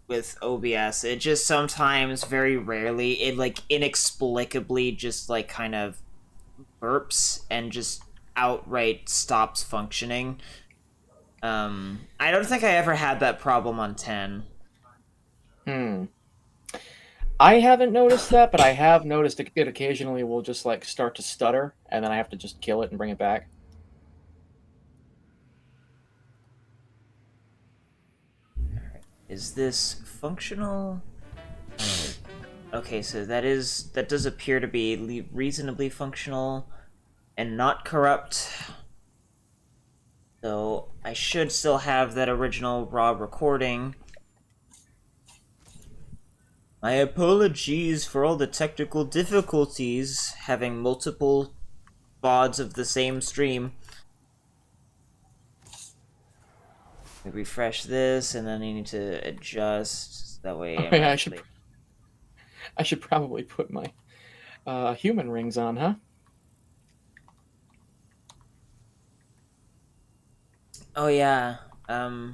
with OBS. It just sometimes, very rarely, it like inexplicably just like kind of burps and just outright stops functioning. I don't think I ever had that problem on 10. Hmm. I haven't noticed that, but I have noticed it occasionally will just like start to stutter, and then I have to just kill it and bring it back. Is this functional? Okay, so that does appear to be reasonably functional and not corrupt. So I should still have that original raw recording. My apologies for all the technical difficulties having multiple VODs of the same stream. Refresh this, and then I need to adjust. That way Oh I'm yeah, actually... I should probably put my human rings on, huh? Oh yeah, I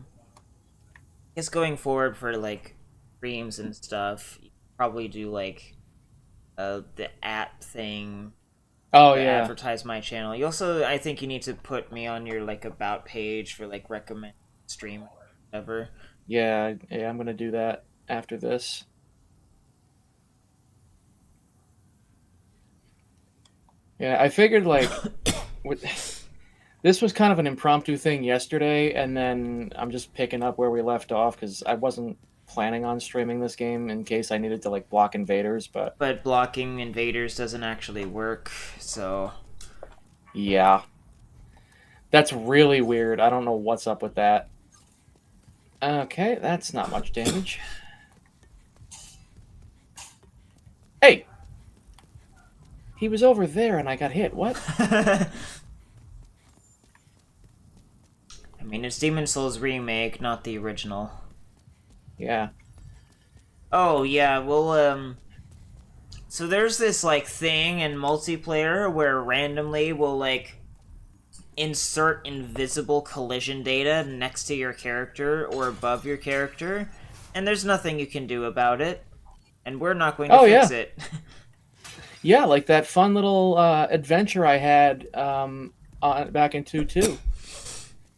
guess going forward for like streams and stuff, you probably do like the app thing Oh to yeah, advertise my channel. You also, I think you need to put me on your like about page for like recommend stream or whatever. yeah. I'm gonna do that after this. Yeah, I figured like with, this was kind of an impromptu thing yesterday, and then I'm just picking up where we left off because I wasn't planning on streaming this game in case I needed to like block invaders, but But blocking invaders doesn't actually work, so... yeah, that's really weird. I don't know what's up with that. Okay, that's not much damage. Hey, he was over there and I got hit. What? I mean, it's Demon Souls Remake, not the original. Yeah. Oh, yeah, well, so there's this, like, thing in multiplayer where randomly we'll, like, insert invisible collision data next to your character or above your character, and there's nothing you can do about it, and we're not going to Oh fix yeah. it. Yeah, like that fun little adventure I had back in 2-2,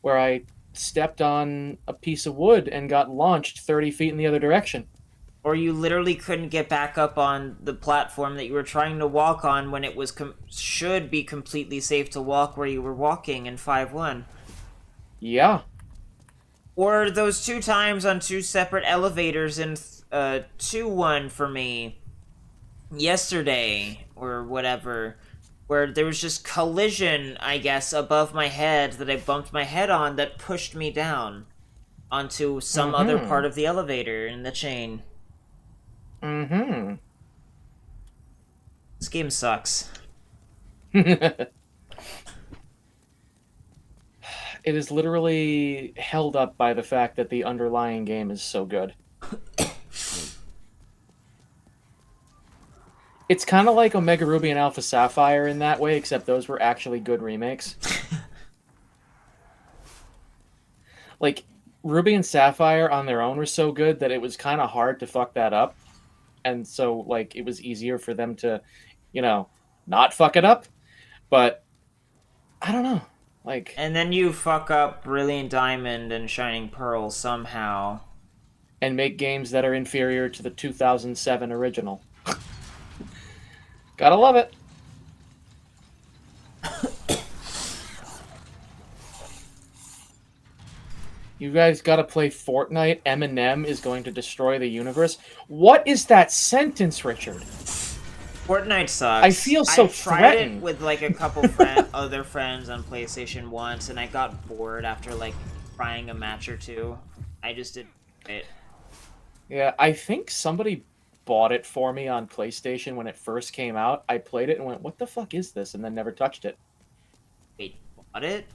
where I stepped on a piece of wood and got launched 30 feet in the other direction. Or you literally couldn't get back up on the platform that you were trying to walk on when it was should be completely safe to walk where you were walking in 5-1. Yeah. Or those two times on two separate elevators in 2-1 for me yesterday or whatever, where there was just collision, I guess, above my head that I bumped my head on that pushed me down onto some other Mm-hmm. part of the elevator in the chain. Mm-hmm. This game sucks. It is literally held up by the fact that the underlying game is so good. It's kind of like Omega Ruby and Alpha Sapphire in that way, except those were actually good remakes. Like, Ruby and Sapphire on their own were so good that it was kind of hard to fuck that up. And so, like, it was easier for them to, you know, not fuck it up. But, I don't know. Like, And then you fuck up Brilliant Diamond and Shining Pearl somehow. and make games that are inferior to the 2007 original. Gotta love it. You guys gotta play Fortnite. Eminem is going to destroy the universe. What is that sentence, Richard? Fortnite I sucks. feel so I've tried it threatened. with like a couple other friends on PlayStation once, and I got bored after like trying a match or two. I just didn't do it. Yeah, I think somebody bought it for me on PlayStation when it first came out. I played it and went, "What the fuck is this?" and then never touched it. Wait, bought it?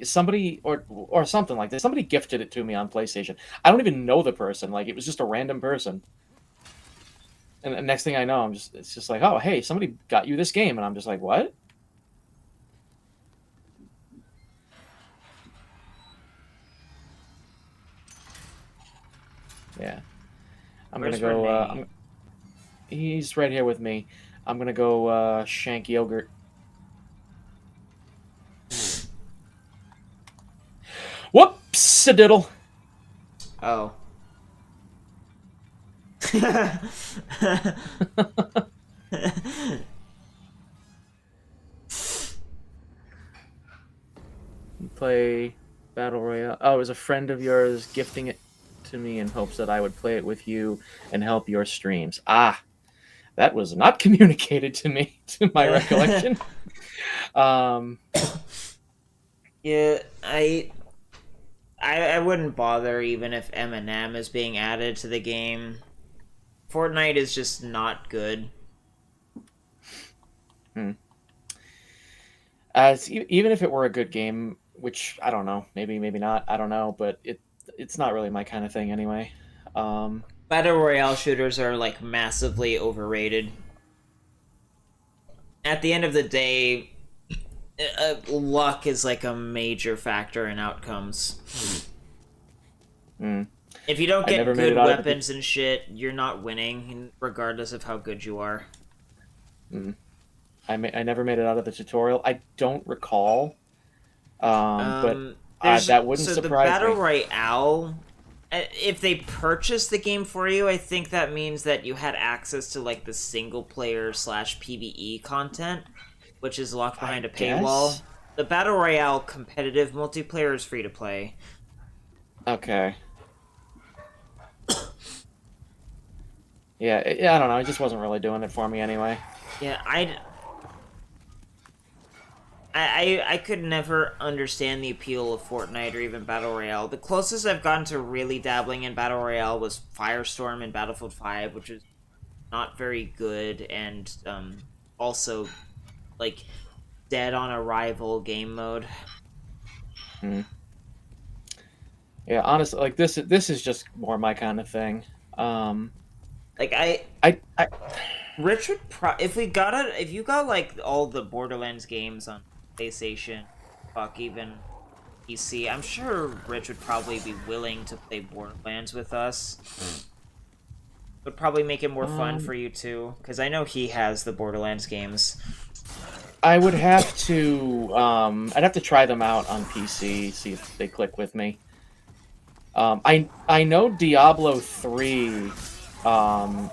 Somebody or something like that. Somebody gifted it to me on PlayStation. I don't even know the person. Like it was just a random person. And the next thing I know, it's just like, "Oh, hey, somebody got you this game." And I'm just like, "What?" Yeah. I'm gonna Where's go. Renee? He's right here with me. I'm gonna go shank yogurt. Whoops, a diddle. Oh. Play Battle Royale. Oh, it was a friend of yours gifting it to me in hopes that I would play it with you and help your streams. Ah, that was not communicated to me, to my recollection. Um, Yeah, I wouldn't bother even if Eminem is being added to the game. Fortnite is just not good. hmm. Even if it were a good game, which I don't know, maybe not, I don't know, but it's not really my kind of thing anyway. Um, Battle Royale shooters are like massively overrated. At the end of the day, luck is like a major factor in outcomes. hmm. If you don't I never get made it good out of the. weapons and shit, you're not winning, regardless of how good you are. Hmm. I never made it out of the tutorial. I don't recall, but There's that wouldn't so the surprise battle me. royale. If they purchase the game for you, I think that means that you had access to like the single player slash PVE content, which is locked I behind a paywall. guess. The battle royale competitive multiplayer is free to play. Okay. Yeah, yeah. I don't know. It just wasn't really doing it for me anyway. Yeah, I could never understand the appeal of Fortnite or even Battle Royale. The closest I've gotten to really dabbling in Battle Royale was Firestorm in Battlefield 5, which is not very good and also like dead on arrival game mode. Hmm. Yeah, honestly, like this is just more my kind of thing. Um, Like I Rich would if we got it, if you got like all the Borderlands games on PlayStation, fuck even PC, I'm sure Rich would probably be willing to play Borderlands with us. Would probably make it more fun um for you too, because I know he has the Borderlands games. I would have to I'd have to try them out on PC, see if they click with me. I know Diablo 3 um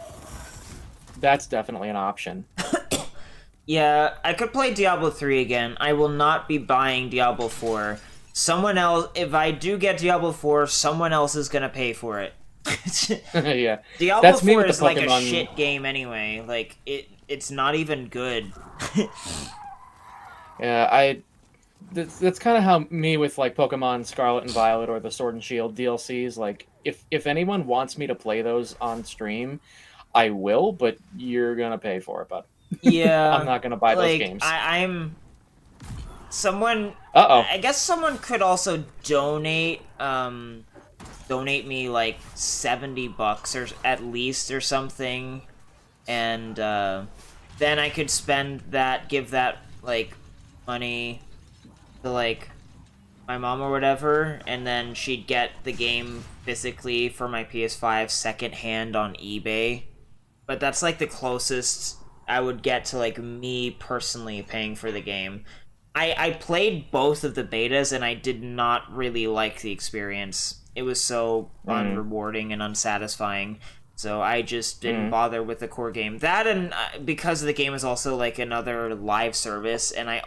that's definitely an option. Yeah, I could play Diablo 3 again. I will not be buying Diablo 4. Someone else, if I do get Diablo 4, someone else is gonna pay for it. Yeah. Diablo That's me 4 with the is like a Pokemon. shit game anyway. Like it's not even good. Yeah, that's kind of how me with like Pokemon Scarlet and Violet or the Sword and Shield DLCs. Like, if anyone wants me to play those on stream, I will, but you're gonna pay for it, bud. I'm Yeah, not gonna buy those like games. I'm someone. Uh oh. I guess someone could also donate me like $70 or at least or something, and then I could spend that, give that like money to like my mom or whatever, and then she'd get the game physically for my PS5 secondhand on eBay. But that's like the closest I would get to like me personally paying for the game. I played both of the betas and I did not really like the experience. It was so Mm, unrewarding and unsatisfying. So I just didn't mm. bother with the core game. That and because the game is also like another live service, and I'm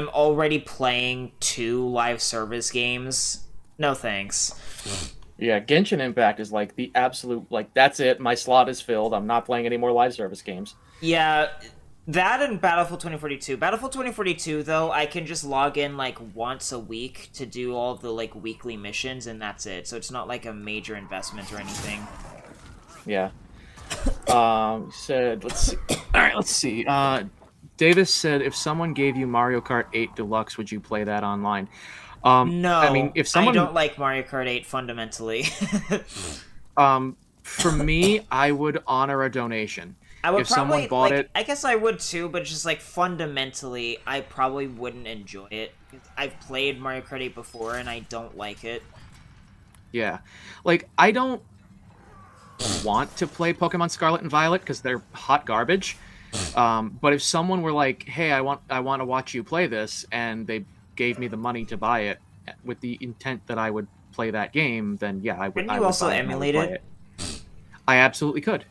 already playing two live service games. No thanks. Yeah, Genshin Impact is like the absolute, like, that's it. My slot is filled. I'm not playing any more live service games. Yeah, that and Battlefield 2042. Battlefield 2042 though, I can just log in like once a week to do all the like weekly missions and that's it. So it's not like a major investment or anything. Yeah. Said, let's see. All right, let's see. Davis said, if someone gave you Mario Kart 8 Deluxe, would you play that online? I mean, No, if I someone, don't like Mario Kart 8 fundamentally. for me, I would honor a donation. I would If someone probably bought like it, I guess I would too, but just like fundamentally I probably wouldn't enjoy it. I've played Mario Kart 8 before and I don't like it. Yeah, like I don't want to play Pokemon Scarlet and Violet because they're hot garbage. But if someone were like, "Hey, I want to watch you play this," and they gave me the money to buy it with the intent that I would play that game, then yeah, Couldn't I you would also buy it and I would emulate play it? it. I absolutely could.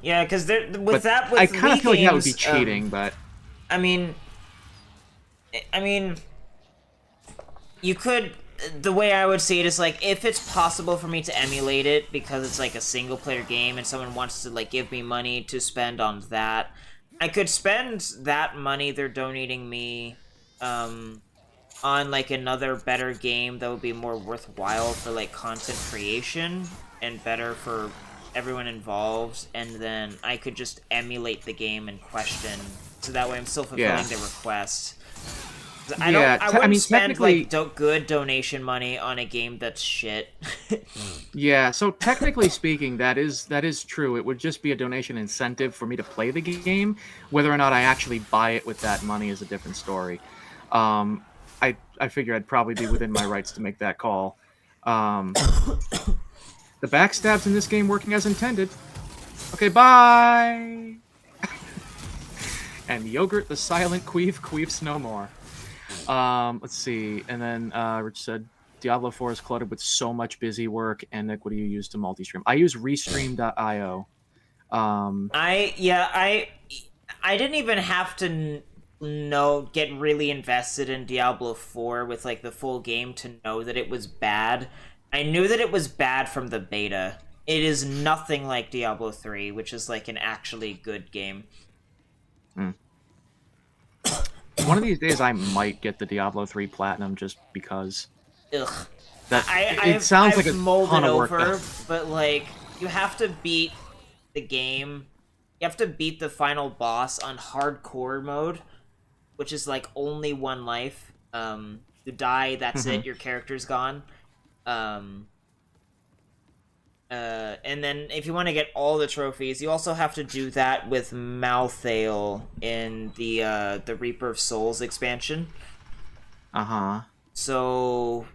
Yeah, because with But that I with kind of Wii feel like that would be games, cheating. But I mean, I mean, you could. The way I would see it is like if it's possible for me to emulate it because it's like a single player game and someone wants to like give me money to spend on that, I could spend that money they're donating me um on like another better game that would be more worthwhile for like content creation and better for everyone involved, and then I could just emulate the game in question so that way I'm still yeah, fulfilling the request. yeah. I I wouldn't mean, spend like technically, good donation money on a game that's shit. yeah. So technically speaking, that is true. It would just be a donation incentive for me to play the game. Whether or not I actually buy it with that money is a different story. Um, I figure I'd probably be within my rights to make that call. Um, the backstabs in this game working as intended. Okay, bye. And yogurt, the silent queef, queefs no more. Let's see. And then Rich said Diablo 4 is cluttered with so much busy work. And Nick, what do you use to multi-stream? I use restream.io. Um, I didn't even have to know get really invested in Diablo 4 with like the full game to know that it was bad. I knew that it was bad from the beta. It is nothing like Diablo 3, which is like an actually good game. hmm. One of these days, I might get the Diablo 3 Platinum just because Ugh. that it sounds like I've a molded ton of work. over, but like you have to beat the game. You have to beat the final boss on hardcore mode, which is like only one life. You die, that's Mhm. it. Your character's gone. Um, and then if you want to get all the trophies, you also have to do that with Malthael in the Reaper of Souls expansion. Uh-huh. So,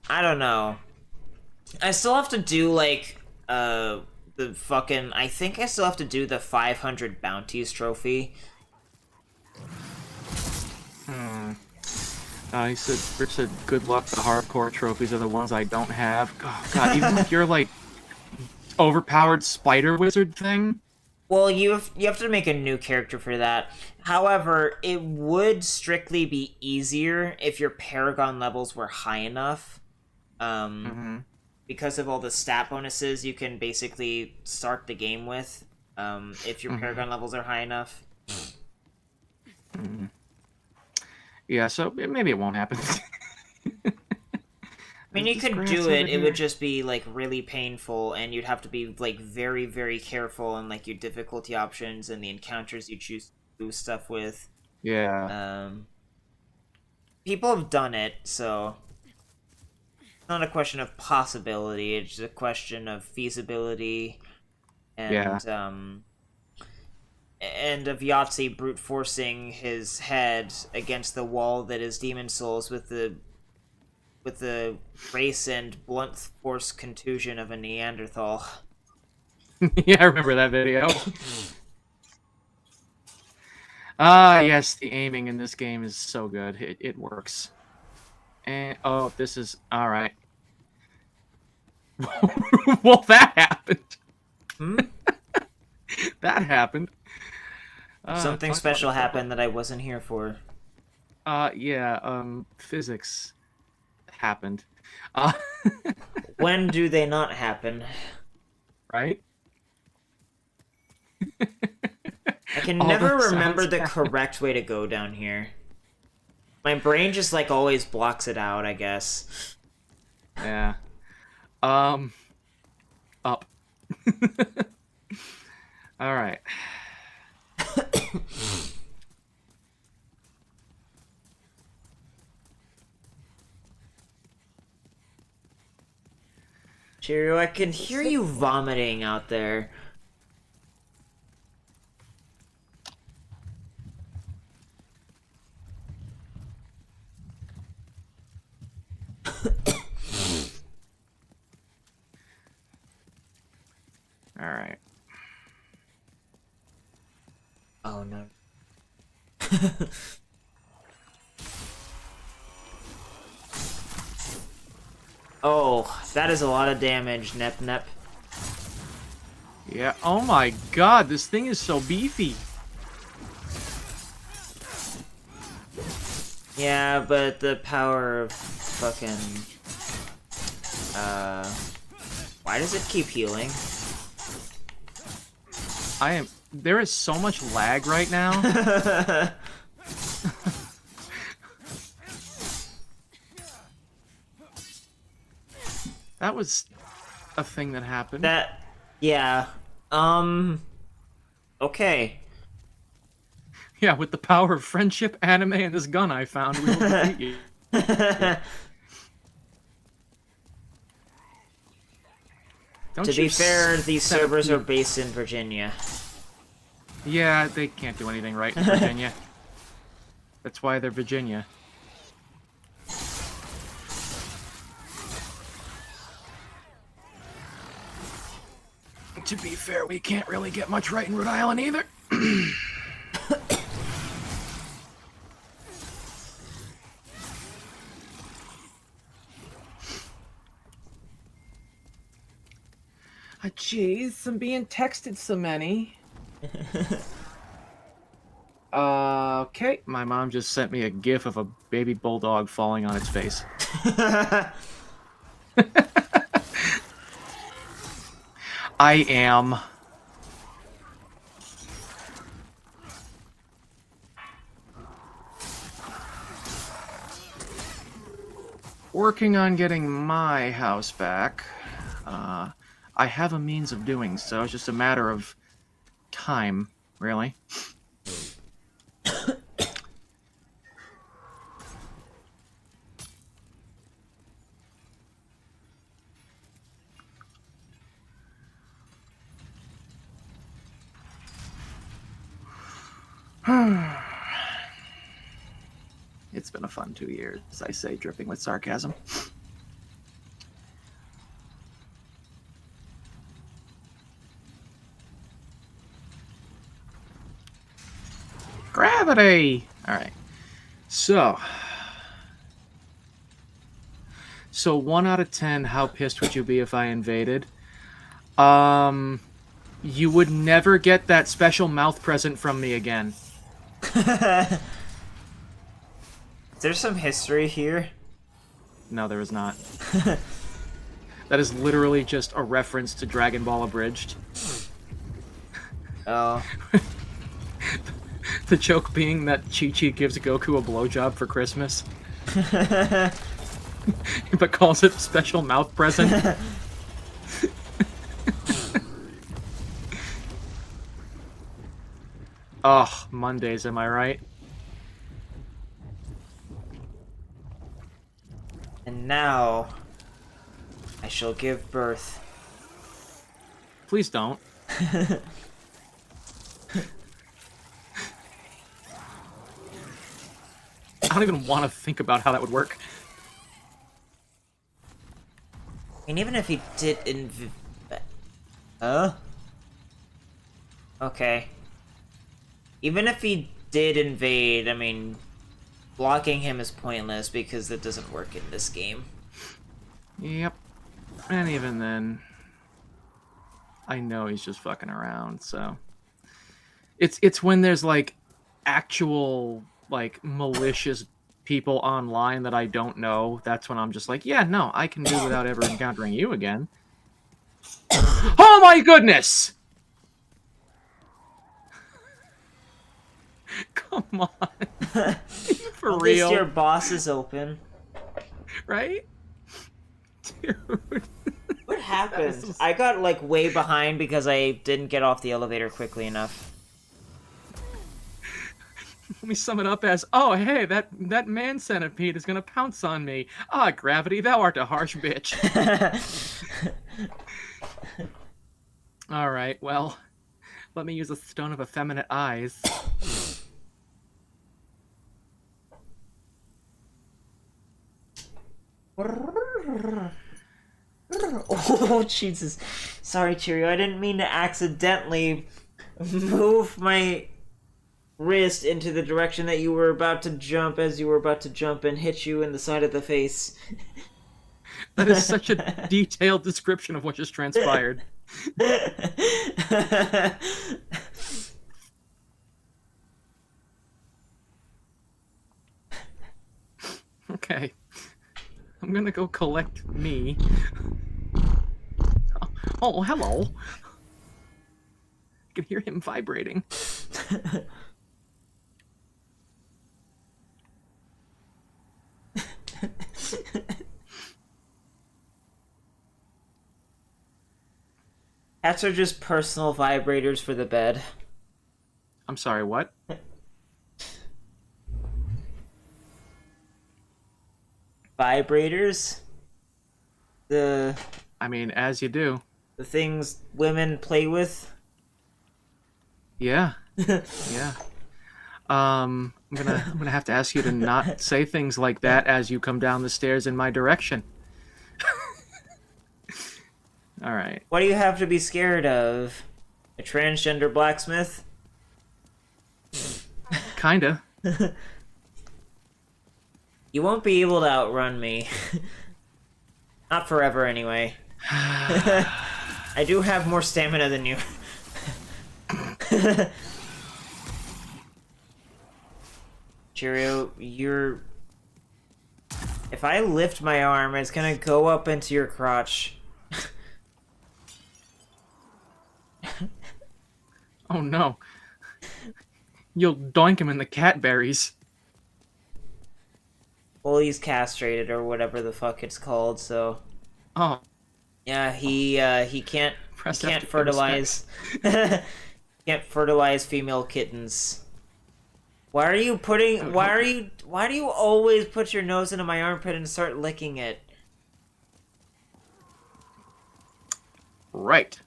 I don't know. I still have to do like the fucking. I think I still have to do the 500 bounties trophy. Hmm. Rich said, good luck. The hardcore trophies are the ones I don't have. Oh, God, even with your, like, overpowered spider wizard thing? Well, you have to make a new character for that. However, it would strictly be easier if your Paragon levels were high enough. Um, Mm-hmm. because of all the stat bonuses you can basically start the game with. If your Mm-hmm. Paragon levels are high enough. Mm-hmm. Yeah, so maybe it won't happen. I mean, There's you this could grass do over it. It would here. just be like really painful, and you'd have to be like very, very careful on like your difficulty options and the encounters you choose to do stuff with. Yeah, Um, People have done it, so it's not a question of possibility. It's just a question of feasibility yeah. and of Yahtzee brute forcing his head against the wall that is Demon Souls with the race and blunt force contusion of a Neanderthal. Yeah, I remember that video. Ah, yes, the aiming in this game is so good. It works. And, oh, this is, all right. Well, that happened. Hmm? That happened. Something Talk about special trouble. happened that I wasn't here for. Yeah, physics happened. Uh, When do they not happen? right? I can All never the remember sounds the happened. correct way to go down here. My brain just like always blocks it out, I guess. Yeah. Um, up. All right. Cheerio, I can hear you vomiting out there. All right. Oh no. Oh, that is a lot of damage, Nep Nep. Yeah. Oh my god, this thing is so beefy. Yeah, but the power of fucking why does it keep healing? There is so much lag right now. That was a thing that happened. That yeah. Okay. Yeah, with the power of friendship, anime, and this gun I found, we will defeat you. Yeah. To be fair, these servers are centipede... based in Virginia. Yeah, they can't do anything right in Virginia. That's why they're Virginia. To be fair, we can't really get much right in Rhode Island either. Jeez, I'm being texted so many. Okay, my mom just sent me a gif of a baby bulldog falling on its face. I am. Working on getting my house back. I have a means of doing so. It's just a matter of time, really. It's been a fun 2 years, I say, dripping with sarcasm. Gravity! Alright. So 1 out of 10, how pissed would you be if I invaded? You would never get that special mouth present from me again. There's some history here. No, there is not. That is literally just a reference to Dragon Ball Abridged. Oh. The joke being that Chi-Chi gives Goku a blowjob for Christmas. But calls it a special mouth present. Oh, Mondays, am I right? And now I shall give birth. Please don't. I don't even want to think about how that would work. And even if he did Okay. Even if he did invade, I mean, blocking him is pointless because it doesn't work in this game. Yep. And even then, I know he's just fucking around, so... It's when there's, like, actual, like, malicious people online that I don't know, that's when I'm just like, yeah, no, I can do without ever encountering you again. Oh my goodness! Come on. For At real. least your boss is open. Right? Dude. What happened? I got, like, way behind because I didn't get off the elevator quickly enough. Let me sum it up as, oh, hey, that man centipede is gonna pounce on me. Ah, Gravity, thou art a harsh bitch. Alright, well, let me use a stone of effeminate eyes. Oh, Jesus. Sorry, Cheerio. I didn't mean to accidentally move my wrist into the direction that you were about to jump as you were about to jump and hit you in the side of the face. That is such a detailed description of what just transpired. Okay. I'm gonna go collect me. Oh, hello. I can hear him vibrating. Cats are just personal vibrators for the bed. I'm sorry, what? Vibrators? The I mean, as you do. the things women play with? Yeah. Yeah. I'm gonna have to ask you to not say things like that as you come down the stairs in my direction. All right. What do you have to be scared of? A transgender blacksmith? Kinda. You won't be able to outrun me. Not forever, anyway. I do have more stamina than you. Cheerio, you're... If I lift my arm, it's gonna go up into your crotch. Oh no. You'll doink him in the catberries. Well, he's castrated or whatever the fuck it's called, so... Oh, Yeah, he can't press he F can't to pay fertilize can't fertilize female kittens. Why are you putting why do you always put your nose into my armpit and start licking it? right.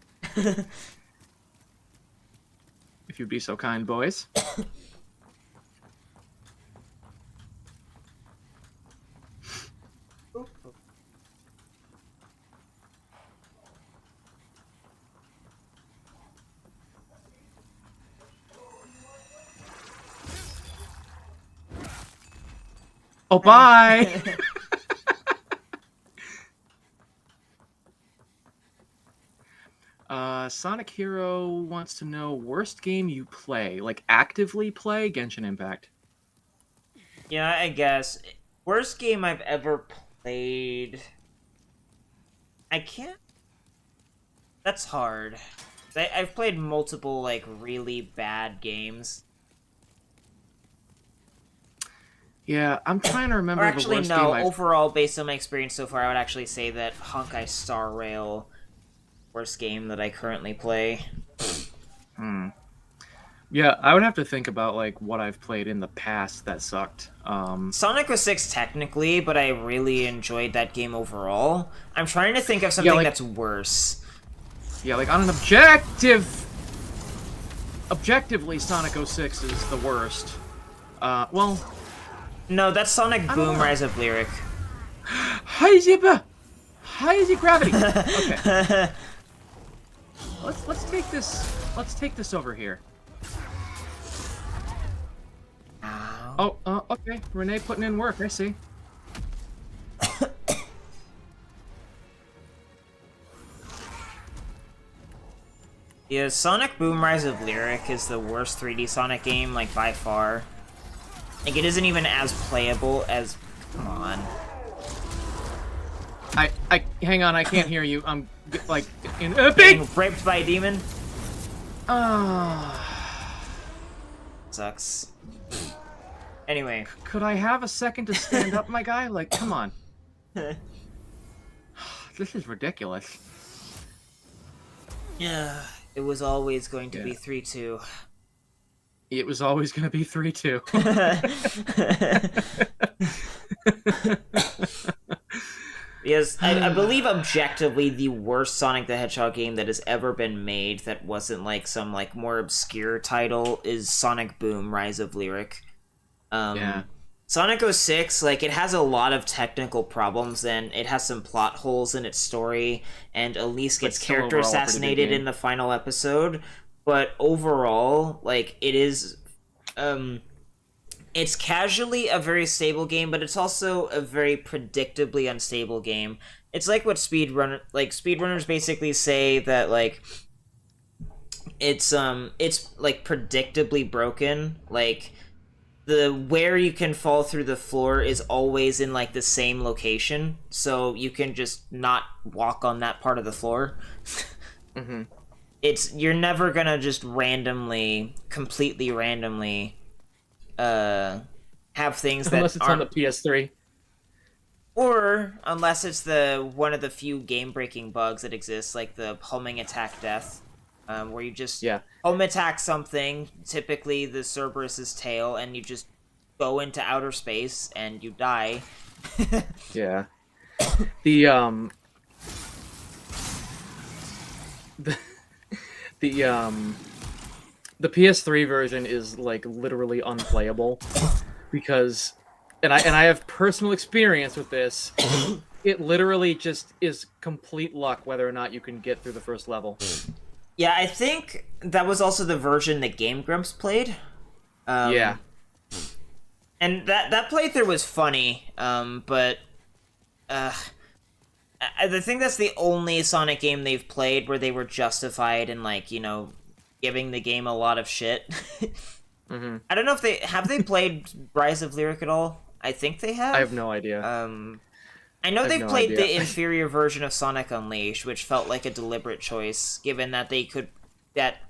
If you'd be so kind, boys. Oh, bye! Sonic Hero wants to know worst game you play, like actively play Genshin Impact. Yeah, I guess. Worst game I've ever played. I can't. That's hard. I've played multiple like really bad games. Yeah, I'm trying to remember Or the actually, worst no. game I've... Overall, based on my experience so far, I would actually say that Honkai Star Rail, worst game that I currently play. Yeah, I would have to think about like what I've played in the past that sucked. Sonic 06 technically, but I really enjoyed that game overall. I'm trying to think of something like- that's worse. Yeah, like on an objectively, Sonic 06 is the worst. Well, No, that's Sonic don't Boom know. Rise of Lyric. high is it gravity? Okay. Let's take this. Let's take this over here. Ow. Oh, okay. Renee putting in work. I see. Yeah, Sonic Boom Rise of Lyric is the worst 3D Sonic game, like, by far. Like, it isn't even as playable as... Come on. I hang on. I can't hear you. I'm like in Being big. raped by a demon? Ah. Sucks. Anyway. Could I have a second to stand up, my guy? Like, come on. This is ridiculous. Yeah, it was always going to be Yeah. 3-2. It was always going to be 3-2. Yes, I believe objectively the worst Sonic the Hedgehog game that has ever been made that wasn't like some like more obscure title is Sonic Boom Rise of Lyric. Yeah. Sonic 06, like, it has a lot of technical problems and it has some plot holes in its story, and Elise but gets still character overall a pretty good assassinated in game. the final episode. But overall, like, it is. Um, it's casually a very stable game, but it's also a very predictably unstable game. It's like what speedrunners basically say that like it's like predictably broken. Like the where you can fall through the floor is always in like the same location, so you can just not walk on that part of the floor. Hmm. It's you're never gonna just completely randomly uh have things that Unless it's on aren't, the PS3. or unless it's the one of the few game breaking bugs that exists, like the homing attack death, where you just Yeah, home attack something, typically the Cerberus's tail, and you just go into outer space and you die. yeah. The the, the the PS3 version is like literally unplayable because and I have personal experience with this. It literally just is complete luck whether or not you can get through the first level. Yeah, I think that was also the version that Game Grumps played. Yeah. Um, and that playthrough was funny. But uh, I think that's the only Sonic game they've played where they were justified in like giving the game a lot of shit. Hmm. I don't know if they played Rise of Lyric at all. I think they I have have. no idea. Um, I know I have they've no played idea. the inferior version of Sonic Unleashed, which felt like a deliberate choice, given that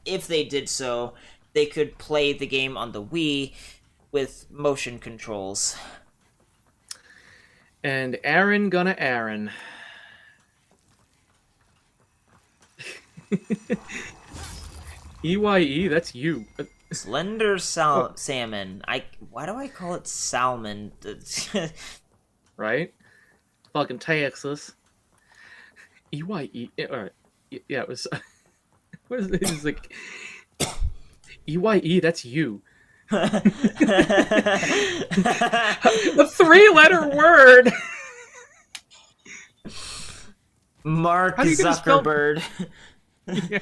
if they did so, they could play the game on the Wii with motion controls. And Aaron gonna Aaron. EYE, that's you. Slender Oh, salmon. Why do I call it salmon? right? Fucking Texas. EYE. Alright. Yeah, it was. What is it? It's like EYE, that's you. A three-letter word. Mark How are you gonna spell? Zuckerberg. Yeah.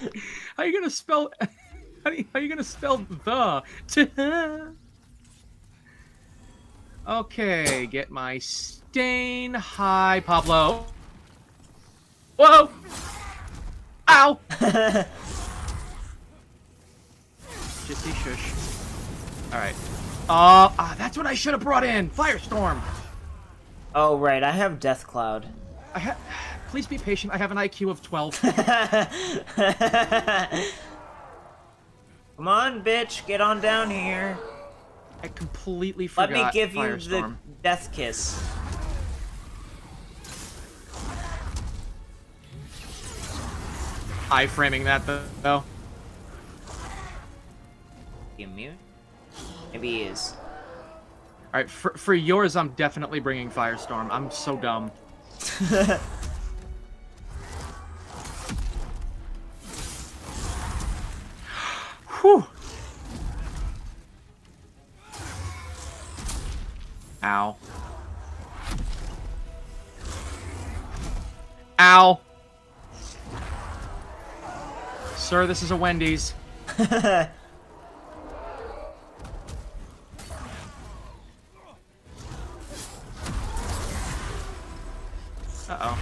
How are you gonna spell? How are you gonna spell the? Okay, get my stain. Hi, Pablo. Whoa! Ow! Shissy shush. All right. That's what I should have brought in. Firestorm. Oh right, I have Death Cloud. Please be patient. I have an IQ of 12. Come on, bitch, get on down here. I completely Let me forgot give you the Firestorm. death kiss. Iframing that though. You immune? Maybe he is. All right, for yours, I'm definitely bringing Firestorm. I'm so dumb. Whew. Ow. Ow. Sir, this is a Wendy's. Uh-oh.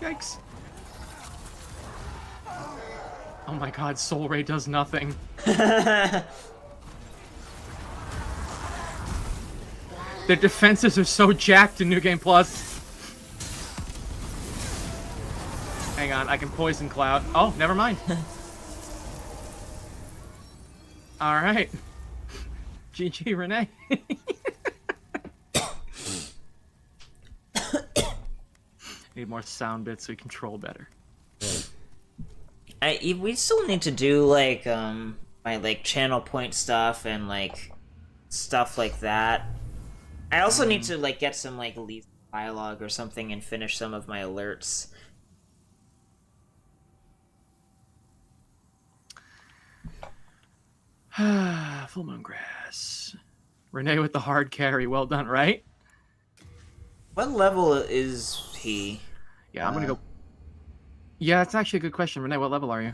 Yikes. Oh my god, Soul Ray does nothing. Their defenses are so jacked in New Game Plus. Hang on, I can Poison Cloud. Oh, never mind. Alright. GG, Renee. Need more sound bits so we control better. We still need to do like my like channel point stuff and like stuff like that. I also need to like get some like elite dialogue or something and finish some of my alerts. Full Moon Grass. Renee with the hard carry. Well done, right? What level is he? Yeah, I'm gonna go. Yeah, that's actually a good question. Renee, what level are you?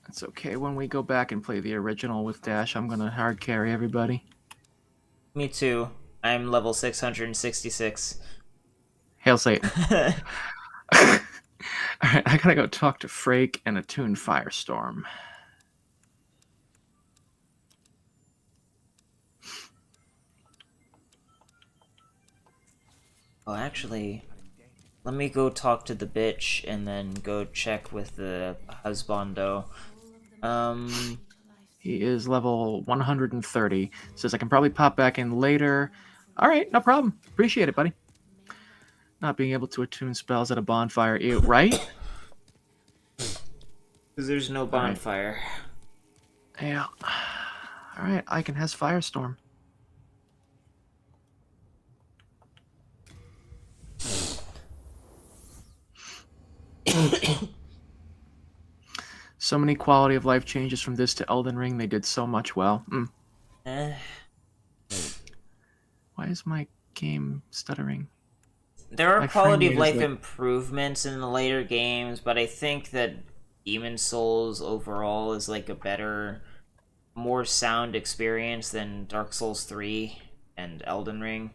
It's okay. When we go back and play the original with Dash, I'm gonna hard carry everybody. Me too. I'm level 666. Hail Satan. Alright, I gotta go talk to Frake and attune Firestorm. Oh, actually, let me go talk to the bitch and then go check with the husbando. He is level 130. Says I can probably pop back in later. Alright, no problem. Appreciate it, buddy. Not being able to attune spells at a bonfire. Ew, right? Because there's no Alright. bonfire. Yeah. Alright, Icon has Firestorm. So many quality of life changes from this to Elden Ring. They did so much well. Eh. Why is my game stuttering? There are My frame quality of rate is life like... improvements in the later games, but I think that Demon Souls overall is like a better, more sound experience than Dark Souls 3 and Elden Ring.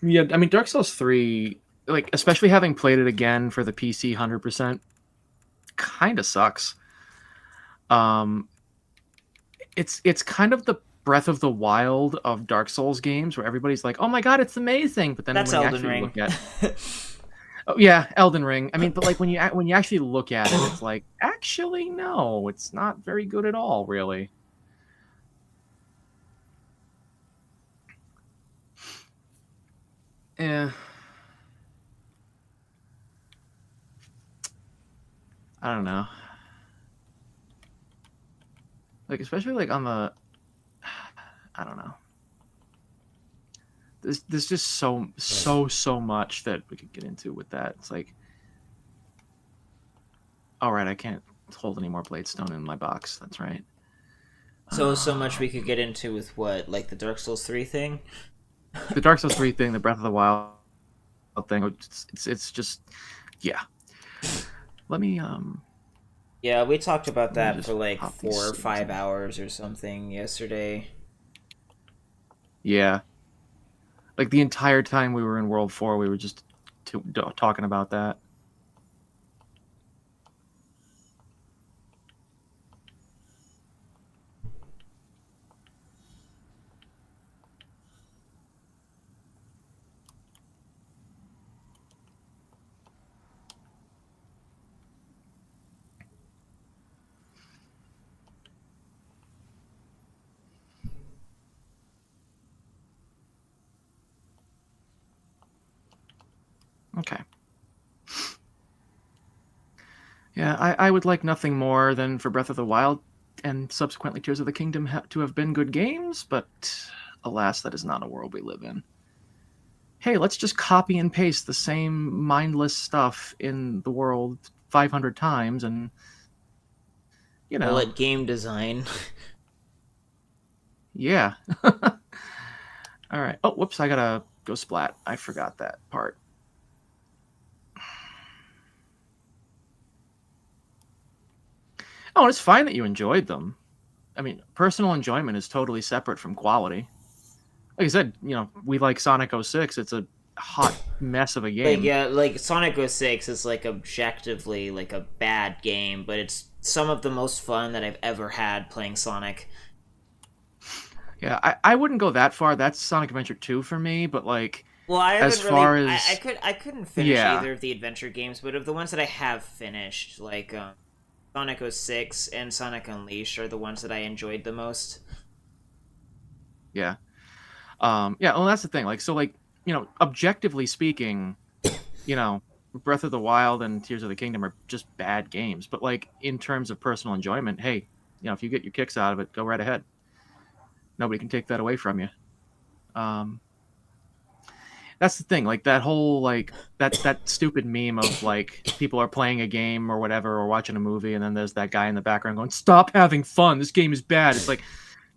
Yeah, I mean, Dark Souls 3, like, especially having played it again for the PC 100%, kind of sucks. It's kind of the Breath of the Wild of Dark Souls games, where everybody's like, "Oh my god, it's amazing," but then That's when you Elden actually Ring. look at, oh yeah, Elden Ring. I mean, but like when you actually look at it, it's like, actually, no, it's not very good at all, really. Yeah, I don't know. Like especially like on the, I don't know. There's just so much that we could get into with that. It's like, all right, I can't hold any more Bladestone in my box. That's right. So much we could get into with what, like the Dark Souls 3 thing? The Dark Souls 3 thing, the Breath of the Wild thing, it's just, yeah. Let me Yeah, we talked about let me that just for like pop these 4 or saves 5 in. hours or something yesterday. Yeah, like the entire time we were in World 4, we were just talking about that. Okay. Yeah, I would like nothing more than for Breath of the Wild and subsequently Tears of the Kingdom to have been good games, but alas, that is not a world we live in. Hey, let's just copy and paste the same mindless stuff in the world 500 times and, you Call know, it game design. yeah. All right. Oh, whoops, I gotta go splat. I forgot that part. Oh, it's fine that you enjoyed them. I mean, personal enjoyment is totally separate from quality. Like I said, we like Sonic 06. It's a hot mess of a Like, game. yeah, like Sonic 06 is like objectively like a bad game, but it's some of the most fun that I've ever had playing Sonic. Yeah, I wouldn't go that far. That's Sonic Adventure 2 for me, but like Well, I as haven't far really. as I couldn't finish yeah, either of the adventure games, but of the ones that I have finished, like Sonic 06 and Sonic Unleashed are the ones that I enjoyed the most. yeah. Yeah, well that's the thing. Like so like, objectively speaking, you know, Breath of the Wild and Tears of the Kingdom are just bad games, but like in terms of personal enjoyment, hey, if you get your kicks out of it, go right ahead. Nobody can take that away from you. Um that's the thing. Like that whole like that stupid meme of like people are playing a game or whatever or watching a movie, and then there's that guy in the background going, "Stop having fun. This game is bad." It's like,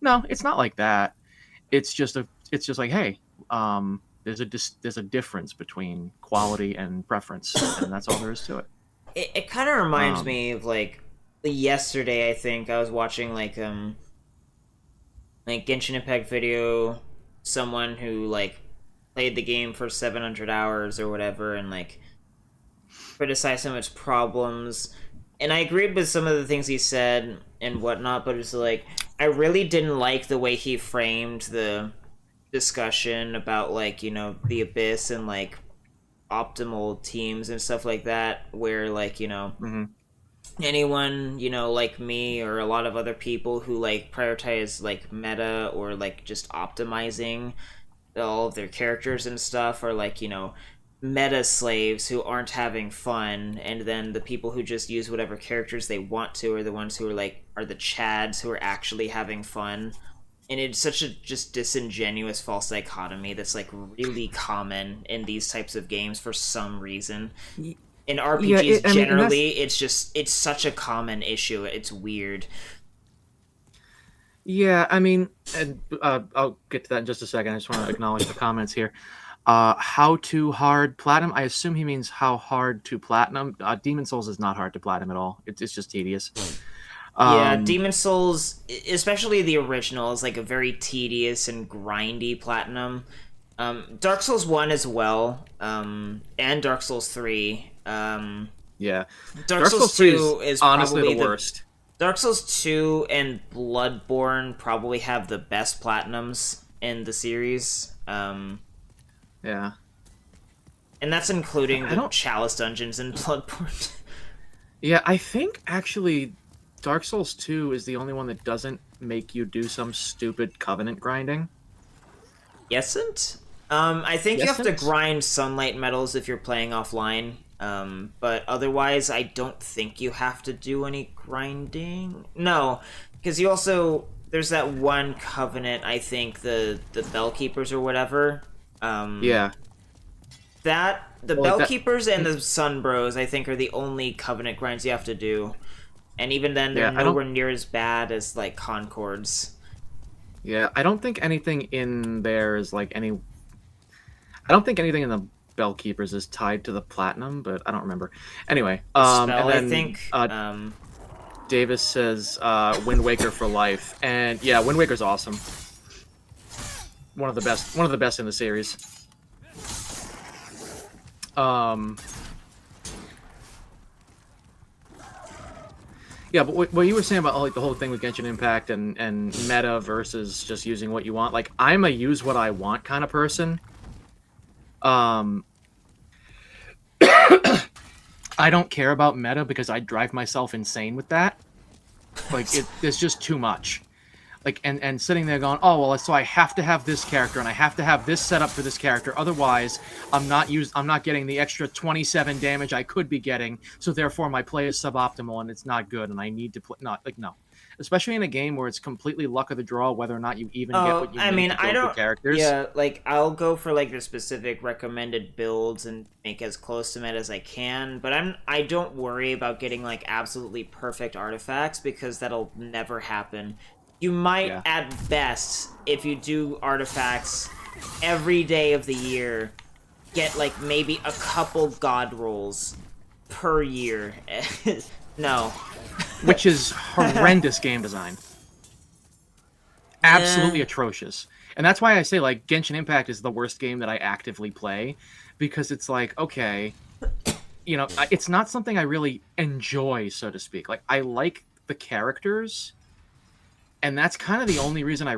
no, it's not like that. It's just like, hey, there's a difference between quality and preference, and that's all there is to it. It kind of reminds Um, me of like yesterday. I think I was watching like Genshin Impact video, someone who like played the game for 700 hours or whatever, and like criticized some of its problems. And I agreed with some of the things he said and whatnot, but it's like I really didn't like the way he framed the discussion about like the abyss and like optimal teams and stuff like that, where like mhm. anyone like me or a lot of other people who like prioritize like meta or like just optimizing all of their characters and stuff are like meta slaves who aren't having fun, and then the people who just use whatever characters they want to are the ones who are the chads who are actually having fun. And it's such a just disingenuous false dichotomy that's like really common in these types of games for some reason. Y- In Yeah, RPGs I mean, and that's generally, it's such a common issue. It's weird. Yeah, I mean, and I'll get to that in just a second. I just want to acknowledge the comments here. How to hard platinum? I assume he means how hard to platinum. Demon Souls is not hard to platinum at all. It's just tedious. Yeah, Um, Demon Souls, especially the original, is like a very tedious and grindy platinum. Dark Souls 1 as well, and Dark Souls 3. yeah, Dark Dark Souls Souls 3 is 2 is honestly probably the worst. Dark Souls 2 and Bloodborne probably have the best platinums in the series. Yeah, And that's including I the don't. Chalice dungeons in Bloodborne. Yeah, I think actually Dark Souls 2 is the only one that doesn't make you do some stupid covenant grinding. Yesn't? I think you have to Yesn't? grind sunlight metals if you're playing offline. But otherwise, I don't think you have to do any grinding. No, because you also there's that one covenant. I think the Bell Keepers or whatever. Um, Yeah, that the well, like Bell that. Keepers and the Sun Bros, I think, are the only covenant grinds you have to do. And even then, they're Yeah, I don't. nowhere near as bad as like Concords. Yeah, I don't think anything in there is like any. I don't think anything in the Bell Keepers is tied to the platinum, but I don't remember. Anyway, The and spell, I then think. Davis says Wind Waker for life, and yeah, Wind Waker's awesome. One of the best in the series. Um, yeah, but what you were saying about like the whole thing with Genshin Impact and meta versus just using what you want, like I'm a use what I want kind of person. Um, I don't care about meta because I drive myself insane with that. Like it's just too much. Like and sitting there going, oh well, so I have to have this character and I have to have this setup for this character. Otherwise, I'm not getting the extra 27 damage I could be getting. So therefore, my play is suboptimal and it's not good. And I need to play. Not like no, especially in a game where it's completely luck of the draw whether or not you even get Oh, what you I need mean, to I build good don't. characters. Yeah, like I'll go for like the specific recommended builds and make as close to meta as I can. But I don't worry about getting like absolutely perfect artifacts because that'll never happen. You might, Yeah. at best, if you do artifacts every day of the year, get like maybe a couple god rolls per year. No. Which is horrendous game design. Absolutely atrocious. And that's why I say like Genshin Impact is the worst game that I actively play because it's like, okay, it's not something I really enjoy, so to speak. Like I like the characters, and that's kind of the only reason I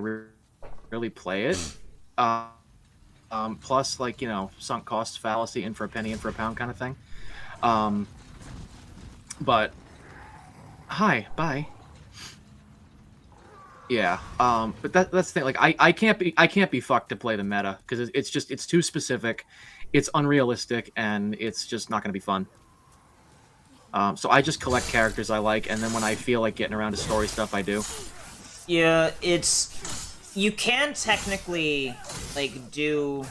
really play it. Uh, plus, like sunk cost fallacy, in for a penny, in for a pound, kind of thing. Um, but hi, bye. Yeah. But that's the thing. Like, I can't be fucked to play the meta because it's too specific, it's unrealistic, and it's just not going to be fun. So I just collect characters I like, and then when I feel like getting around to story stuff, I do. Yeah, it's you can technically like do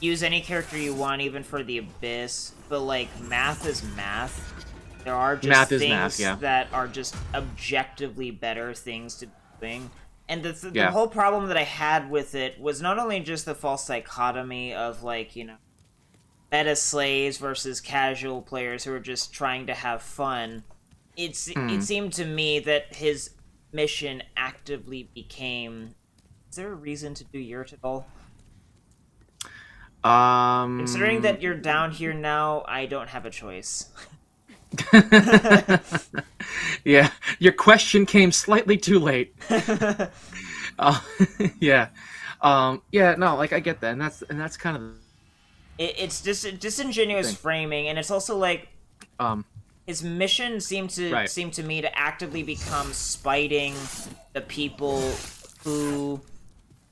use any character you want, even for the Abyss, but like math is math. There are just Math is math, things yeah. that are just objectively better things to be doing. And the Yeah. whole problem that I had with it was not only just the false dichotomy of like, meta slaves versus casual players who are just trying to have fun. It Hmm. seemed to me that his mission actively became. Is there a reason to do yurt at all? Considering Um that you're down here now, I don't have a choice. Yeah, your question came slightly too late. Uh, yeah. Yeah, no, like I get that. And that's kind of the It's just disingenuous thing. framing, and it's also like Um his mission right. seemed to me to actively become spiting the people who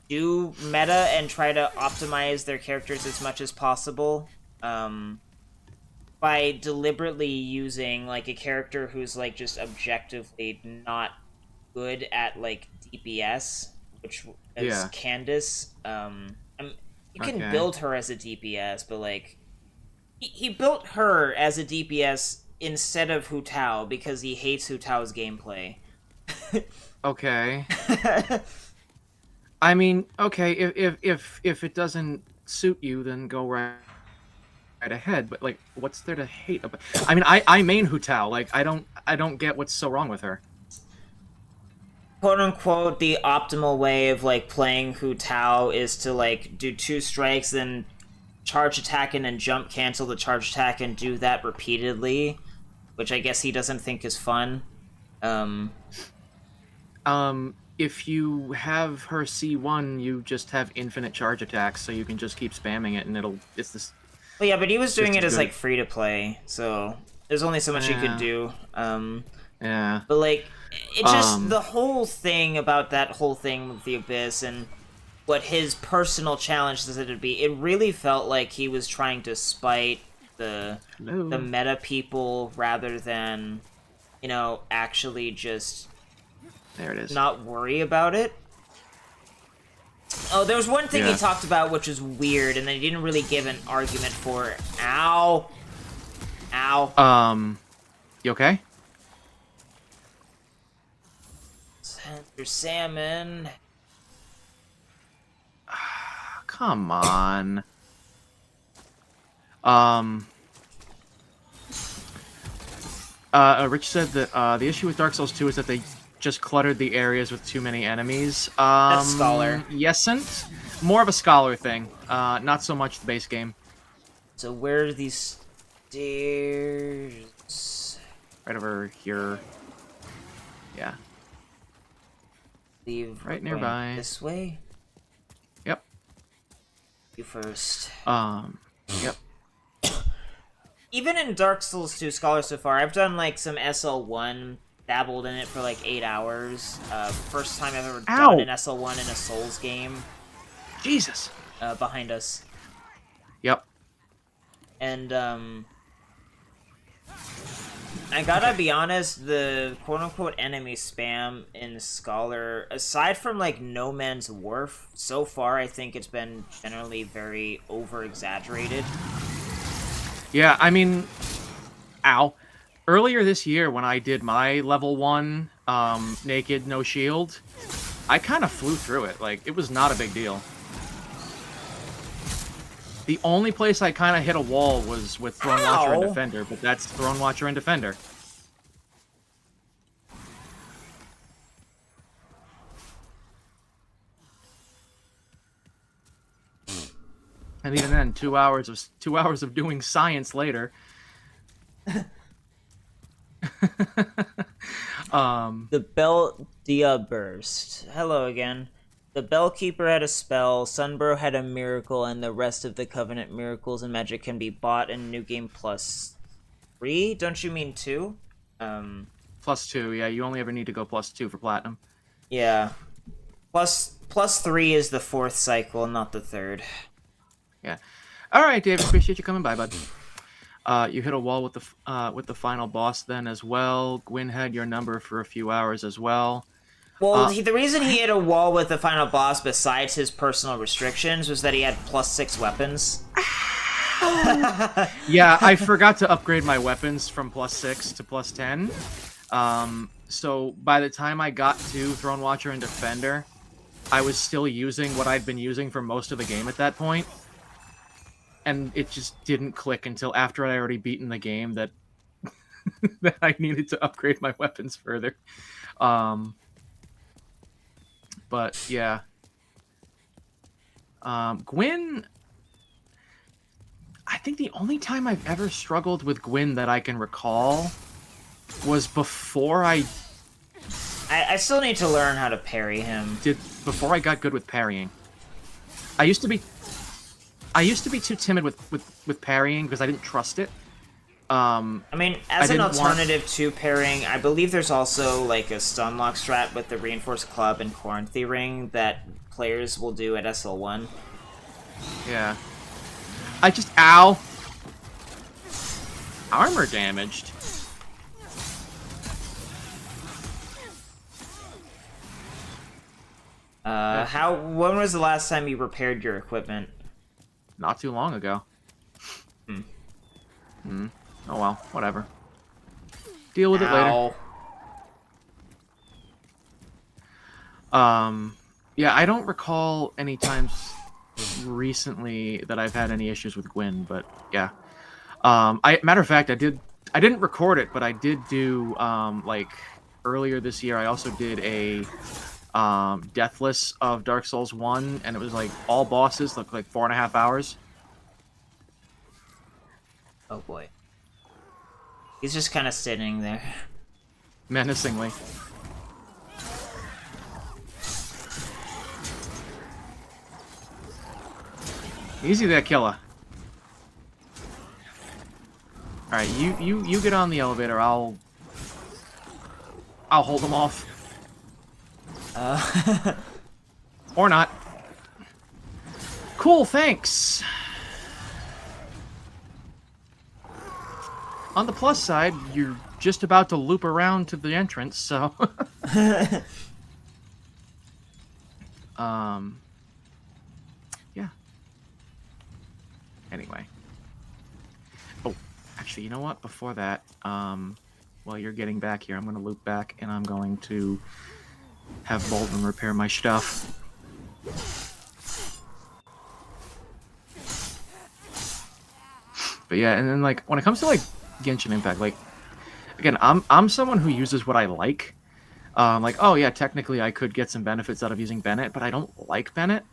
do meta and try to optimize their characters as much as possible. By deliberately using like a character who's like just objectively not good at like DPS, which is Yeah. Candace. You can Okay. build her as a DPS, but like he built her as a DPS instead of Hu Tao because he hates Hu Tao's gameplay. Okay. I mean, okay, if it doesn't suit you, then go right ahead. But like, what's there to hate about? I mean, I main Hu Tao. Like, I don't get what's so wrong with her. Quote unquote, the optimal way of like playing Hu Tao is to like do two strikes, then charge attack and then jump cancel the charge attack and do that repeatedly, which I guess he doesn't think is fun. Um, If you have her C1, you just have infinite charge attacks, so you can just keep spamming it, and well, yeah, but he was it's doing just it as as good. like free to play, so there's only so much he could Yeah, do. yeah. But like, it just Um, the whole thing about that whole thing with the Abyss and what his personal challenge decided to be, it really felt like he was trying to spite the Hello. meta people rather than actually just There it is. not worry about it. Oh, there was one thing he Yeah. talked about which was weird, and then he didn't really give an argument for it. Ow, ow. You okay? Sensor salmon. Come on. Um, Rich said that the issue with Dark Souls 2 is that they just cluttered the areas with too many enemies. That's Scholar. Yesn't. More of a Scholar thing. Not so much the base game. So where are these stairs? Right over here. Yeah. Leave. Right Going nearby. this way. Yep. You first. Yep. Even in Dark Souls 2 Scholar so far, I've done like some SL1, dabbled in it for like 8 hours. First time I've ever done Ow! an SL1 in a Souls game. Jesus. Behind us. Yep. And I gotta be honest, the quote-unquote enemy spam in Scholar, aside from like No Man's Wharf, so far I think it's been generally very over-exaggerated. Yeah, I mean, ow. Earlier this year, when I did my level 1, naked, no shield, I kind of flew through it. Like, it was not a big deal. The only place I kind of hit a wall was with Throne Watcher and Ow! Defender, but that's Throne Watcher and Defender. And even then, 2 hours of doing science later. The Bell Dia Burst. Hello again. The Bellkeeper had a spell, Sunbro had a miracle, and the rest of the Covenant miracles and magic can be bought in New Game Plus 3? Don't you mean 2? +2, yeah. You only ever need to go +2 for platinum. Yeah. Plus 3 is the fourth cycle, not the third. Yeah. All right, Dave. Appreciate you coming by, bud. You hit a wall with the final boss then as well. Gwyn had your number for a few hours as well. Well, the reason he hit a wall with the final boss, besides his personal restrictions, was that he had +6 weapons. Yeah, I forgot to upgrade my weapons from +6 to +10. So by the time I got to Throne Watcher and Defender, I was still using what I'd been using for most of the game at that point. And it just didn't click until after I'd already beaten the game that that I needed to upgrade my weapons further. But yeah. Gwyn, I think the only time I've ever struggled with Gwyn that I can recall was before I still need to learn how to parry him. before I got good with parrying. I used to be too timid with parrying because I didn't trust it. I mean, as an alternative to parrying, I believe there's also like a stun lock strat with the reinforced club and Quaranthy ring that players will do at SL1. Yeah. I just ow. Armor damaged. When was the last time you repaired your equipment? Not too long ago. Oh well, whatever. Deal with it later. Yeah, I don't recall any times recently that I've had any issues with Gwyn, but yeah. Matter of fact, I didn't record it, but I did do like earlier this year. I also did a Deathless of Dark Souls 1, and it was like all bosses look like 4.5 hours. Oh boy. He's just kind of sitting there. Menacingly. Easy there, killer. Alright, you get on the elevator, I'll hold them off. Or not. Cool, thanks. On the plus side, you're just about to loop around to the entrance, so... Yeah. Anyway. Oh, actually, you know what? Before that, while you're getting back here, I'm going to loop back, and I'm going to have Baldwin repair my stuff. But yeah, and then, like, when it comes to, like, Genshin Impact, like, again, I'm someone who uses what I like. Like, oh yeah, technically I could get some benefits out of using Bennett, but I don't like Bennett.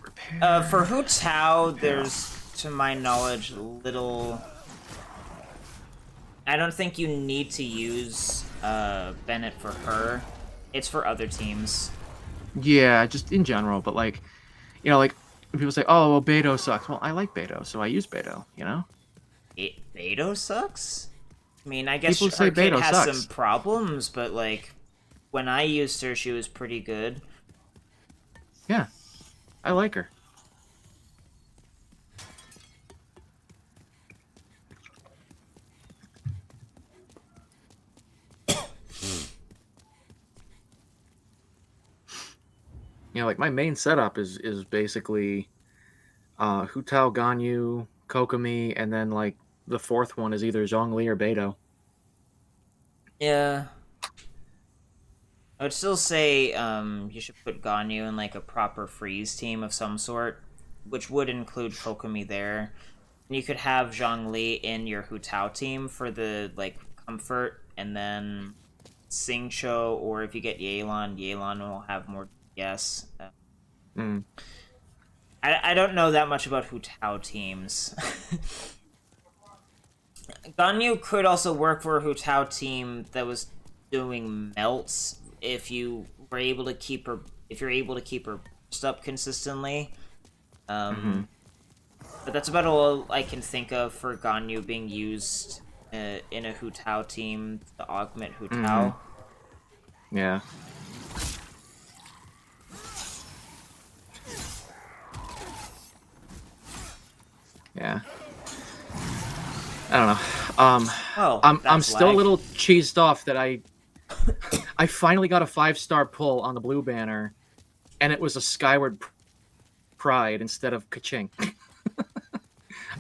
Repair. For Hu Tao, there's, to my knowledge, little... I don't think you need to use Bennett for her. It's for other teams. Yeah, just in general, but like, you know, like, when people say, oh, well, Beto sucks. Well, I like Beto, so I use Beto, you know? Beto sucks? I mean, I guess people say Arcade Beto has sucks. some problems, but like, when I used her, she was pretty good. Yeah, I like her. You know, like, my main setup is basically Hu Tao, Ganyu, Kokomi, and then, like, the fourth one is either Zhongli or Beto. Yeah. I would still say you should put Ganyu in like a proper freeze team of some sort, which would include Kokomi there. And you could have Zhongli in your Hu Tao team for the like comfort, and then Xingqiu, or if you get Yelan, Yelan will have more DPS. I don't know that much about Hu Tao teams. Ganyu could also work for a Hu Tao team that was doing melts if you were able to keep her, if you're able to keep her up consistently. But that's about all I can think of for Ganyu being used in a Hu Tao team to augment Hu Tao. Yeah. Yeah. I don't know. I'm still a little cheesed off that I finally got a 5-star pull on the blue banner, and it was a Skyward Pride instead of Kaching. I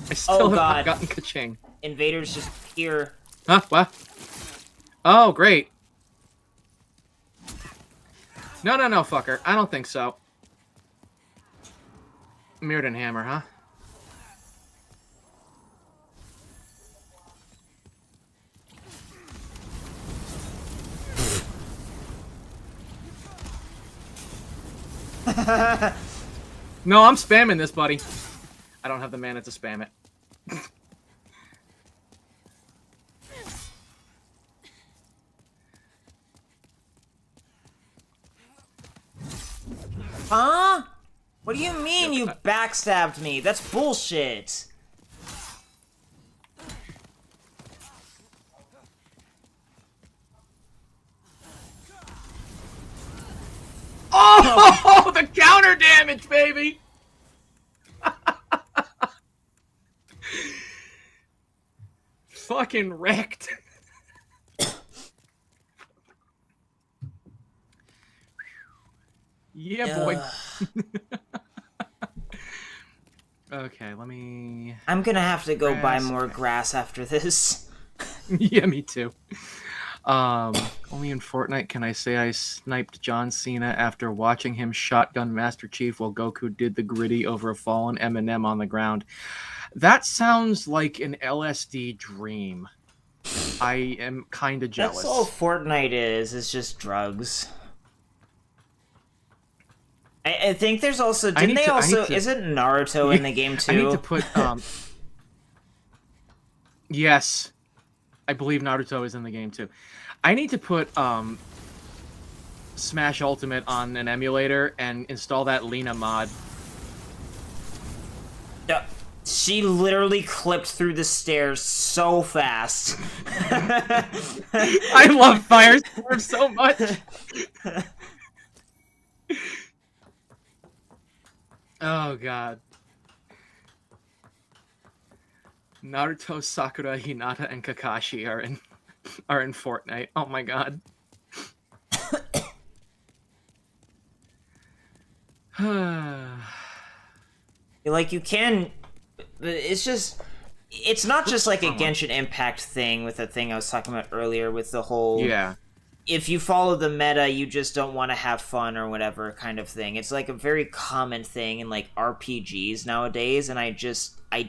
Oh still have not god. gotten Kaching. Invaders just here. Huh? What? Oh, great. No, fucker. I don't think so. Mirrodin Hammer, huh? No, I'm spamming this, buddy. I don't have the mana to spam it. Huh? What do you mean Yep. you backstabbed me? That's bullshit. Oh, the counter damage, baby! Fucking wrecked. Yeah, boy. Okay, let me... I'm gonna have to go buy Grass. more grass after this. Yeah, me too. Only in Fortnite can I say I sniped John Cena after watching him shotgun Master Chief while Goku did the gritty over a fallen Eminem on the ground. That sounds like an LSD dream. I am kind of jealous. That's all Fortnite is. It's just drugs. I think there's also... Isn't Naruto in the game too? I need to put... Yes. I believe Naruto is in the game too. I need to put Smash Ultimate on an emulator and install that Lena mod. She literally clipped through the stairs so fast. I love Firestorm so much. Oh god. Naruto, Sakura, Hinata, and Kakashi are in Fortnite. Oh my god. Like, you can... It's just... It's not just like a Genshin Impact thing with the thing I was talking about earlier with the whole... Yeah. If you follow the meta, you just don't want to have fun or whatever kind of thing. It's like a very common thing in like RPGs nowadays, and I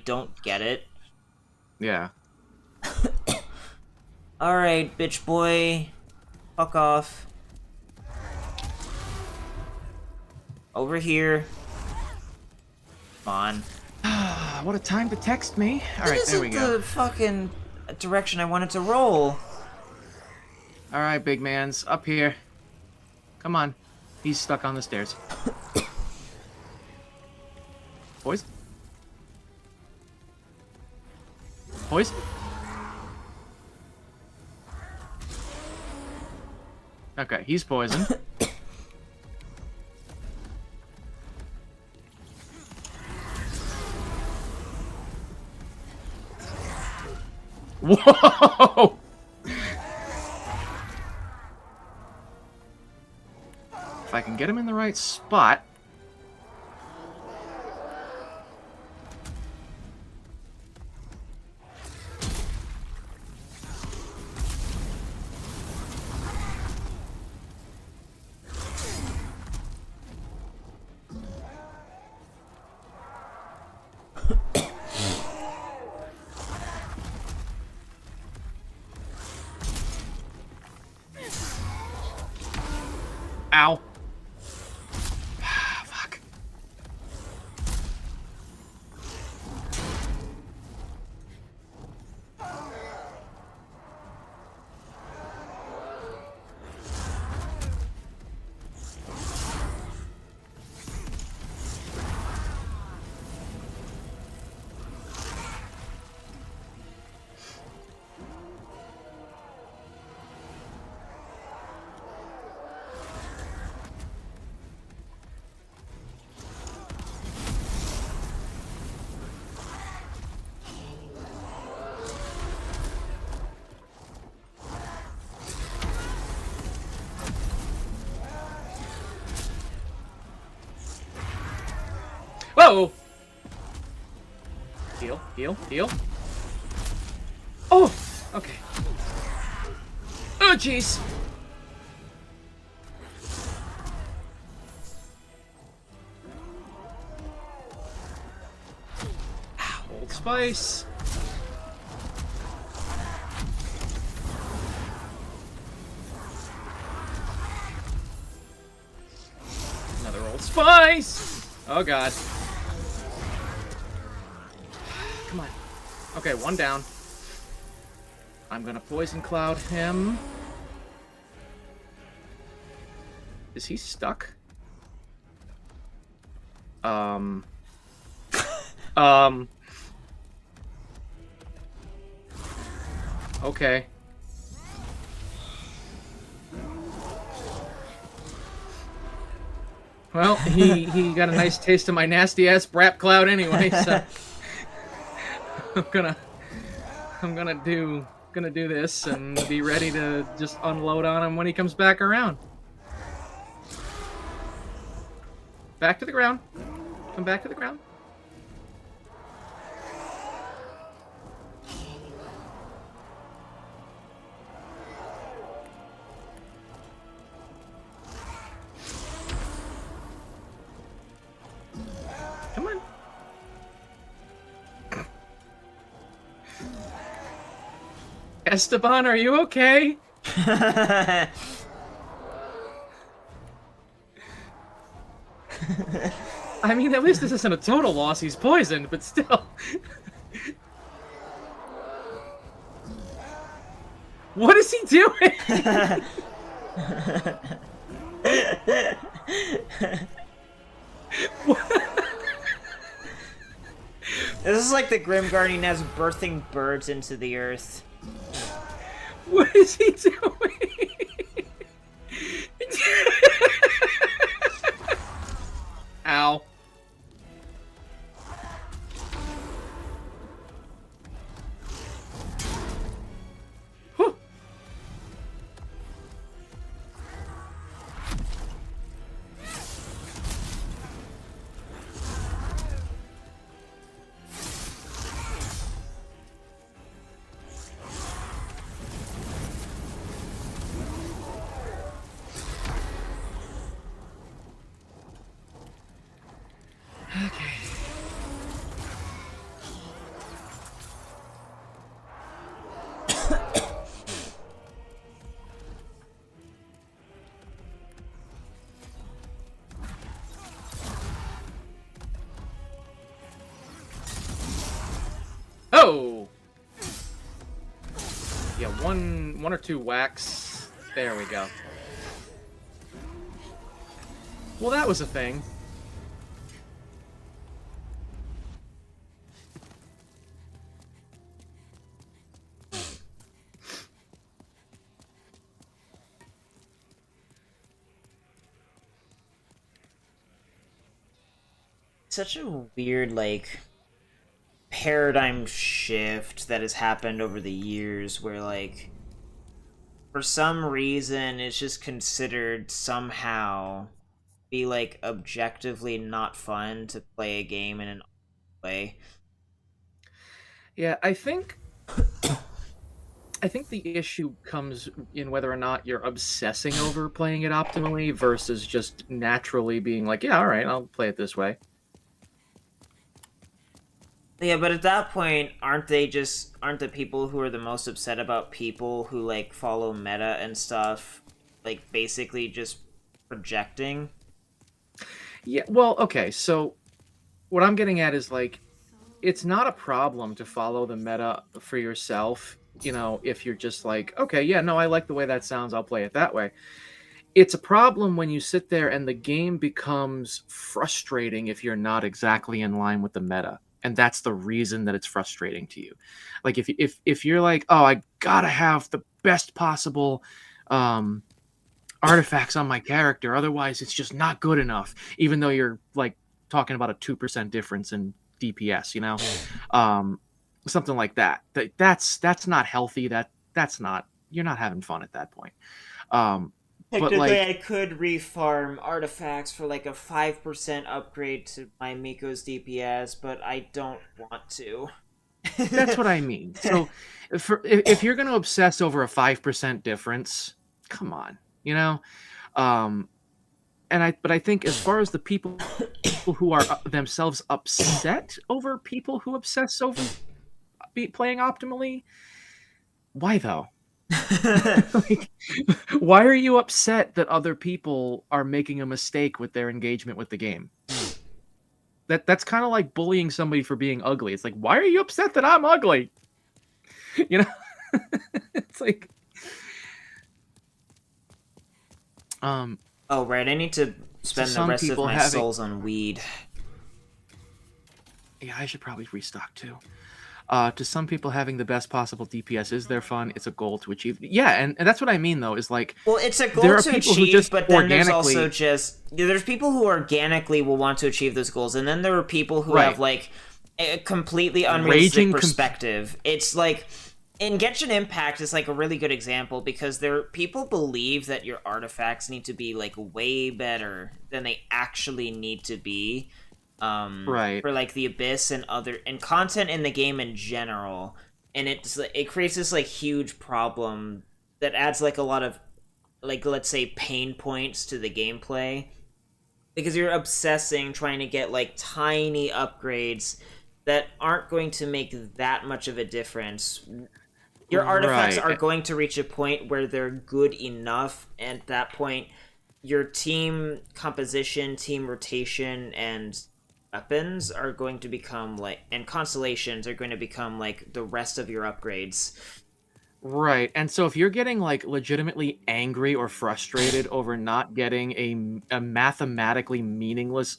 don't get it. Yeah. Alright, bitch boy. Fuck off. Over here. Come on. What a time to text me. Alright, there we go. This isn't the fucking direction I wanted to roll. Alright, big man's up here. Come on. He's stuck on the stairs. Boys? Boys? Okay, he's poisoned. Whoa! If I can get him in the right spot. Ow. Oh! Heal, heal, heal. Oh! Okay. Oh, jeez. Old Spice. Another Old Spice. Oh, God. Come on. Okay, one down. I'm gonna Poison Cloud him. Is he stuck? Um. Um. Okay. Well, he got a nice taste of my nasty ass Brap Cloud anyway, so I'm gonna do this and be ready to just unload on him when he comes back around. Back to the ground. Come back to the ground. Come on. Esteban, are you okay? I mean, at least this isn't a total loss. He's poisoned, but still. What is he doing? This is like the Grim Guardian has birthing birds into the earth. What is he doing? Ow. Whew. Okay. Oh! Yeah, one or two whacks. There we go. Well, that was a thing. Such a weird, like, paradigm shift that has happened over the years where, like, for some reason it's just considered somehow be, like, objectively not fun to play a game in an way. Yeah, I think the issue comes in whether or not you're obsessing over playing it optimally versus just naturally being like, yeah, all right, I'll play it this way. Yeah, but at that point, aren't the people who are the most upset about people who, like, follow meta and stuff, like, basically just projecting? Yeah, well, okay, so what I'm getting at is like, it's not a problem to follow the meta for yourself, you know, if you're just like, okay, yeah, no, I like the way that sounds, I'll play it that way. It's a problem when you sit there and the game becomes frustrating if you're not exactly in line with the meta. And that's the reason that it's frustrating to you. Like if you're like, oh, I gotta have the best possible um, artifacts on my character, otherwise it's just not good enough. Even though you're like talking about a 2% difference in DPS, you know, um, something like that. That's not healthy. That's not, you're not having fun at that point. Um, But Technically, like I could refarm artifacts for like a 5% upgrade to my Miko's DPS, but I don't want to. that's what I mean. So if you're going to obsess over a 5% difference, come on, you know. Um, but I think as far as the people who are themselves upset over people who obsess over playing optimally, why though? Like, why are you upset that other people are making a mistake with their engagement with the game? That's kind of like bullying somebody for being ugly. It's like, why are you upset that I'm ugly? You know, it's like, um, Oh, right. I need to to spend the some rest of people my having, souls on weed. yeah, I should probably restock too. To some people, having the best possible DPS is their fun. It's a goal to achieve. Yeah, and that's what I mean though. Is like Well, it's a goal there are to people who achieve, just but then there's also organically just there's people who organically will want to achieve those goals, and then there are people who have right like a completely unrealistic raging. perspective. It's like in Genshin Impact is like a really good example because there people believe that your artifacts need to be like way better than they actually need to be Right, for like the Abyss and other and content in the game in general, and it creates this like huge problem that adds like a lot of like let's say pain points to the gameplay because you're obsessing trying to get like tiny upgrades that aren't going to make that much of a difference. Your artifacts right, are going to reach a point where they're good enough, and at that point your team composition, team rotation, and weapons are going to become like and constellations are going to become like the rest of your upgrades. right. And so if you're getting like legitimately angry or frustrated over not getting a mathematically meaningless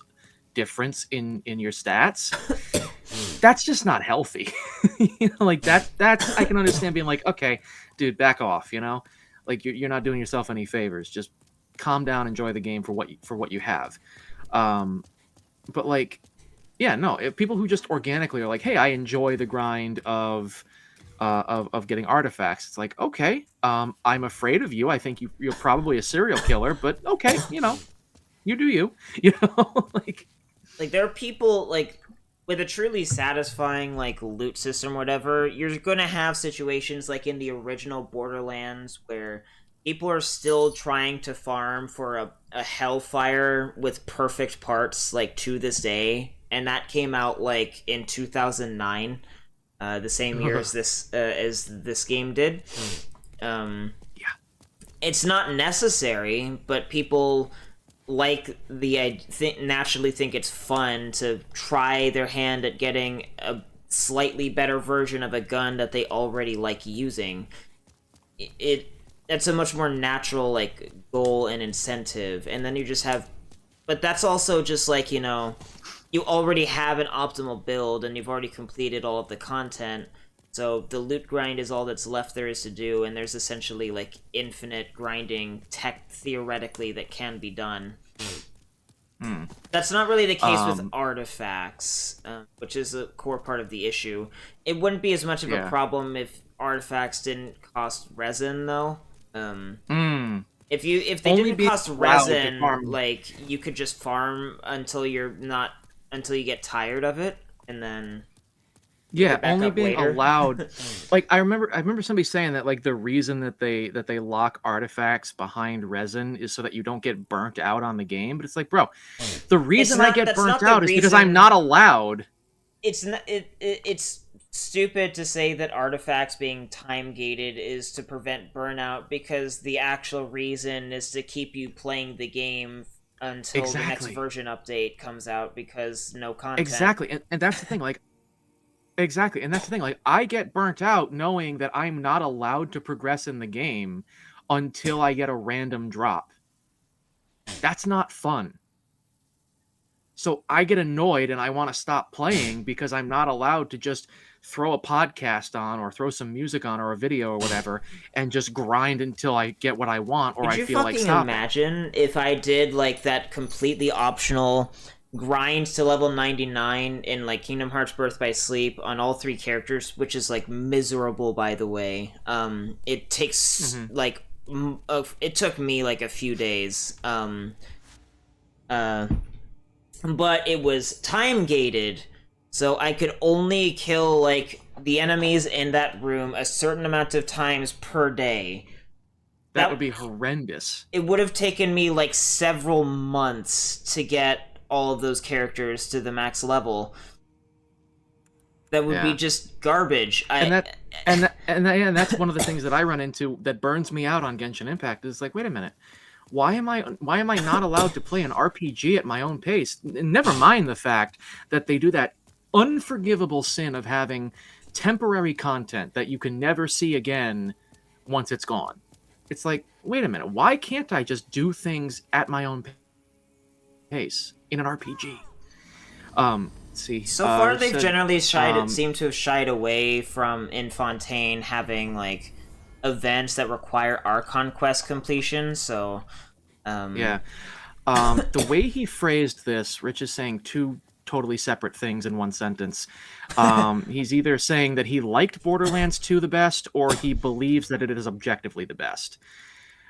difference in your stats, that's just not healthy. Like that's I can understand being like, okay, dude, back off. Like you're not doing yourself any favors. Just calm down, enjoy the game for what you have. Um, but like, yeah, no, if people who just organically are like, hey, I enjoy the grind of getting artifacts. It's like, okay, I'm afraid of you. I think you're probably a serial killer, but okay, you do you, like. Like there are people like with a truly satisfying like loot system or whatever, you're going to have situations like in the original Borderlands where people are still trying to farm for a hellfire with perfect parts like to this day, and that came out like in 2009, the same year as this game did. Yeah, It's not necessary, but people like the I naturally think it's fun to try their hand at getting a slightly better version of a gun that they already like using. It that's a much more natural like goal and incentive, and then you just have, but that's also just like you already have an optimal build and you've already completed all of the content. So the loot grind is all that's left there is to do, and there's essentially like infinite grinding tech theoretically that can be done. mm. That's not really the case with um, artifacts, which is a core part of the issue. It wouldn't be as much of a yeah, problem if artifacts didn't cost resin, though. Um, mm. if they Only didn't being cost allowed to resin, farm. like you could just farm until you get tired of it, and then pick Yeah, it back only up being later. allowed. Like I remember somebody saying that like the reason that they lock artifacts behind resin is so that you don't get burnt out on the game. But it's like, bro, the reason I get That's burnt not the out is because I'm reason. not allowed. It's stupid to say that artifacts being time gated is to prevent burnout because the actual reason is to keep you playing the game until the next Exactly. version update comes out because no content. Exactly. And that's the thing, like exactly. And that's the thing, like I get burnt out knowing that I'm not allowed to progress in the game until I get a random drop. That's not fun. So I get annoyed and I want to stop playing because I'm not allowed to just throw a podcast on or throw some music on or a video or whatever and just grind until I get what I want or Could I you feel like fucking stopping. imagine if I did like that completely optional grind to level 99 in like Kingdom Hearts Birth by Sleep on all three characters, which is like miserable by the way. It takes Hmm. like it took me like a few days. Uh, but it was time gated, so I could only kill like the enemies in that room a certain amount of times per day. That would That be horrendous. it would have taken me like several months to get all of those characters to the max level. That would be Yeah. just garbage. And that's one of the things that I run into that burns me out on Genshin Impact is like, wait a minute. Why am I not allowed to play an RPG at my own pace? Never mind the fact that they do that unforgivable sin of having temporary content that you can never see again once it's gone. It's like, wait a minute, why can't I just do things at my own pace in an RPG? Let's see. So far, they've Said, generally seem to have shied away from Infontaine having like events that require Archon quest completion. So, yeah. The way he phrased this, Rich is saying two totally separate things in one sentence. He's either saying that he liked Borderlands 2 the best, or he believes that it is objectively the best.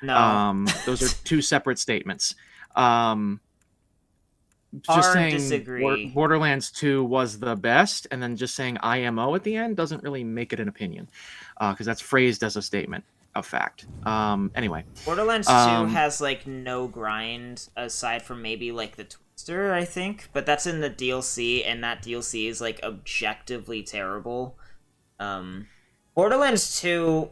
no, Those are two separate statements. Just hard saying disagree. Borderlands 2 was the best, and then just saying IMO at the end doesn't really make it an opinion, because that's phrased as a statement of fact. Anyway. Borderlands 2 Um, has like no grind aside from maybe like the Twister, I think, but that's in the DLC, and that DLC is like objectively terrible. Um, Borderlands 2,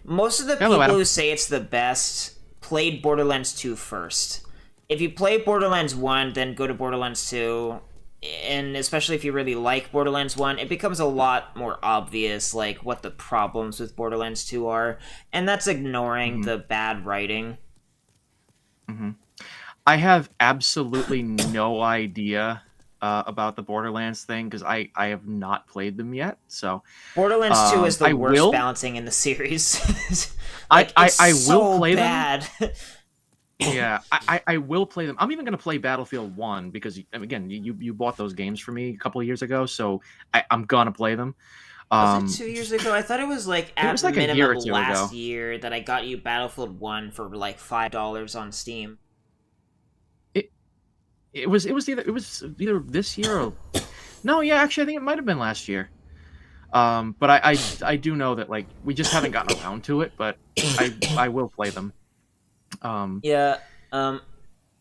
most of the Hello, people Adam. who say it's the best played Borderlands 2 first. If you play Borderlands 1, then go to Borderlands 2, and especially if you really like Borderlands 1, it becomes a lot more obvious like what the problems with Borderlands 2 are, and that's ignoring Mhm, the bad writing. mhm. I have absolutely no idea about the Borderlands thing because I have not played them yet. So Borderlands 2 is the I worst will balancing in the series. I, Like I it's I will so play them. bad. Yeah, I will play them. I'm even going to play Battlefield 1 because again, you bought those games for me a couple of years ago, so I'm gonna play them. Was it 2 years Just ago? I thought it was like it at was like a year minimum or two last ago. year that I got you Battlefield 1 for like $5 on Steam. It it was either this year or no, yeah, actually I think it might have been last year. But I do know that like we just haven't gotten around to it, but I will play them. Um, Yeah, um,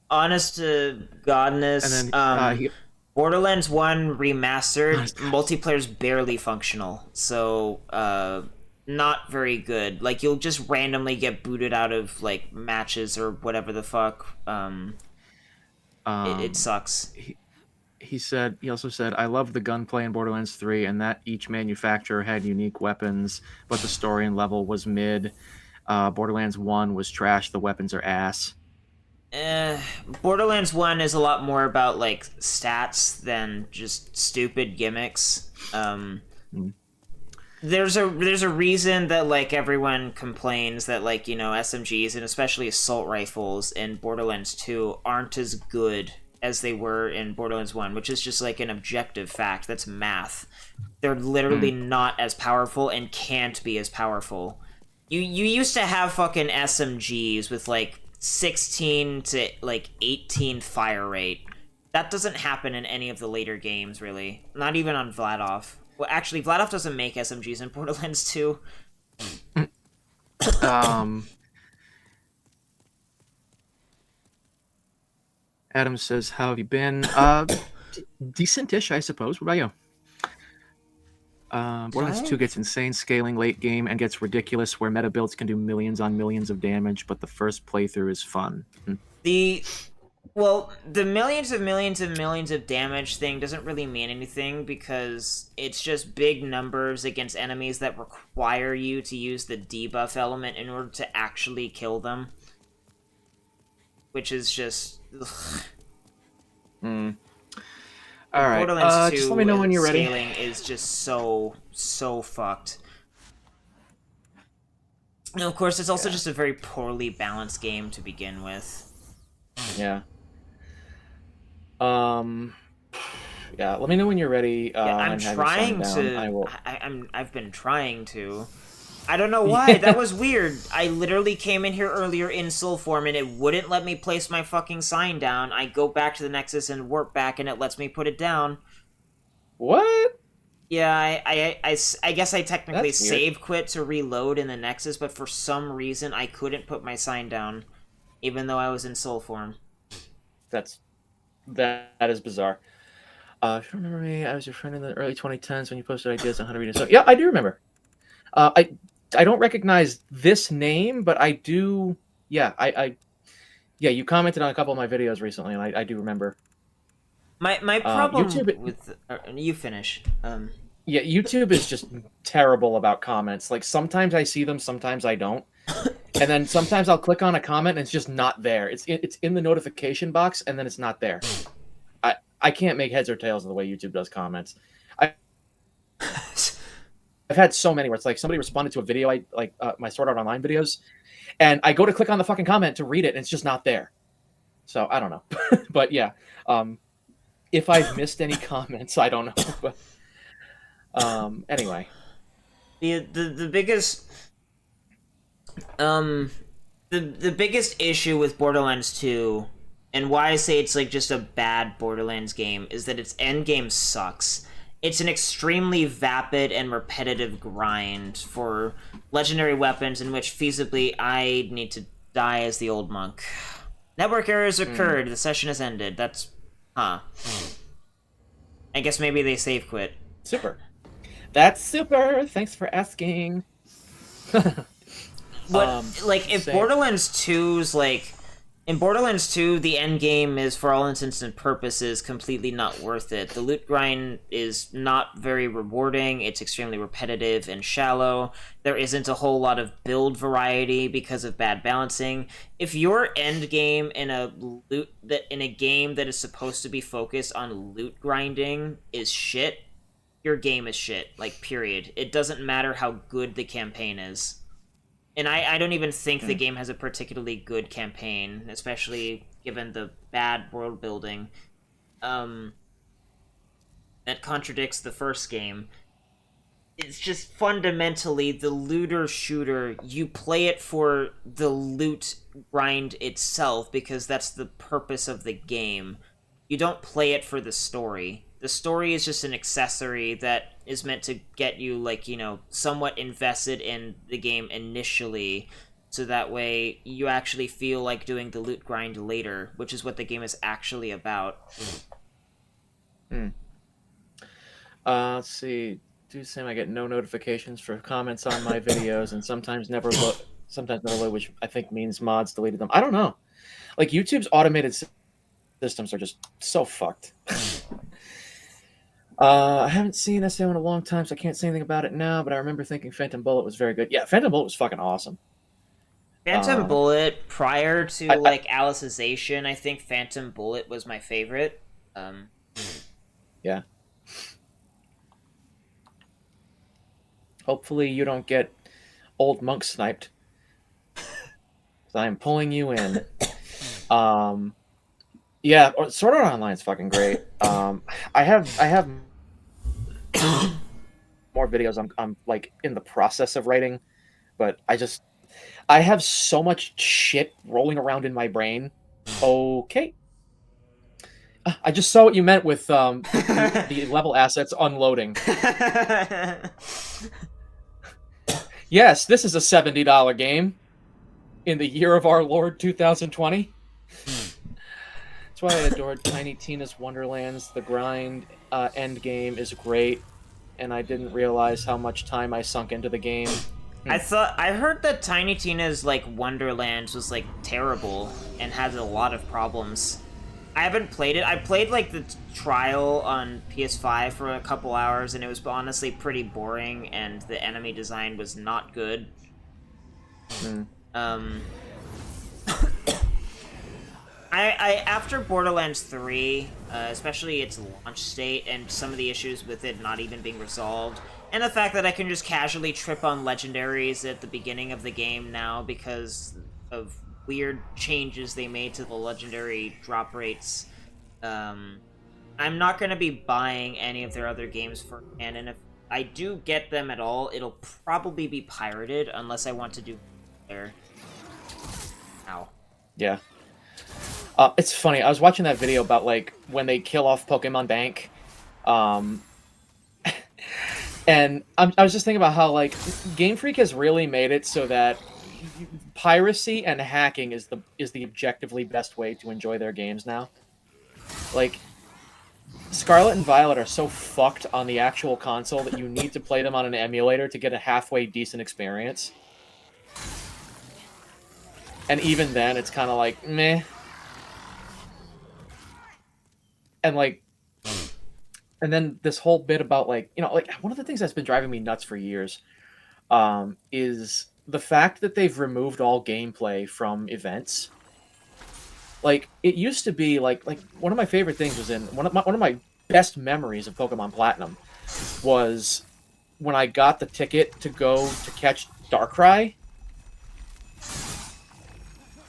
honest to and godness, then Borderlands 1 remastered, multiplayer's barely functional, so, not very good. Like, you'll just randomly get booted out of, like, matches or whatever the fuck. It um, sucks. he also said I love the gunplay in Borderlands 3 and that each manufacturer had unique weapons, but the story and level was mid. Borderlands 1 was trash. The weapons are ass. Eh, Borderlands 1 is a lot more about, like, stats than just stupid gimmicks. Mm. There's a reason that like everyone complains that like SMGs and especially assault rifles in Borderlands 2 aren't as good as they were in Borderlands 1, which is just like an objective fact. That's math. They're literally Mm. not as powerful and can't be as powerful. You used to have fucking SMGs with like 16 to like 18 fire rate. That doesn't happen in any of the later games, really. Not even on Vladoff. Well, actually, Vladoff doesn't make SMGs in Borderlands 2. Um, Adam says, "How have you been? Decentish, I suppose. What about you?" Borderlands 2 gets insane scaling late game and gets ridiculous where meta builds can do millions on millions of damage, but the first playthrough is fun. The Well, the millions of millions of damage thing doesn't really mean anything because it's just big numbers against enemies that require you to use the debuff element in order to actually kill them. Which is just... ugh. Mm. All right. Borderlands 2 Just let me know when you're ready. scaling is just so fucked. And of course, it's also Yeah. just a very poorly balanced game to begin with. Yeah. Um. Yeah. Let me know when you're ready. Yeah, I'm and have your song trying down. to. I will. I've been trying to. I don't know why. That Yeah. was weird. I literally came in here earlier in soul form and it wouldn't let me place my fucking sign down. I go back to the Nexus and warp back and it lets me put it down. What? Yeah, I guess I technically That's weird. save quit to reload in the Nexus, but for some reason I couldn't put my sign down, even though I was in soul form. That's that is bizarre. If you remember me, I was your friend in the early 2010s when you posted ideas on how to read a song. Yeah, I do remember. I don't recognize this name, but I do. Yeah, yeah, you commented on a couple of my videos recently, and I do remember. My problem YouTube, with you finish. yeah, YouTube is just terrible about comments. Like sometimes I see them, sometimes I don't, and then sometimes I'll click on a comment and it's just not there. It's in the notification box and then it's not there. I can't make heads or tails of the way YouTube does comments. I, I've had so many where it's like somebody responded to a video I like my Sword Art Online videos, and I go to click on the fucking comment to read it and it's just not there. So I don't know, but yeah, um, if I've missed any comments, I don't know. But anyway, The biggest um the biggest issue with Borderlands 2 and why I say it's like just a bad Borderlands game is that its end game sucks. It's an extremely vapid and repetitive grind for legendary weapons in which feasibly I need to die as the old monk. Network errors mm, occurred. The session has ended. That's huh. I guess maybe they save quit. super. That's super. Thanks for asking. What like if Same. Borderlands 2's like in Borderlands 2 the end game is for all intents and purposes completely not worth it. The loot grind is not very rewarding. It's extremely repetitive and shallow. There isn't a whole lot of build variety because of bad balancing. If your end game in a game that is supposed to be focused on loot grinding is shit, your game is shit. Like period. It doesn't matter how good the campaign is. And I don't even think the Mm, game has a particularly good campaign, especially given the bad world building um, that contradicts the first game. It's just fundamentally the looter shooter. You play it for the loot grind itself because that's the purpose of the game. You don't play it for the story. The story is just an accessory that is meant to get you, like, somewhat invested in the game initially, so that way you actually feel like doing the loot grind later, which is what the game is actually about. mm. Let's see. Do the same. I get no notifications for comments on my videos, and sometimes never load, which I think means mods deleted them. I don't know. Like YouTube's automated systems are just so fucked. I haven't seen SAO in a long time, so I can't say anything about it now. But I remember thinking Phantom Bullet was very good. Yeah, Phantom Bullet was fucking awesome. Phantom Um, Bullet, prior to, I like, Alicization, I think Phantom Bullet was my favorite. Um, yeah. Hopefully you don't get old monk sniped. 'Cause I am pulling you in. Um, yeah, Sword Art Online is fucking great. I have more videos I'm like in the process of writing, but I have so much shit rolling around in my brain. Okay. I just saw what you meant with the level assets unloading. Yes, this is a $70 game in the year of our Lord 2020. That's why I adored Tiny Tina's Wonderlands. The grind end game is great, and I didn't realize how much time I sunk into the game. I heard that Tiny Tina's like Wonderlands was like terrible and had a lot of problems. I haven't played it. I played like the trial on PS5 for a couple hours and it was honestly pretty boring and the enemy design was not good. Mm. Um I after Borderlands 3, especially its launch state and some of the issues with it not even being resolved, and the fact that I can just casually trip on legendaries at the beginning of the game now because of weird changes they made to the legendary drop rates, I'm not going to be buying any of their other games for canon I do get them at all, it'll probably be pirated unless I want to do there. Ow. Yeah. It's funny. I was watching that video about like when they kill off Pokemon Bank, um, and I was just thinking about how like Game Freak has really made it so that piracy and hacking is the objectively best way to enjoy their games now. Like Scarlet and Violet are so fucked on the actual console that you need to play them on an emulator to get a halfway decent experience. And even then, it's kind of like meh. And like, and then this whole bit about like, like one of the things that's been driving me nuts for years, is the fact that they've removed all gameplay from events. Like it used to be like one of my favorite things was in one of my best memories of Pokemon Platinum was when I got the ticket to go to catch Darkrai.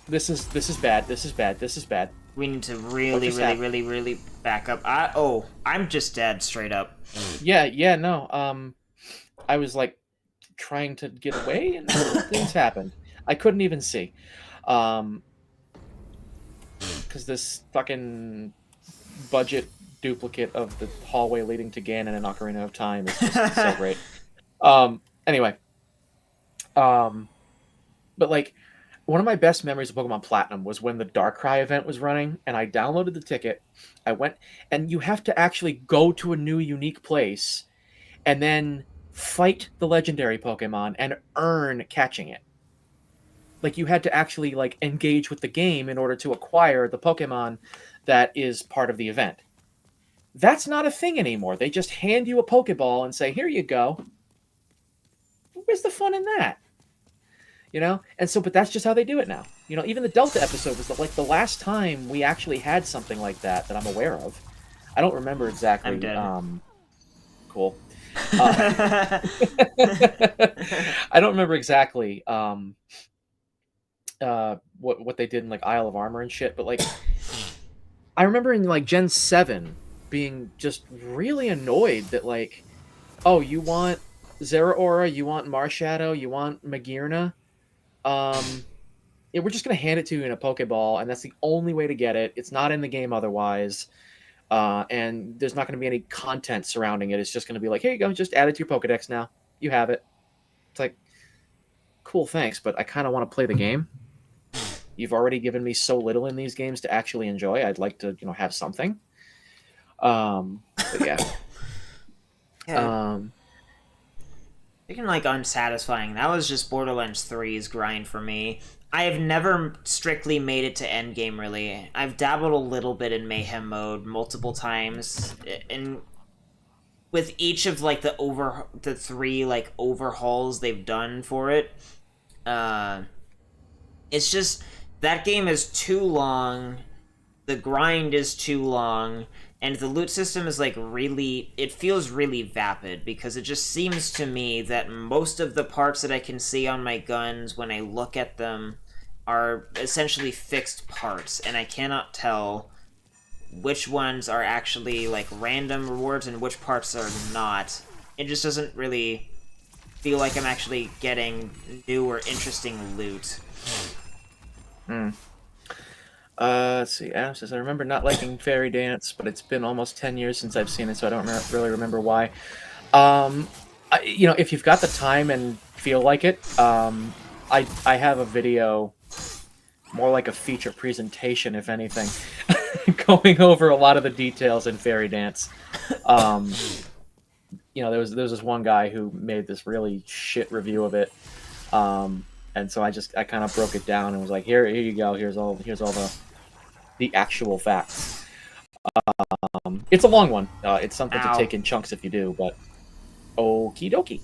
This is bad. This is bad. This is bad. We need to really back up. I'm just dead straight up. Yeah, no. I was like trying to get away and things happened. I couldn't even see. Because this fucking budget duplicate of the hallway leading to Ganon and Ocarina of Time is just so great. Anyway. But like one of my best memories of Pokemon Platinum was when the Darkrai event was running, and I downloaded the ticket. I went, and you have to actually go to a new unique place, and then fight the legendary Pokemon and earn catching it. Like you had to actually like engage with the game in order to acquire the Pokemon that is part of the event. That's not a thing anymore. They just hand you a Pokeball and say, "Here you go." Where's the fun in that? And so but that's just how they do it now. Even the Delta episode was like the last time we actually had something like that I'm aware of. I don't remember exactly. I'm dead. Cool. I don't remember exactly what they did in like Isle of Armor and shit, but like I remember in like Gen 7 being just really annoyed that like, oh, you want Zeraora, you want Marshadow, you want Magearna. Yeah, we're just gonna hand it to you in a Pokeball, and that's the only way to get it. It's not in the game otherwise, and there's not gonna be any content surrounding it. It's just gonna be like, here you go, just add it to your Pokedex now. You have it. It's like, cool, thanks, but I kind of want to play the game. You've already given me so little in these games to actually enjoy. I'd like to, have something. But yeah. Yeah. Speaking like unsatisfying, that was just Borderlands 3's grind for me. I have never strictly made it to endgame, really. I've dabbled a little bit in Mayhem mode multiple times, and with each of like the three like overhauls they've done for it, it's just that game is too long, the grind is too long, and the loot system is like really, it feels really vapid because it just seems to me that most of the parts that I can see on my guns when I look at them are essentially fixed parts, and I cannot tell which ones are actually like random rewards and which parts are not. It just doesn't really feel like I'm actually getting new or interesting loot. Let's see. Adam says, I remember not liking Fairy Dance, but it's been almost 10 years since I've seen it, so I don't really remember why. If you've got the time and feel like it, I have a video, more like a feature presentation, if anything, going over a lot of the details in Fairy Dance. There was this one guy who made this really shit review of it. And so I kind of broke it down and was like, here you go. Here's all the actual facts. It's a long one. It's something to take in chunks if you do, but okie dokie.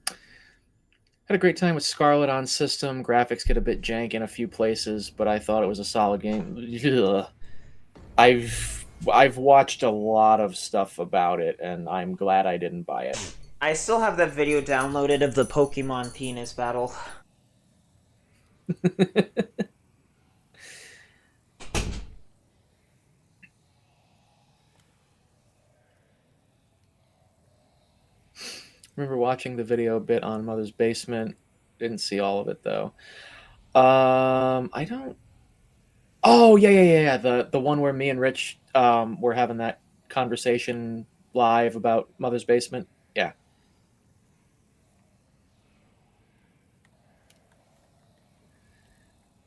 Had a great time with Scarlet on system. Graphics get a bit jank in a few places, but I thought it was a solid game. Ugh. I've watched a lot of stuff about it, and I'm glad I didn't buy it. I still have that video downloaded of the Pokemon penis battle. remember watching the video a bit on Mother's Basement. Didn't see all of it though. I don't. Oh yeah. The one where me and Rich were having that conversation live about Mother's Basement. Yeah.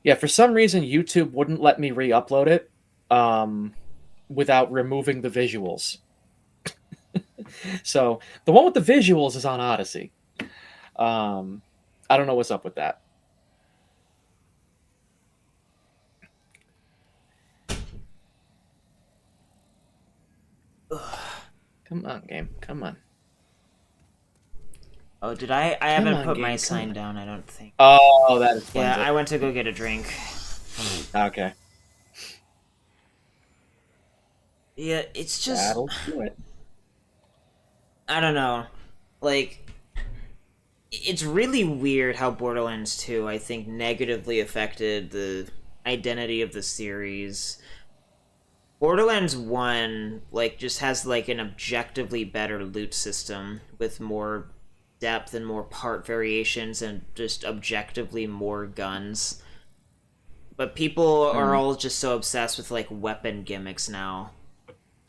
Yeah, for some reason YouTube wouldn't let me re-upload it um, without removing the visuals. So the one with the visuals is on Odyssey. Um, I don't know what's up with that. Come on, game. Come on. Oh, did I? I Come haven't on, put my game. Come sign on. down, I don't think. Oh, that explains Yeah, it. I went to go get a drink. Okay. Yeah, it's just. That'll do it. I don't know. Like, it's really weird how Borderlands 2, I think, negatively affected the identity of the series. Borderlands 1, like, just has, like, an objectively better loot system with more depth and more part variations and just objectively more guns. But people are Mm, all just so obsessed with, like, weapon gimmicks now.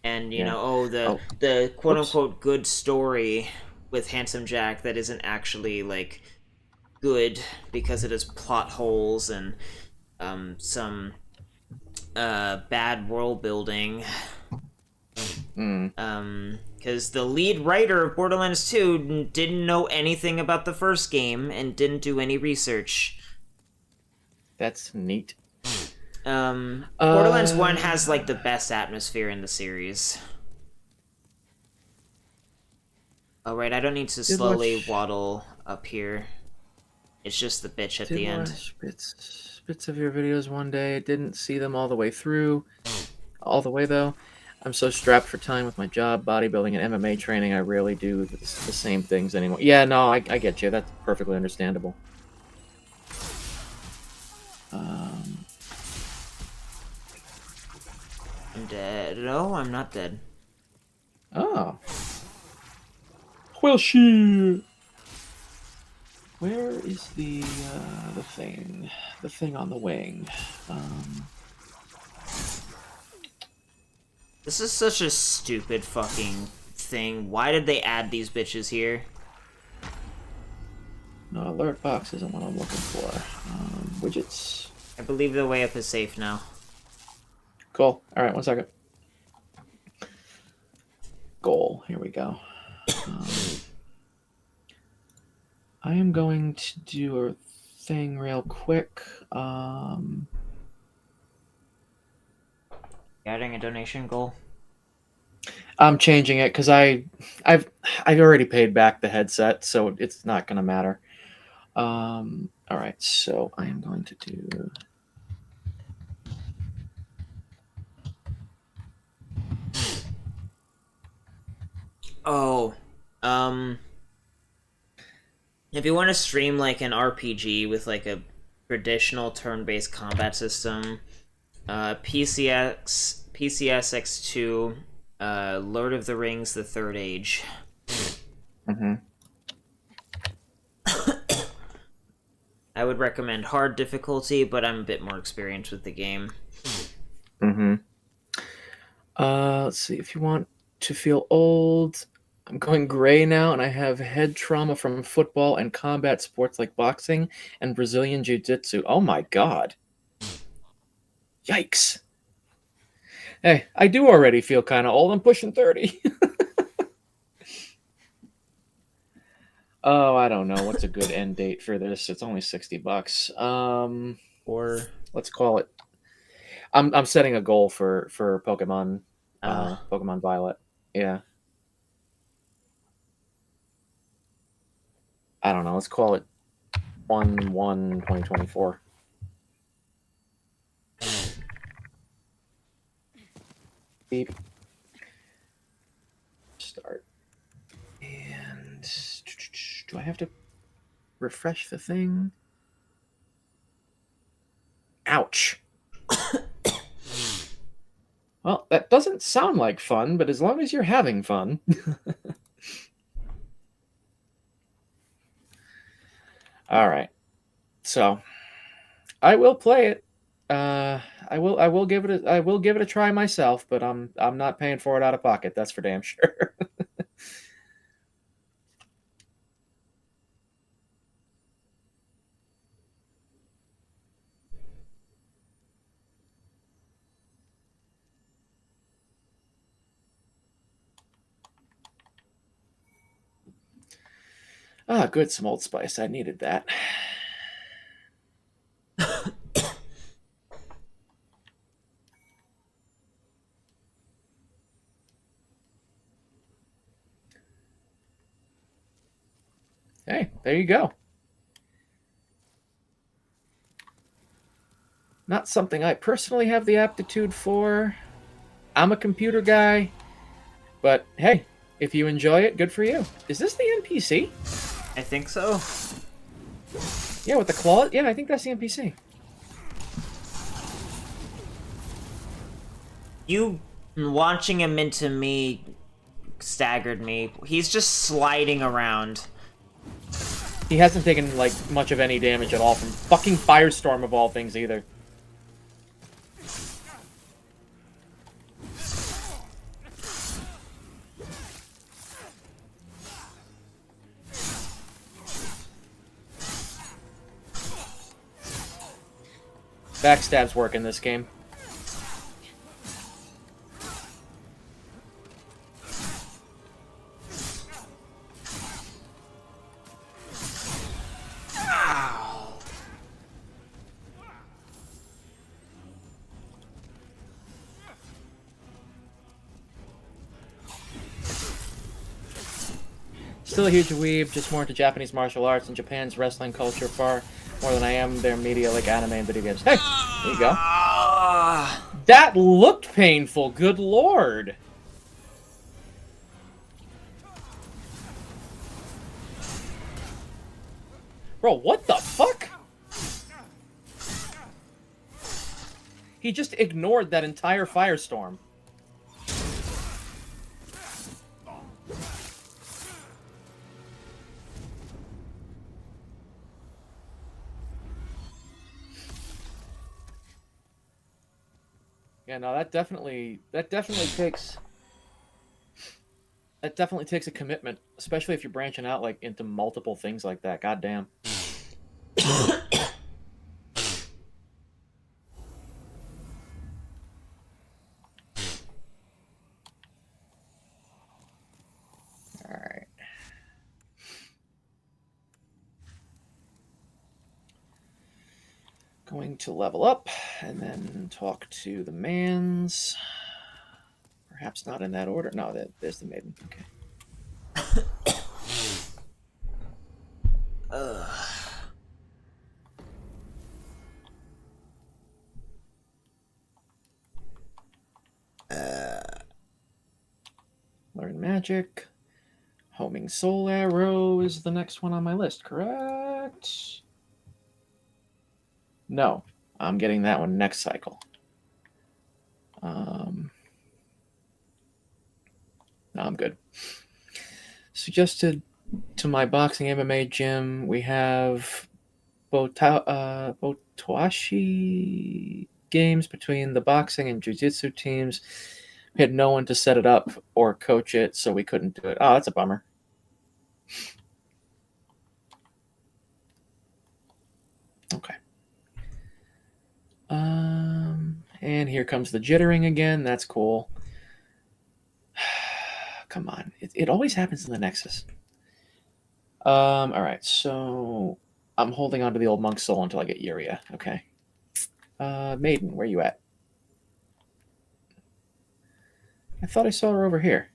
And, yeah. oh, the, Oh, the quote whoops. unquote good story with Handsome Jack that isn't actually, like, good because it has plot holes and some bad world building. Mm, Because the lead writer of Borderlands 2 didn't know anything about the first game and didn't do any research. that's neat. Borderlands 1 has, Uh, like, the best atmosphere in the series. Oh, right, I don't need to did slowly watch waddle up here. It's just the bitch at did the end. watch bits of your videos one day. Didn't see them all the way through. All the way though. I'm so strapped for time with my job, bodybuilding, and MMA training. I rarely do the same things anymore. Yeah, no, I get you. That's perfectly understandable. Um, I'm dead. No, I'm not dead. oh, well, shit. Where is the thing? The thing on the wing. Um, This is such a stupid fucking thing. Why did they add these bitches here? no, alert box isn't what I'm looking for. Widgets. I believe the way up is safe now. Cool. All right, one second. Goal. Here we go. Um, I am going to do a thing real quick. Adding a donation goal. I'm changing it because I've I've already paid back the headset, so it's not gonna matter. All right, so I am going to do. Oh, um, if you want to stream like an RPG with like a traditional turn-based combat system, PCSX2, Lord of the Rings: The Third Age. Mm-hmm. I would recommend hard difficulty, but I'm a bit more experienced with the game. Mm-hmm. Let's see. If you want to feel old, I'm going gray now, and I have head trauma from football and combat sports like boxing and Brazilian jiu-jitsu. Oh my god! Yikes! Hey, I do already feel kind of old. I'm pushing 30. Oh, I don't know. What's a good end date for this? It's only $60. Or Let's call it. I'm setting a goal for Pokemon, uh, Pokemon Violet. Yeah. I don't know. Let's call it 1/1/2024. Beep. Start. And do I have to refresh the thing? Ouch. Well, that doesn't sound like fun, but as long as you're having fun. All right. So I will play it. Uh, I will give it. I will give it a try myself, but I'm not paying for it out of pocket. That's for damn sure. Ah, good, some Old Spice. I needed that. Hey, there you go. Not something I personally have the aptitude for. I'm a computer guy, but hey, if you enjoy it, good for you. Is this the NPC? I think so. Yeah, with the claw. Yeah, I think that's the NPC. You launching him into me staggered me. He's just sliding around. He hasn't taken like much of any damage at all from fucking Firestorm of all things either. Backstabs work in this game. Still a huge weeb, just more into Japanese martial arts and Japan's wrestling culture far more than I am their media like anime and video games. Hey, there you go. That looked painful, good lord. Bro, what the fuck? He just ignored that entire firestorm. Yeah, no, that definitely takes a commitment, especially if you're branching out like into multiple things like that. God damn. All right. Going to level up and then talk to the mans. Perhaps not in that order. No, there's the maiden. Okay. Learn magic. Homing soul arrow is the next one on my list, correct? No, I'm getting that one next cycle. No, I'm good. Suggested to my boxing MMA gym, we have Botashi games between the boxing and jiu-jitsu teams. We had no one to set it up or coach it, so we couldn't do it. Oh, that's a bummer. Okay. And here comes the jittering again. That's cool. Come on. It always happens in the Nexus. All right, so I'm holding on to the old monk soul until I get Yuria. Okay. Maiden, where you at? I thought I saw her over here.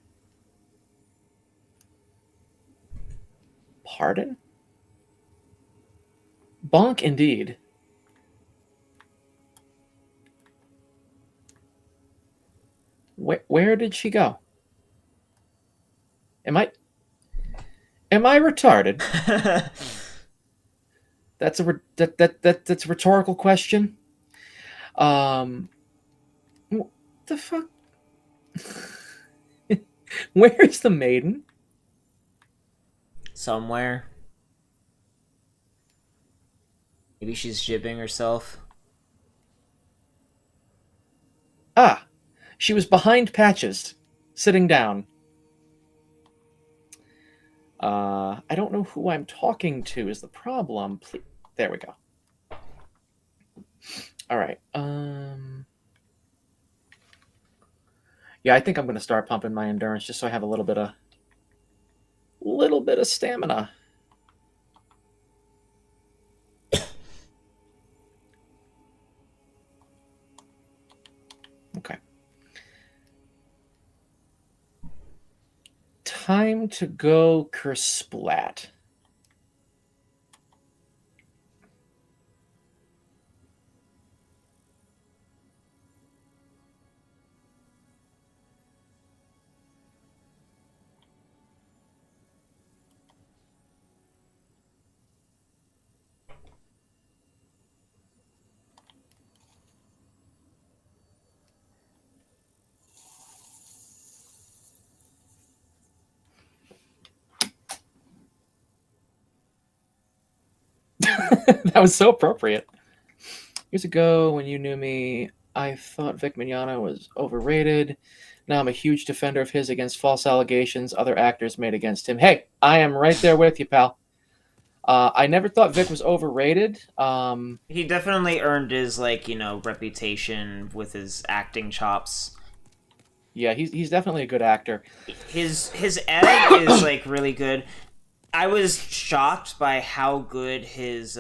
Pardon? Bonk indeed. Where did she go? Am I retarded? That's that's a rhetorical question. What the fuck? Where is the maiden? Somewhere. Maybe she's jibbing herself. Ah, she was behind Patches, sitting down. I don't know who I'm talking to is the problem. Please. There we go. All right. Yeah, I think I'm going to start pumping my endurance just so I have a little bit of stamina. Okay. Time to go kersplat. That was so appropriate. Years ago, when you knew me, I thought Vic Mignogna was overrated. Now I'm a huge defender of his against false allegations other actors made against him. Hey, I am right there with you, pal. I never thought Vic was overrated. He definitely earned his reputation with his acting chops. Yeah, he's definitely a good actor. His egg is like really good. I was shocked by how good his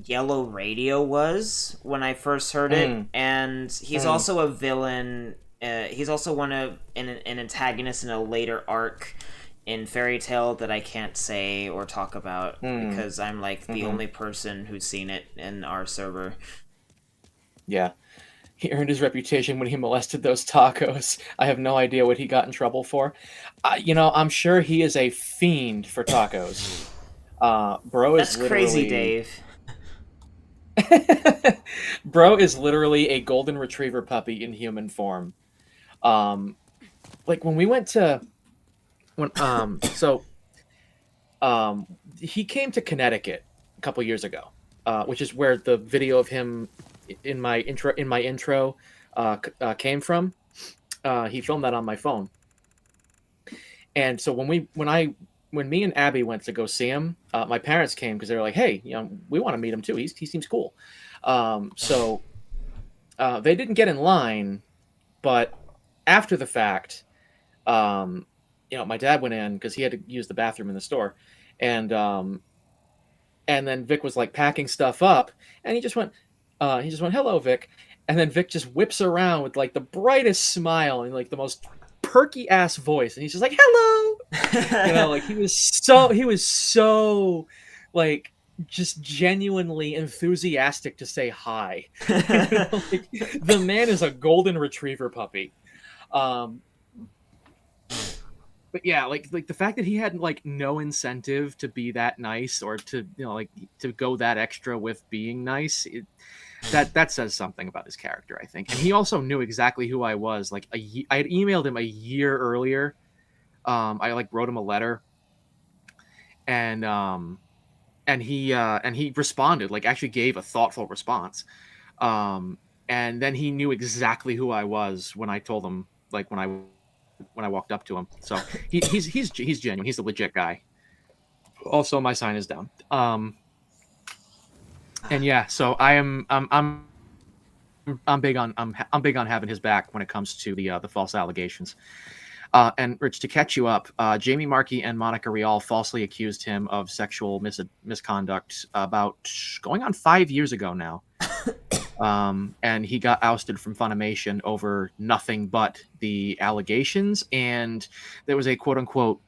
yellow radio was when I first heard it, Mm, and he's mm, also a villain. He's also one of an antagonist in a later arc in Fairy Tale that I can't say or talk about mm, because I'm like the mm-hmm. only person who's seen it in our server. Yeah, he earned his reputation when he molested those tacos. I have no idea what he got in trouble for. I'm sure he is a fiend for tacos. Bro is That's crazy, literally Dave. Bro is literally a golden retriever puppy in human form. Um, like when we went to when um he came to Connecticut a couple years ago, which is where the video of him in my intro came from. He filmed that on my phone, and so when me and Abby went to go see him, my parents came because they were like, "Hey, we want to meet him too. He seems cool." So they didn't get in line, but after the fact, my dad went in because he had to use the bathroom in the store, and then Vic was like packing stuff up, and he just went, "Hello, Vic," and then Vic just whips around with like the brightest smile and like the most perky ass voice, and he's just like, "Hello," like he was so like just genuinely enthusiastic to say hi. Like the man is a golden retriever puppy. Um, but yeah, like the fact that he had like no incentive to be that nice or to like to go that extra with being nice, that says something about his character, I think. And he also knew exactly who I was. Like I had emailed him a year earlier. I like wrote him a letter, and he responded, like actually gave a thoughtful response. Um, and then he knew exactly who I was when I told him, like when I walked up to him. So he's genuine. He's a legit guy. Also, my sign is down. And yeah, so I'm big on I'm big on having his back when it comes to the false allegations. And Rich, to catch you up, Jamie Markey and Monica Rial falsely accused him of sexual misconduct about going on 5 years ago now. And he got ousted from Funimation over nothing but the allegations, and there was a quote unquote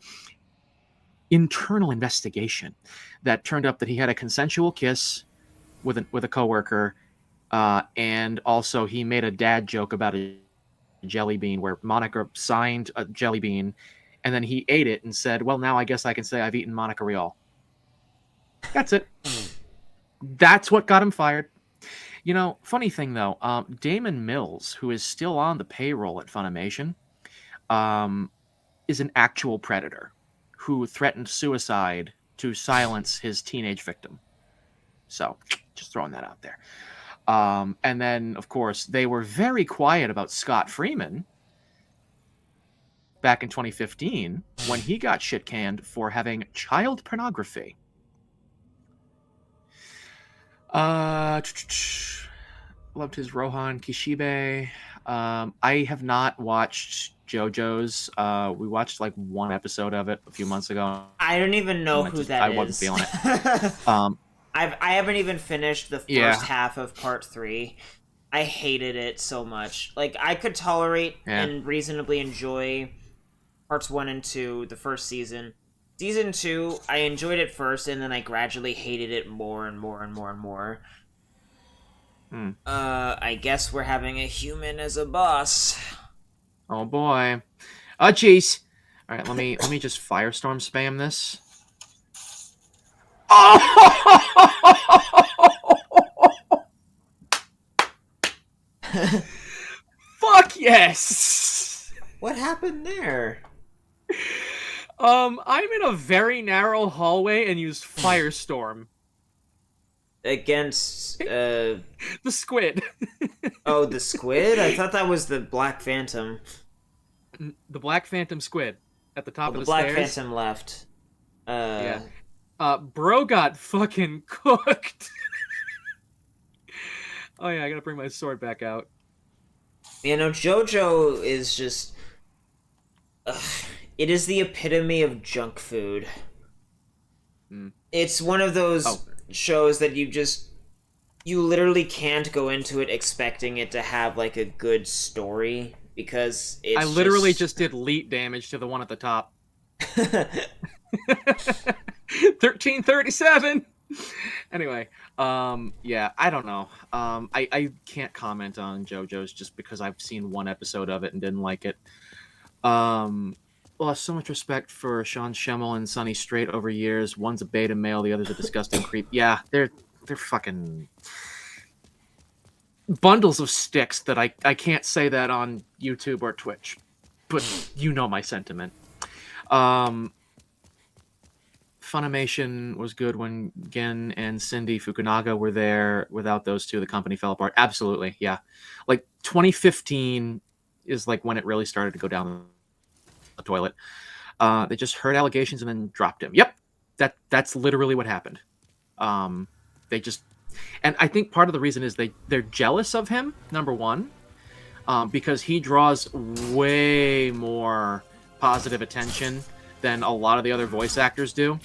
internal investigation that turned up that he had a consensual kiss with a coworker, and also he made a dad joke about a jelly bean where Monica signed a jelly bean, and then he ate it and said, "Well, now I guess I can say I've eaten Monica Rial." That's it. That's what got him fired. Funny thing though, Damon Mills, who is still on the payroll at Funimation, um, is an actual predator who threatened suicide to silence his teenage victim. So just throwing that out there. And then, of course, they were very quiet about Scott Freeman back in 2015 when he got shit canned for having child pornography. Loved his Rohan Kishibe. I have not watched JoJo's. We watched like one episode of it a few months ago. I don't even know who that I is. wasn't feeling it. I haven't even finished the Yeah. first half of part 3. I hated it so much. Like, I could tolerate and reasonably enjoy parts 1 and 2, the first season. Season 2, I enjoyed it first, and then I gradually hated it more and more and more and more. I guess we're having a human as a boss. Oh boy. Oh jeez. All right, let me just firestorm spam this. Oh! Fuck yes. What happened there? I'm in a very narrow hallway and used firestorm Against, the squid. Oh, the squid? I thought that was the Black Phantom. The Black Phantom squid at the top of the Black stairs. Phantom left. Yeah. Bro got fucking cooked. Oh yeah, I gotta bring my sword back out. You know, JoJo is just... it is the epitome of junk food. It's one of those shows that you literally can't go into it expecting it to have, like, a good story, because it's I literally just did leet damage to the one at the top. 1337. Anyway, yeah, I don't know. I can't comment on JoJo's just because I've seen one episode of it and didn't like it. Lost so much respect for Sean Schemmel and Sonny Strait over years. One's a beta male, the other's a disgusting creep. Yeah, they're fucking bundles of sticks that I can't say that on YouTube or Twitch, but you know my sentiment. Funimation was good when Gen and Cindy Fukunaga were there. Without those two, the company fell apart. Absolutely, yeah. Like 2015 is like when it really started to go down the toilet. They just heard allegations and then dropped him. Yep, that's literally what happened. They just, and I think part of the reason is they're jealous of him. Number one, because he draws way more positive attention than a lot of the other voice actors do.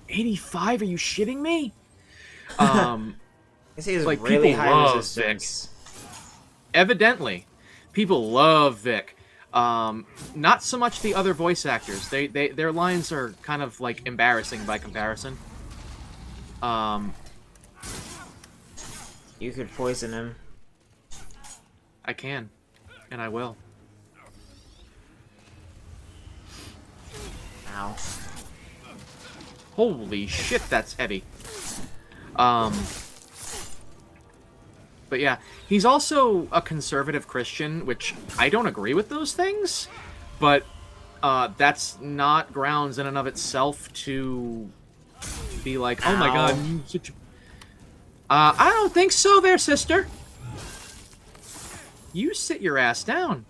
85? Are you shitting me? He has like really people high love resistance. Vic. Evidently, people love Vic. Not so much the other voice actors. Their lines are kind of like embarrassing by comparison. You could poison him. I can, and I will. Ow. Holy shit, that's heavy. But yeah, he's also a conservative Christian, which I don't agree with those things, but that's not grounds in and of itself to be like, oh my god, you such a... I don't think so there, sister. You sit your ass down.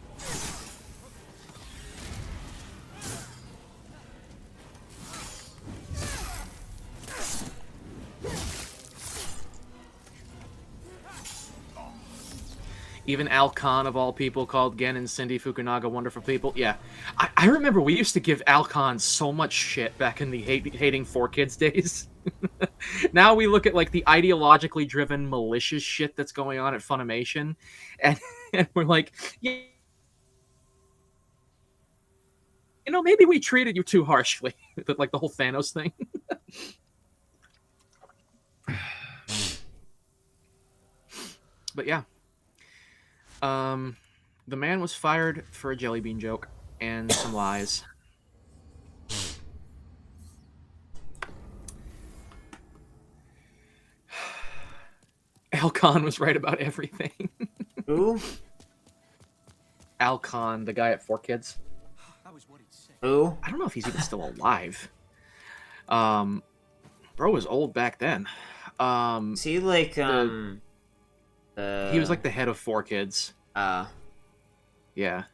Even Al Khan, of all people, called Gen and Cindy Fukunaga wonderful people. Yeah. I remember we used to give Al Khan so much shit back in the hating 4Kids days. Now we look at, like, the ideologically driven, malicious shit that's going on at Funimation, and we're like, yeah, you know, maybe we treated you too harshly. Like the whole Thanos thing. But yeah. The man was fired for a jelly bean joke and some lies. Al Khan was right about everything. Who? Al Khan, the guy at 4Kids. Who? I don't know if he's even still alive. Bro was old back then. Is he like The he was uh like the head of 4 kids. uh Yeah.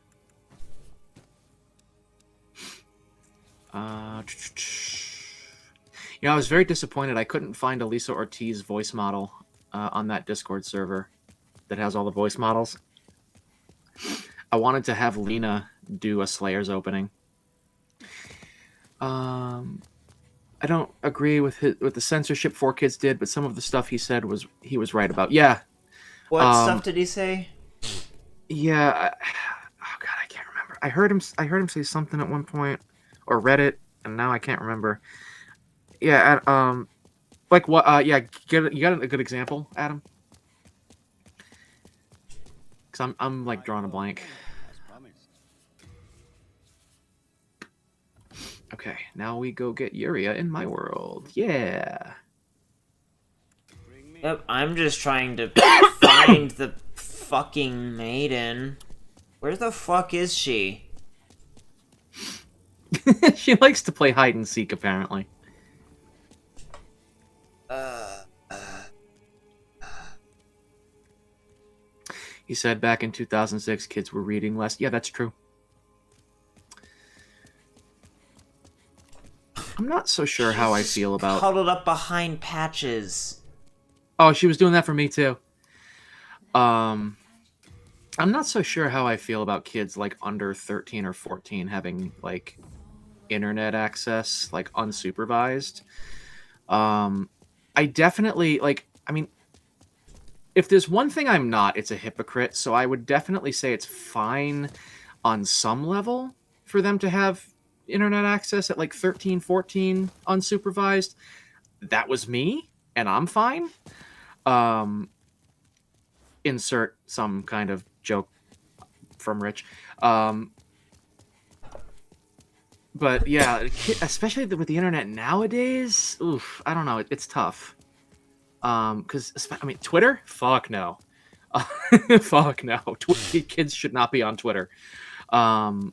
Uh, I was very disappointed. I couldn't find a Lisa Ortiz voice model on that Discord server that has all the voice models. I wanted to have Lena do a Slayer's opening. I don't agree with the censorship 4 kids did, but some of the stuff he was right about. Yeah. what stuff Um, did he say? yeah. Oh god, I can't remember. I heard him say something at one point, or read it, and now I can't remember. Yeah. Like what? Yeah. You got a good example, Adam? Because I'm like drawing a blank. Okay, now we go get Yuria in my world. Yeah. Yep, I'm just trying to find the fucking maiden. Where the fuck is she? She likes to play hide and seek, apparently. Uh, He said back in 2006, kids were reading less. Yeah, that's true. I'm not so sure she's how I just feel about. huddled up behind Patches. Oh, she was doing that for me too. Um, I'm not so sure how I feel about kids like under 13 or 14 having like internet access, like unsupervised. Um, I definitely like. I mean, if there's one thing I'm not, it's a hypocrite. So I would definitely say it's fine on some level for them to have internet access at like 13, 14 unsupervised. That was me, and I'm fine. Um, insert some kind of joke from Rich. But yeah, especially with the internet nowadays, oof, I don't know, it's tough. Because I mean, Twitter, fuck no, fuck no. Kids should not be on Twitter. Um,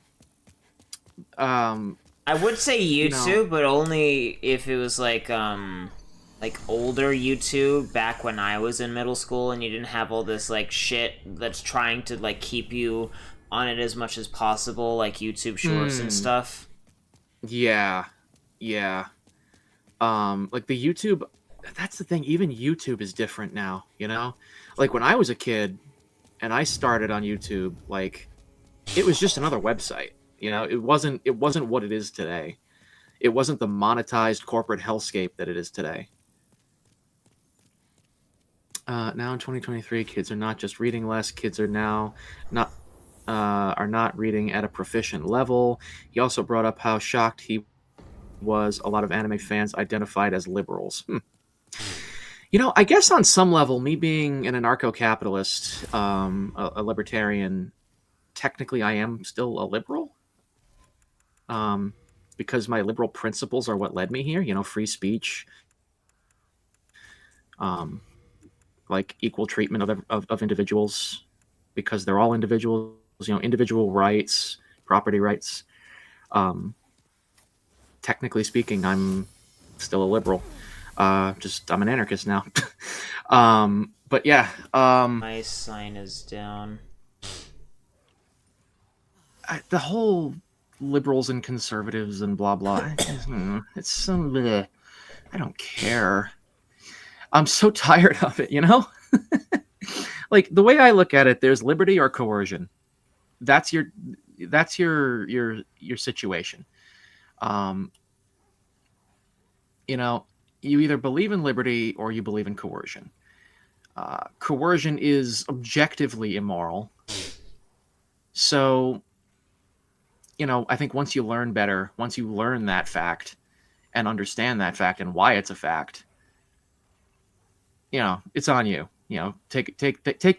um, I would say you know, YouTube, but only if it was like older YouTube back when I was in middle school and you didn't have all this like shit that's trying to like keep you on it as much as possible, like YouTube Shorts and mm, stuff. yeah, yeah. Like the YouTube, that's the thing. Even YouTube is different now. Like when I was a kid and I started on YouTube, like it was just another website. It wasn't what it is today. It wasn't the monetized corporate hellscape that it is today. Now in 2023, kids are not just reading less. Kids not are not reading at a proficient level. He also brought up how shocked he was a lot of anime fans identified as liberals. I guess on some level, me being an anarcho-capitalist, a libertarian, technically I am still a liberal. Um, because my liberal principles are what led me here. Free speech, um, like equal treatment of individuals, because they're all individuals. Individual rights, property rights. Um, Technically speaking, I'm still a liberal. Just I'm an anarchist now. But yeah, My sign is down. the whole liberals and conservatives and blah blah. It's some. I don't care. I'm so tired of it. Like the way I look at it, there's liberty or coercion. That's your situation. Um, you know, you either believe in liberty or you believe in coercion. Coercion is objectively immoral. So, I think once you learn better, once you learn that fact and understand that fact and why it's a fact, it's on you. Take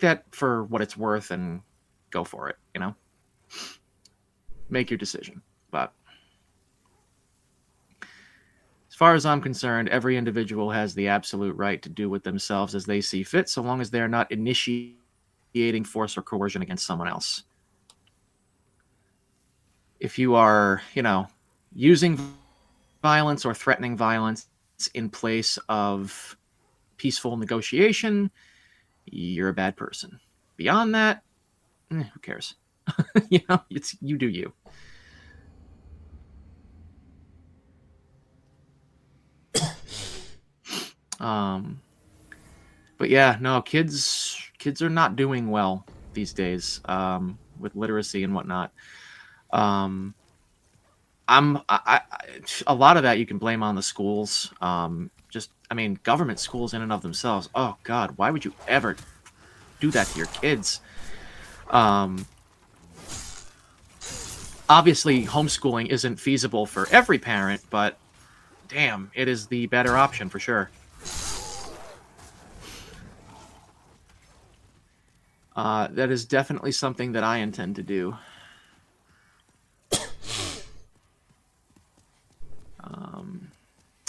that for what it's worth and go for it. Make your decision. But as far as I'm concerned, every individual has the absolute right to do with themselves as they see fit, so long as they are not initiating force or coercion against someone else. If you are, using violence or threatening violence, in place of peaceful negotiation, you're a bad person. Beyond that, who cares? It's you do you. Um, but yeah, no, kids are not doing well these days with literacy and whatnot. Um, a lot of that you can blame on the schools. I mean, government schools in and of themselves. Oh God, why would you ever do that to your kids? Um, Obviously, homeschooling isn't feasible for every parent, but damn, it is the better option for sure. That is definitely something that I intend to do.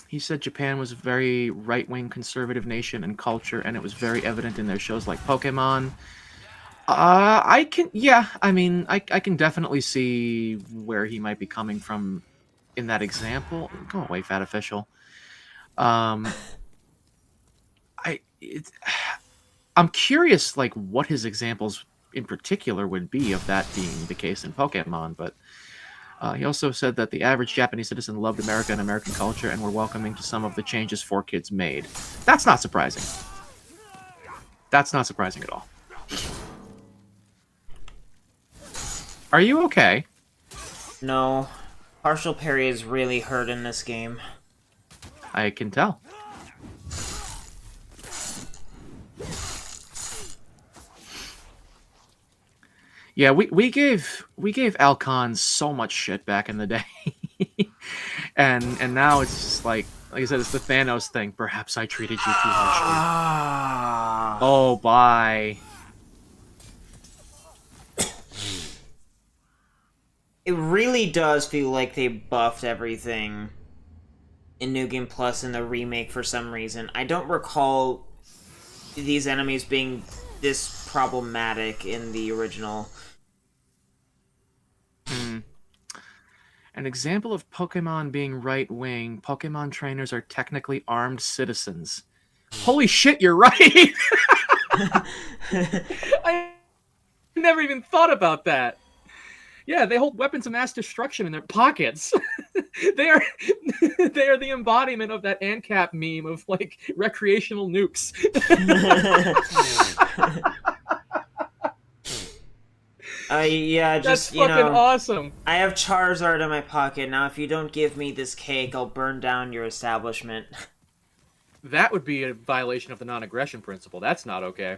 He said Japan was a very right-wing conservative nation and culture, and it was very evident in their shows like Pokemon. I mean, I can definitely see where he might be coming from in that example. Go away, fat official. Um, I, it, I'm curious, like, what his examples in particular would be of that being the case in Pokemon, but he also said that the average Japanese citizen loved America and American culture and were welcoming to some of the changes 4Kids made. That's not surprising. That's not surprising at all. Are you okay? No. Partial parry is really hurt in this game. I can tell. Yeah, we gave Alcon so much shit back in the day. and now it's just like I said, it's the Thanos thing. Perhaps I treated you too harshly. Oh, bye. It really does feel like they buffed everything in New Game Plus in the remake for some reason. I don't recall these enemies being this problematic in the original. An example of Pokemon being right-wing, Pokemon trainers are technically armed citizens. Holy shit, you're right! I never even thought about that. Yeah, they hold weapons of mass destruction in their pockets. they are the embodiment of that ANCAP meme of like recreational nukes. Yeah, That's just, fucking awesome. I have Charizard in my pocket. Now, if you don't give me this cake, I'll burn down your establishment. That would be a violation of the non-aggression principle. That's not okay.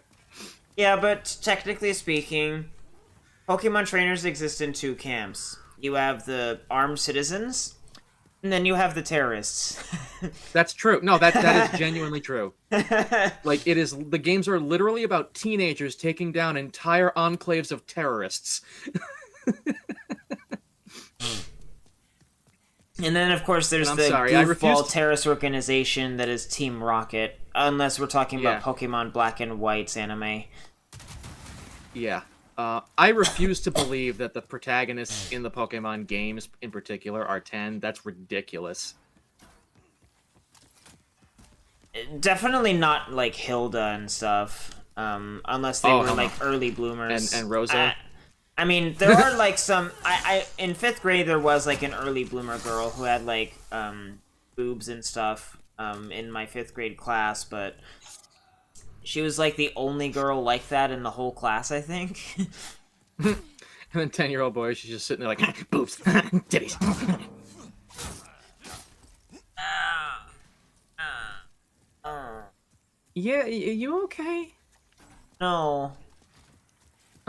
Yeah, but technically speaking, Pokemon trainers exist in two camps. You have the armed citizens, and then you have the terrorists. That's true. No, that is genuinely true. Like, it is. The games are literally about teenagers taking down entire enclaves of terrorists. And then, of course, there's the goofball terrorist organization that is Team Rocket. Unless we're talking about Pokemon Black and White's anime. Yeah. I refuse to believe that the protagonists in the Pokemon games, in particular, are 10. That's ridiculous. Definitely not, like, Hilda and stuff. Unless they were, like, early bloomers. And Rosa? I mean, there are, like, some... in 5th grade, there was, like, an early bloomer girl who had, like, boobs and stuff in my 5th grade class, but she was, like, the only girl like that in the whole class, I think. And then 10-year-old boy, she's just sitting there like, boobs, titties. Yeah, you okay? No.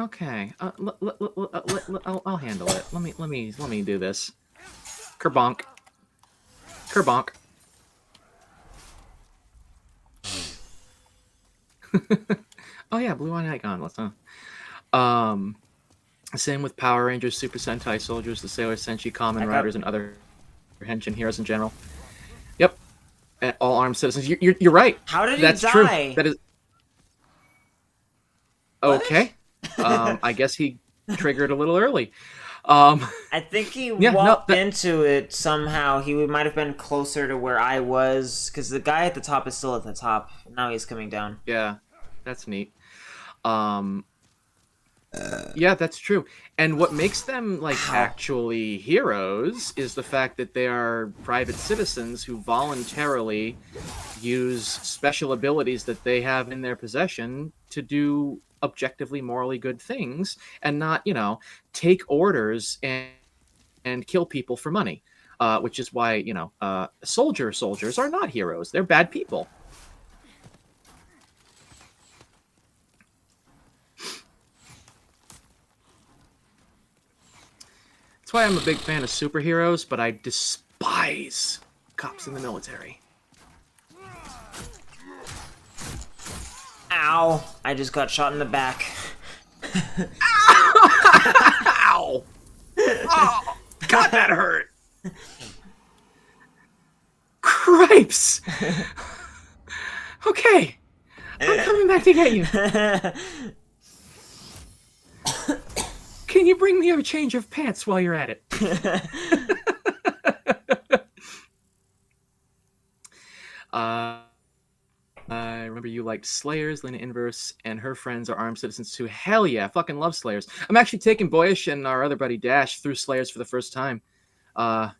Okay. I'll handle it. Let me do this. Kerbonk. Kerbonk. Oh yeah, Blue Eye Icon. Let's same with Power Rangers, Super Sentai soldiers, the Sailor Senshi, Kamen Riders, and other henshin heroes in general. Yep. All armed citizens. You're right. How did That's he die? True. That is okay. I guess he triggered a little early. Um, I think he yeah, no, walked that into it somehow. He might have been closer to where I was, because the guy at the top is still at the top. Now he's coming down. yeah, that's neat. Um, yeah, that's true. And what makes them like Ow. actually heroes is the fact that they are private citizens who voluntarily use special abilities that they have in their possession to do objectively morally good things and not, take orders and kill people for money. Which is why, soldiers are not heroes. They're bad people. That's why I'm a big fan of superheroes, but I despise cops in the military. Ow. I just got shot in the back. Ow! Oh, God, that hurt. Cripes! Okay, I'm coming back to get you. Can you bring me a change of pants while you're at it? uh, I remember you liked Slayers, Lena Inverse, and her friends are armed citizens too. Hell yeah, fucking love Slayers. I'm actually taking Boyish and our other buddy Dash through Slayers for the first time. Uh,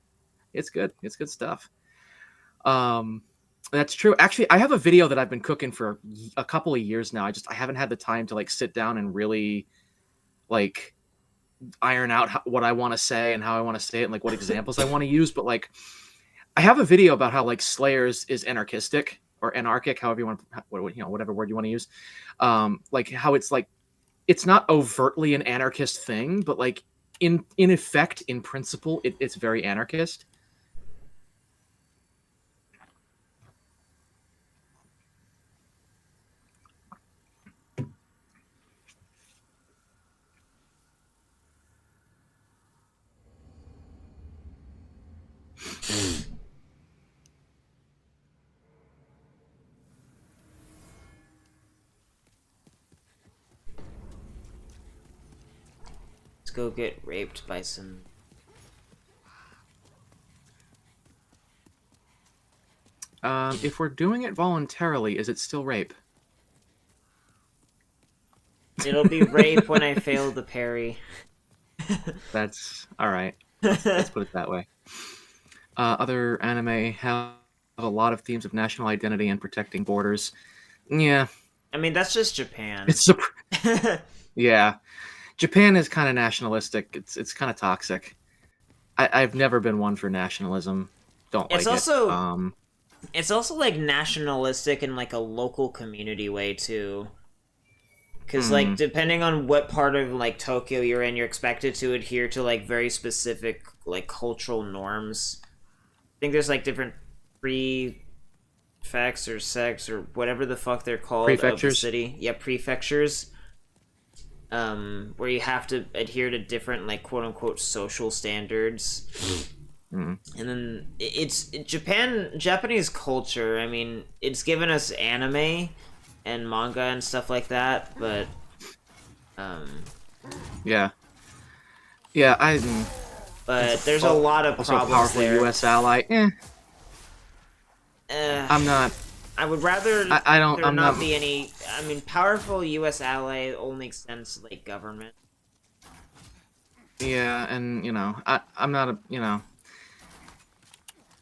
it's good. It's good stuff. Um, that's true. Actually, I have a video that I've been cooking for a couple of years now. I haven't had the time to like sit down and really like iron out what I want to say and how I want to say it and like what examples I want to use. But like, I have a video about how like Slayers is anarchistic or anarchic, however you want, whatever word you want to use. Like how it's like it's not overtly an anarchist thing, but like in effect, in principle, it's very anarchist. Let's go get raped by some. If we're doing it voluntarily, is it still rape? It'll be rape when I fail the parry. That's all right. Let's put it that way. Other anime have a lot of themes of national identity and protecting borders. Yeah, I mean, that's just Japan. it's yeah. Japan is kind of nationalistic. It's kind of toxic. I've never been one for nationalism. Don't It's like it. also it's also like nationalistic in like a local community way too. Because like depending on what part of like Tokyo you're in, you're expected to adhere to like very specific like cultural norms. I think there's like different prefects or sects or whatever the fuck they're called of the Prefectures. city. Yeah, prefectures. Where you have to adhere to different like quote unquote social standards. And then Japanese culture. I mean, it's given us anime and manga and stuff like that, but Yeah, yeah. there's a lot of Also a problems powerful there. U.S. ally. I'm not. I would rather I don't. there I'm not not. be any. I mean, powerful U.S. ally only extends to like government. Yeah, and I'm not a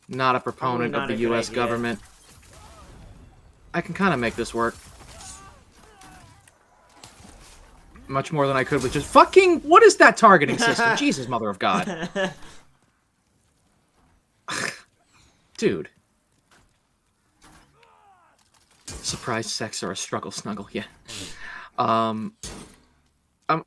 not a Probably proponent of not the a good U.S. idea. government. I can kind of make this work. Much more than I could with just fucking. What is that targeting system? Jesus, mother of God, dude. Surprise sex or a struggle snuggle? Yeah. Um, I'm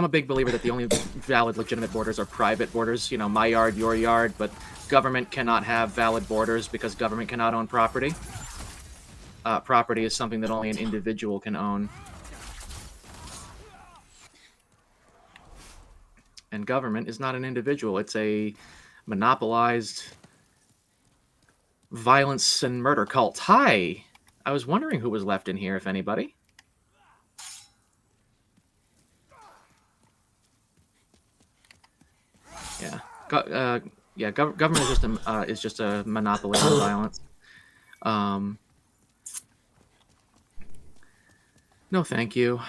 a big believer that the only valid, legitimate borders are private borders. My yard, your yard, but government cannot have valid borders because government cannot own property. Property is something that only an individual can own. And government is not an individual. It's a monopolized violence and murder cult. Hi! I was wondering who was left in here, if anybody. Yeah. Government is just a monopoly on violence. Um, no, thank you.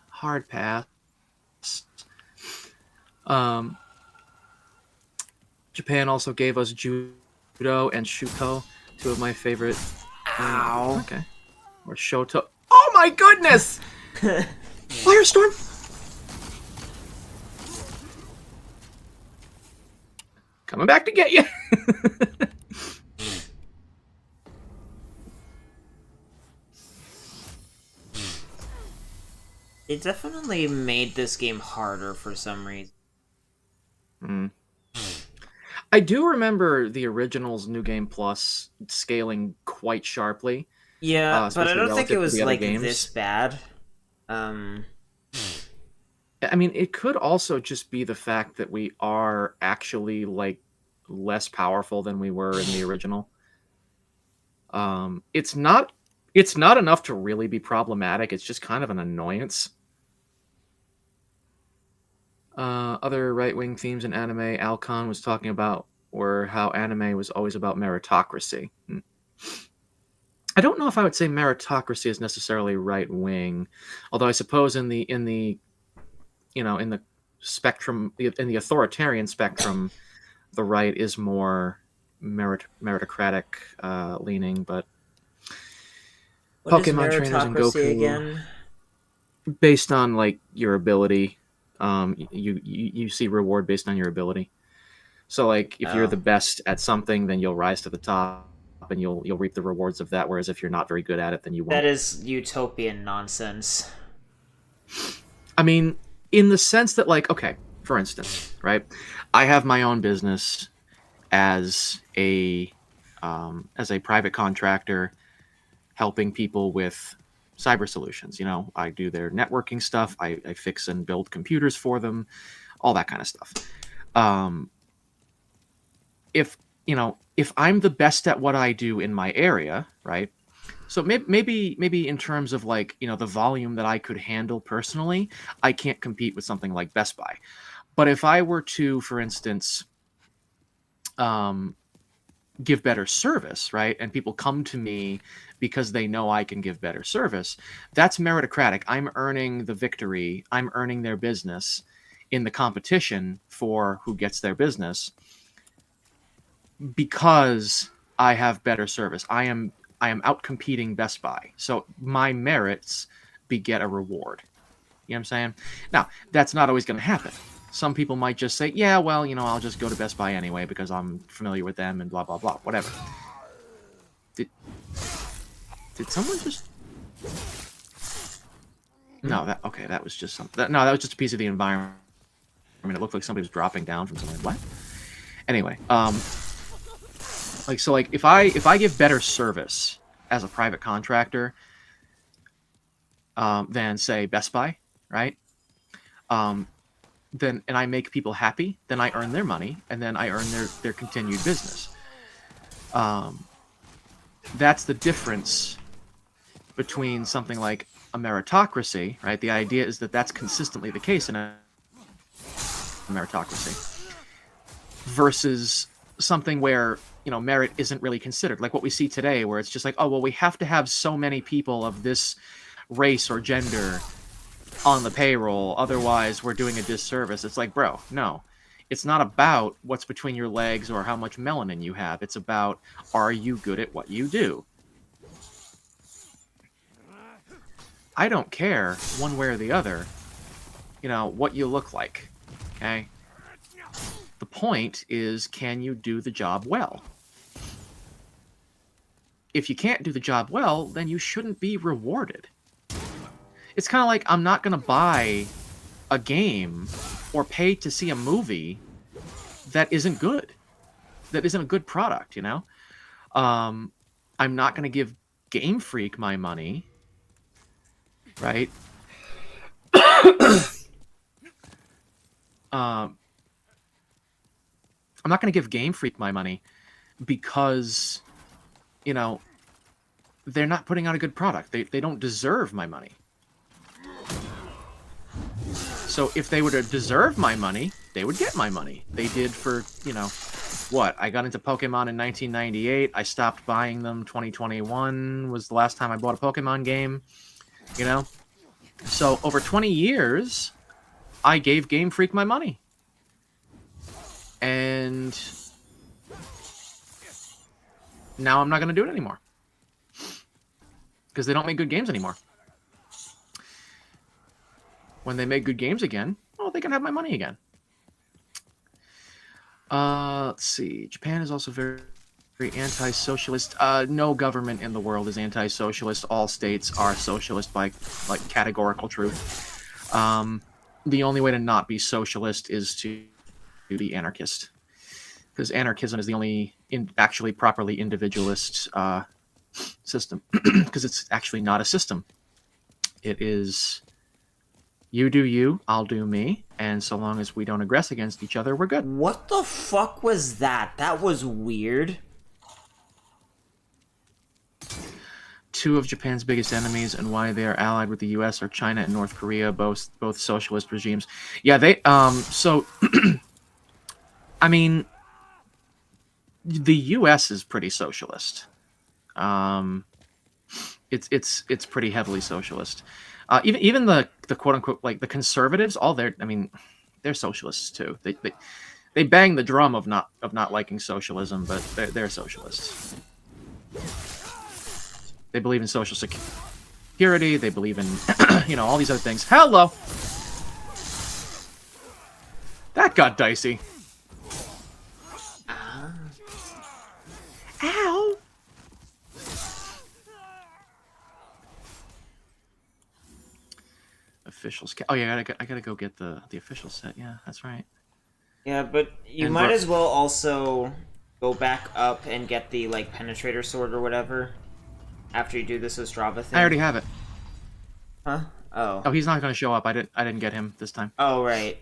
Hard pass. Um, Japan also gave us judo and shuto, two of my favorite. Ow. Okay, or shoto. Oh my goodness! Firestorm. Coming back to get you. It definitely made this game harder for some reason. Mm. I do remember the original's New Game Plus scaling quite sharply, Yeah, but I especially don't think it relative to was the other like this games. bad. Um, I mean, it could also just be the fact that we are actually like less powerful than we were in the original. It's not enough to really be problematic. It's just kind of an annoyance. Other right wing themes in anime, Alcon was talking about were how anime was always about meritocracy. I don't know if I would say meritocracy is necessarily right wing, although I suppose in the in the spectrum in the authoritarian spectrum, the right is more meritocratic leaning. But what is Pokemon trainers and meritocracy Goku, again? based on like your ability, you see reward based on your ability. So like if you're Oh, the best at something, then you'll rise to the top and you'll reap the rewards of that. Whereas if you're not very good at it, then you that won't. is utopian nonsense. I mean, in the sense that like, okay, for instance, right? I have my own business as a private contractor helping people with cyber solutions. You know, I do their networking stuff. I fix and build computers for them, all that kind of stuff. Um, if I'm the best at what I do in my area, right? So maybe in terms of like the volume that I could handle personally, I can't compete with something like Best Buy. But if I were to, for instance, um, give better service, right, and people come to me because they know I can give better service, that's meritocratic. I'm earning the victory. I'm earning their business in the competition for who gets their business because I have better service. I am out competing Best Buy. So my merits beget a reward. You know what I'm saying? Now, that's not always going to happen. Some people might just say, yeah, well, I'll just go to Best Buy anyway because I'm familiar with them and blah, blah, blah, whatever. Did, did someone just... No, that was just something. No, that was just a piece of the environment. I mean, it looked like somebody was dropping down from somewhere. What? Anyway, like if I give better service as a private contractor than say Best Buy, right? Then and I make people happy, then I earn their money, and then I earn their continued business. Um, that's the difference between something like a meritocracy, right? The idea is that that's consistently the case in a meritocracy, versus something where merit isn't really considered, like what we see today, where it's just like, oh well, we have to have so many people of this race or gender on the payroll, otherwise we're doing a disservice. It's like, bro, no. It's not about what's between your legs or how much melanin you have. It's about, are you good at what you do? I don't care one way or the other, what you look like. Okay? The point is, can you do the job well? If you can't do the job well, then you shouldn't be rewarded. It's kind of like, I'm not going to buy a game or pay to see a movie that isn't good, that isn't a good product. I'm not going to give Game Freak my money, right? um, I'm not going to give Game Freak my money because they're not putting out a good product. They don't deserve my money. So if they were to deserve my money, they would get my money. They did for, what? I got into Pokemon in 1998. I stopped buying them. 2021 was the last time I bought a Pokemon game, you know? So over 20 years, I gave Game Freak my money. And now I'm not going to do it anymore. Because they don't make good games anymore. When they make good games again, well, they can have my money again. Let's see. Japan is also very, very anti-socialist. No government in the world is anti-socialist. All states are socialist by categorical truth. The only way to not be socialist is to be anarchist, because anarchism is the only actually properly individualist system. Because it's actually not a system. It is you do you, I'll do me, and so long as we don't aggress against each other, we're good. What the fuck was that? That was weird. Two of Japan's biggest enemies and why they are allied with the U.S. are China and North Korea, both socialist regimes. Yeah, they so I mean, the U.S. is pretty socialist. It's pretty heavily socialist. Even the quote unquote the conservatives, they're socialists too. They bang the drum of not liking socialism, but they're socialists. They believe in social security. They believe in all these other things. Hello, that got dicey. Ow. Officials. Oh yeah, I gotta go get the official set. Yeah, that's right. Yeah, but you And might as well also go back up and get the penetrator sword or whatever after you do this Ostrava thing. I already have it. Huh? Oh. Oh, he's not gonna show up. I didn't get him this time. Oh, right.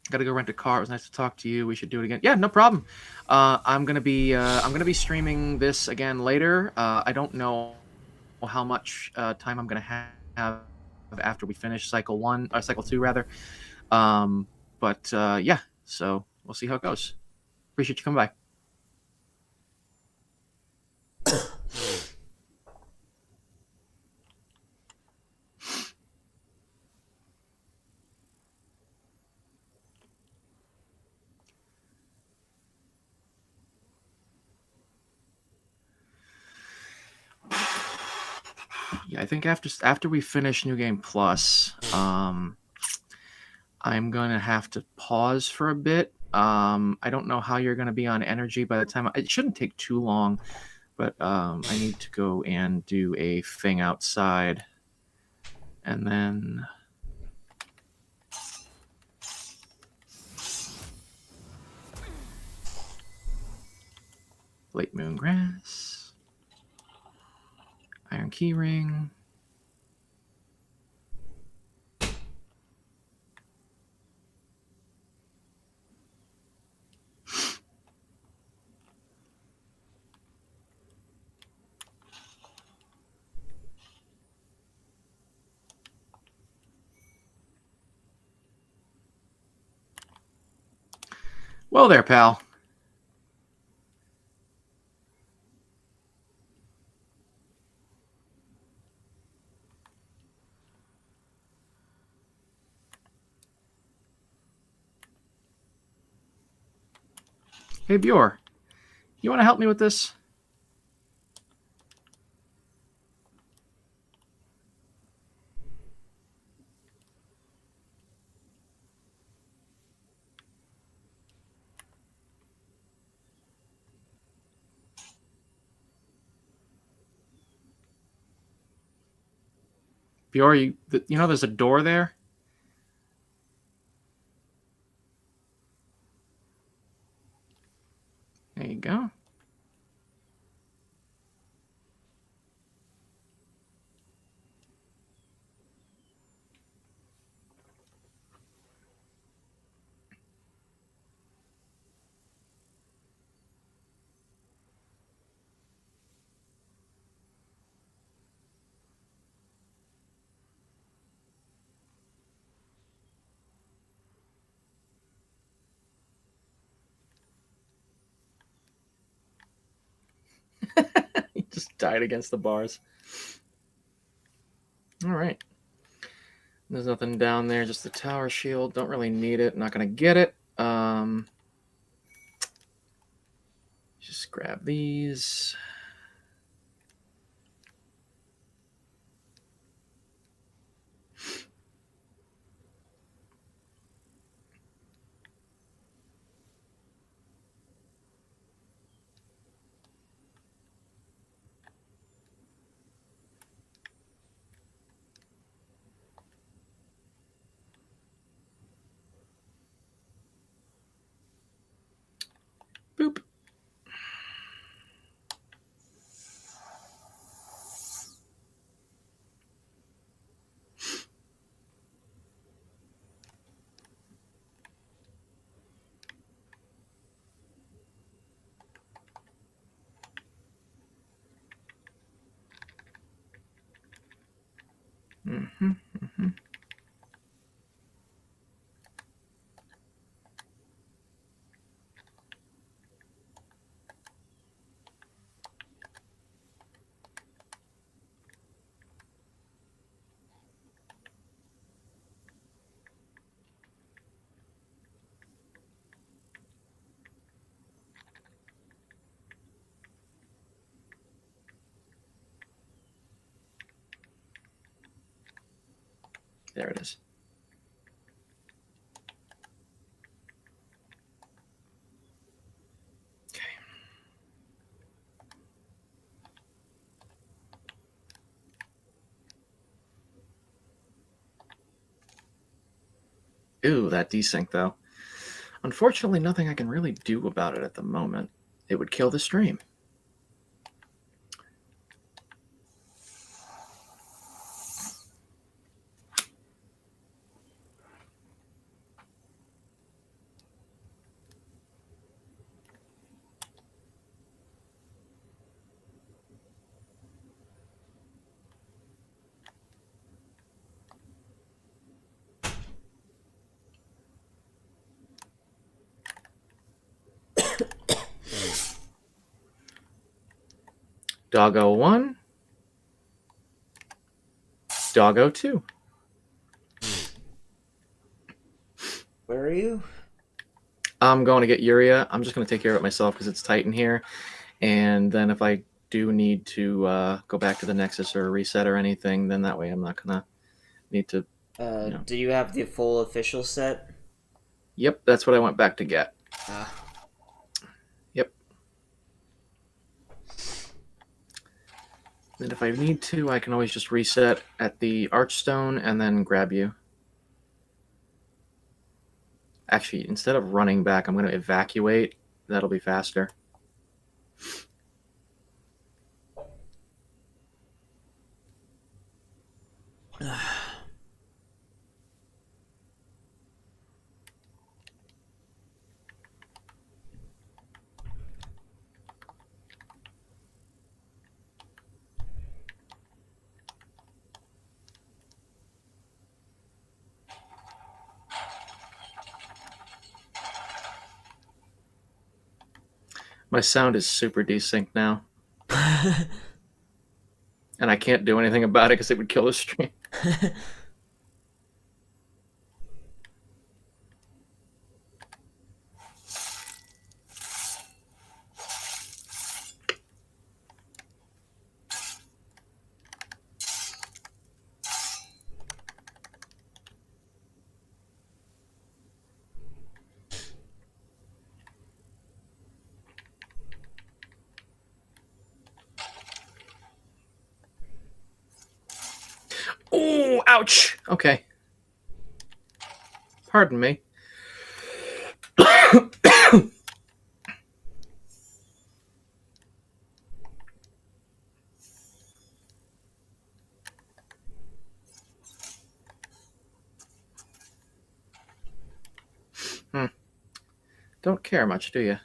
Gotta go rent a car. It was nice to talk to you. We should do it again. Yeah, no problem. I'm gonna be streaming this again later. I don't know how much time I'm gonna have after we finish cycle 1 or cycle 2 rather. But yeah, so we'll see how it goes. Appreciate you coming by. Yeah, I think after we finish New Game Plus, I'm gonna have to pause for a bit. I don't know how you're gonna be on energy by the time. It shouldn't take too long, but I need to go and do a thing outside, and then Late Moon Grass, Iron Keyring. Well there, pal. Hey, Bjor. You want to help me with this? Bjor, you know there's a door there? There you go. Died against the bars. All right. There's nothing down there, just the tower shield. Don't really need it. Not going to get it. Just grab these. Boop. Mm-hmm, mm-hmm. There it is. Ooh, that desync though. Unfortunately, nothing I can really do about it at the moment. It would kill the stream. Doggo 1. Doggo 2. Where are you? I'm going to get Uria. I'm just going to take care of it myself because it's tight in here. And then if I do need to go back to the Nexus or reset or anything, then that way I'm not going to need to, Do you have the full official set? Yep, that's what I went back to get. Yep. And if I need to, I can always just reset at the Archstone and then grab you. Actually, instead of running back, I'm going to evacuate. That'll be faster. My sound is super desynced now. And I can't do anything about it because it would kill the stream. Oh, ouch. Okay. Pardon me. Don't care much, do you?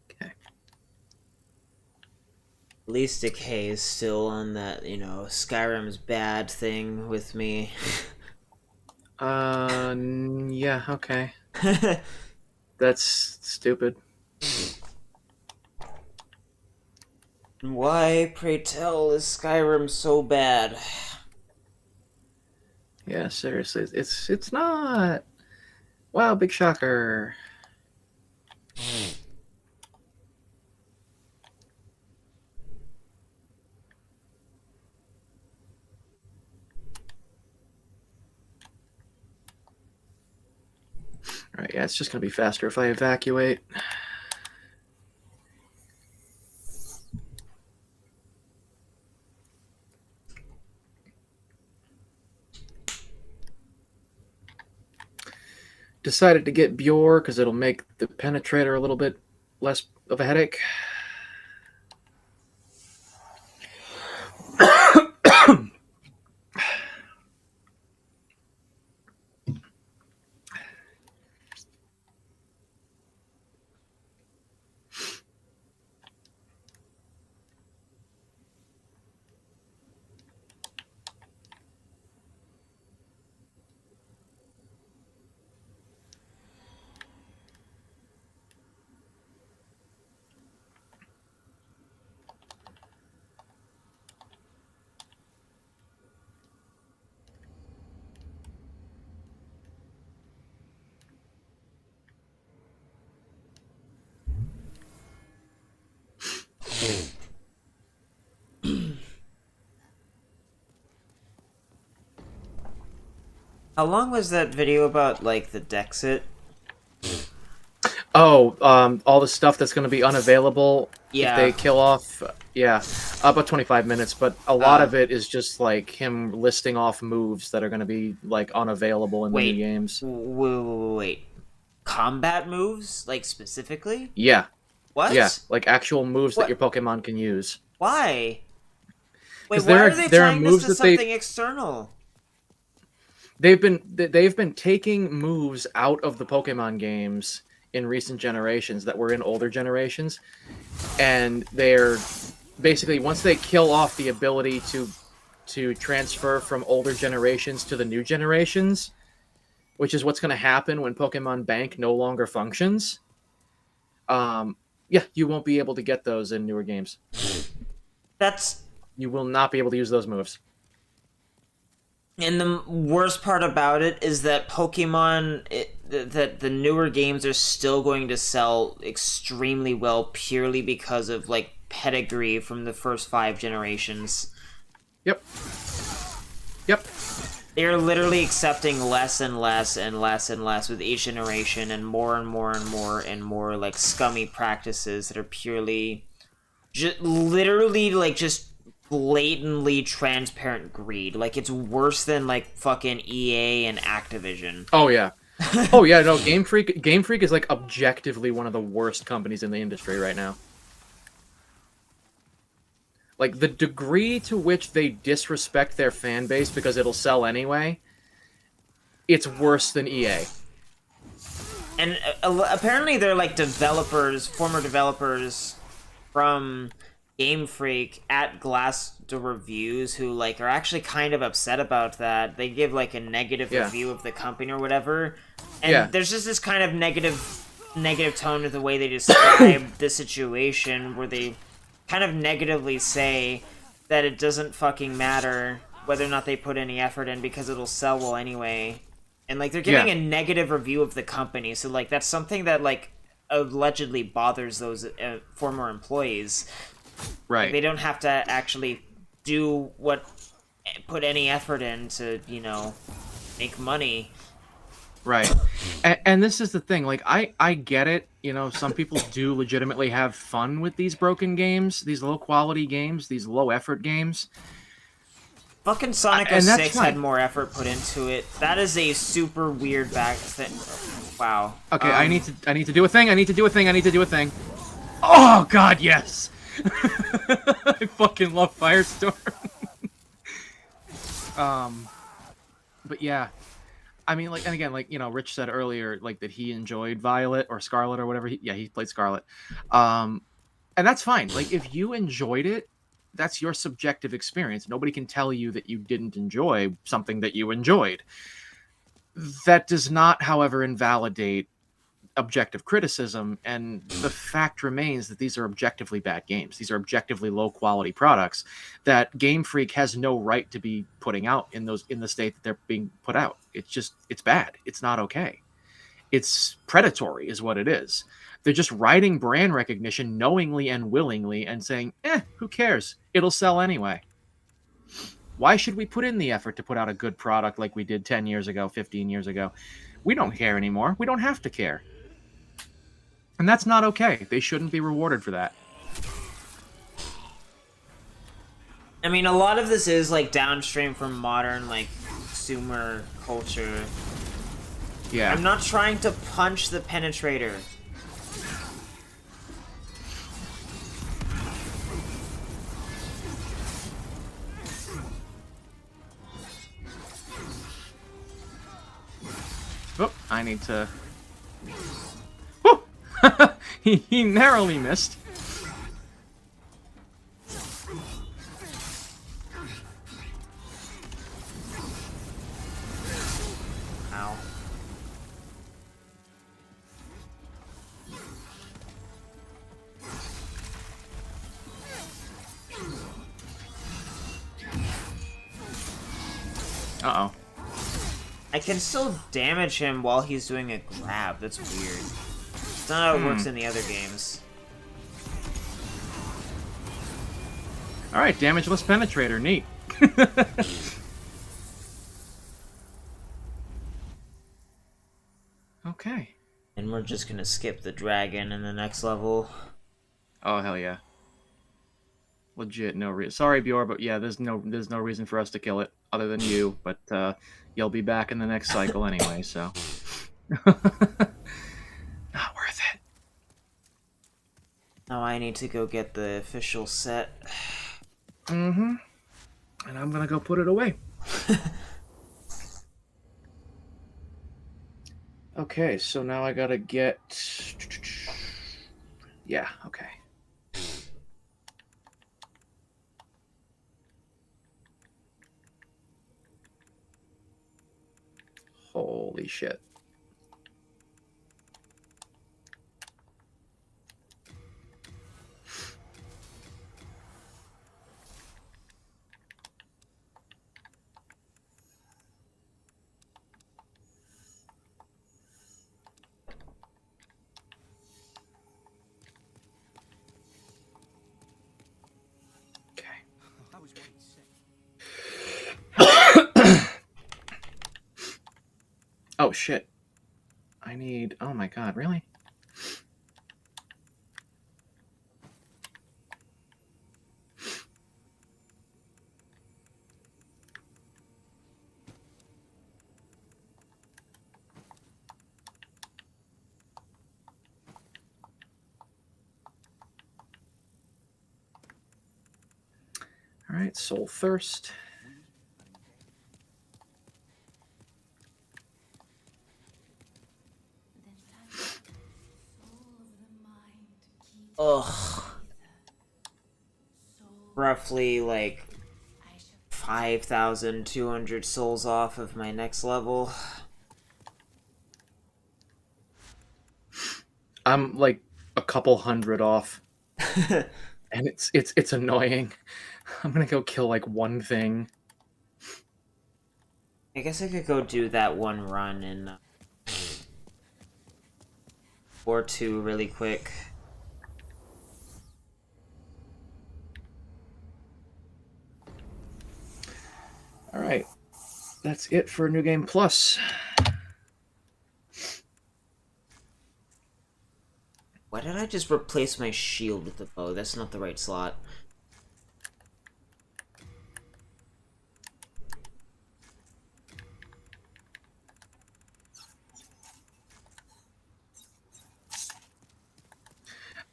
Okay. At least Decay is still on that, Skyrim's bad thing with me. Yeah, okay. That's stupid. Why, pray tell, is Skyrim so bad? Yeah, seriously, it's not. Wow, big shocker. All right, yeah, it's just gonna be faster if I evacuate. Decided to get Bjor because it'll make the penetrator a little bit less of a headache. How long was that video about, like, the Dexit? Oh, all the stuff that's going to be unavailable if Yeah. they kill off. Yeah, about 25 minutes, but a lot Uh, of it is just like him listing off moves that are going to be like unavailable in the new wait. games. Wait. Combat moves? Like, specifically? Yeah, yeah, What? like actual moves that your What? Pokemon can use. Why? Wait, Because why are they there are tying this moves to that something external? they've been taking moves out of the Pokemon games in recent generations that were in older generations, and they're basically once they kill off the ability to transfer from older generations to the new generations, which is what's going to happen when Pokemon Bank no longer functions. Yeah, you won't be able to get those in newer games. That's You will not be able to use those moves. And the worst part about it is that that the newer games are still going to sell extremely well purely because of like pedigree from the first 5 generations. Yep. Yep. They're literally accepting less and less and less and less with each generation, and more and more and more and more like scummy practices that are purely, just literally like just blatantly transparent greed. Like it's worse than like fucking EA and Activision. Oh yeah. Oh yeah, no, Game Freak is like objectively one of the worst companies in the industry right now. Like the degree to which they disrespect their fan base because it'll sell anyway, it's worse than EA. And apparently they're like developers, former developers from Game Freak at Glassdoor reviews who like are actually kind of upset about that. They give like a negative Yeah. review of the company or whatever, Yeah. and there's just this kind of negative tone to the way they describe the situation, where they kind of negatively say that it doesn't fucking matter whether or not they put any effort in because it'll sell well anyway. And like they're giving Yeah. a negative review of the company, so like that's something that like allegedly bothers those former employees. Like Right. they don't have to actually do what put any effort in to, make money. Right. And this is the thing, like I get it, you know, some people do legitimately have fun with these broken games, these low quality games, these low effort games. Fucking Sonic And that's 06 had fine. more effort put into it. That is a super weird back thing. Wow. Okay, I need to do a thing. I need to do a thing. I need to do a thing. Oh god, yes. I fucking love Firestorm. But yeah. I mean, like, and again, like, you know, Rich said earlier, like, that he enjoyed Violet or Scarlet or whatever. Yeah, he played Scarlet. And that's fine. Like, if you enjoyed it, that's your subjective experience. Nobody can tell you that you didn't enjoy something that you enjoyed. That does not, however, invalidate objective criticism, and the fact remains that these are objectively bad games. These are objectively low quality products that Game Freak has no right to be putting out in the state that they're being put out. It's bad. It's not okay. It's predatory is what it is. They're just riding brand recognition knowingly and willingly and saying, who cares? It'll sell anyway. Why should we put in the effort to put out a good product like we did 10 years ago, 15 years ago? We don't care anymore. We don't have to care. And that's not okay. They shouldn't be rewarded for that. I mean, a lot of this is like downstream from modern like consumer culture. Yeah. I'm not trying to punch the penetrator. Oh, I need to... he narrowly missed. Ow. Uh-oh. I can still damage him while he's doing a grab. That's weird. It's not how it works in the other games. Alright, damageless penetrator. Neat. Okay. And we're just gonna skip the dragon in the next level. Oh, hell yeah. Legit, no reason. Sorry, Bjor, but yeah, there's no reason for us to kill it other than you, but you'll be back in the next cycle anyway, so. Not worth it. Now I need to go get the official set. Mm-hmm. And I'm gonna go put it away. Okay, so now I gotta get... Yeah, okay. Holy shit. Oh, shit. I need... Oh, my God. Really? All right, Soul Thirst. Ugh. Roughly like 5,200 souls off of my next level. I'm like a couple hundred off. And it's annoying. I'm gonna go kill like one thing. I guess I could go do that one run in or two really quick. All right, that's it for New Game Plus. Why did I just replace my shield with the bow? That's not the right slot.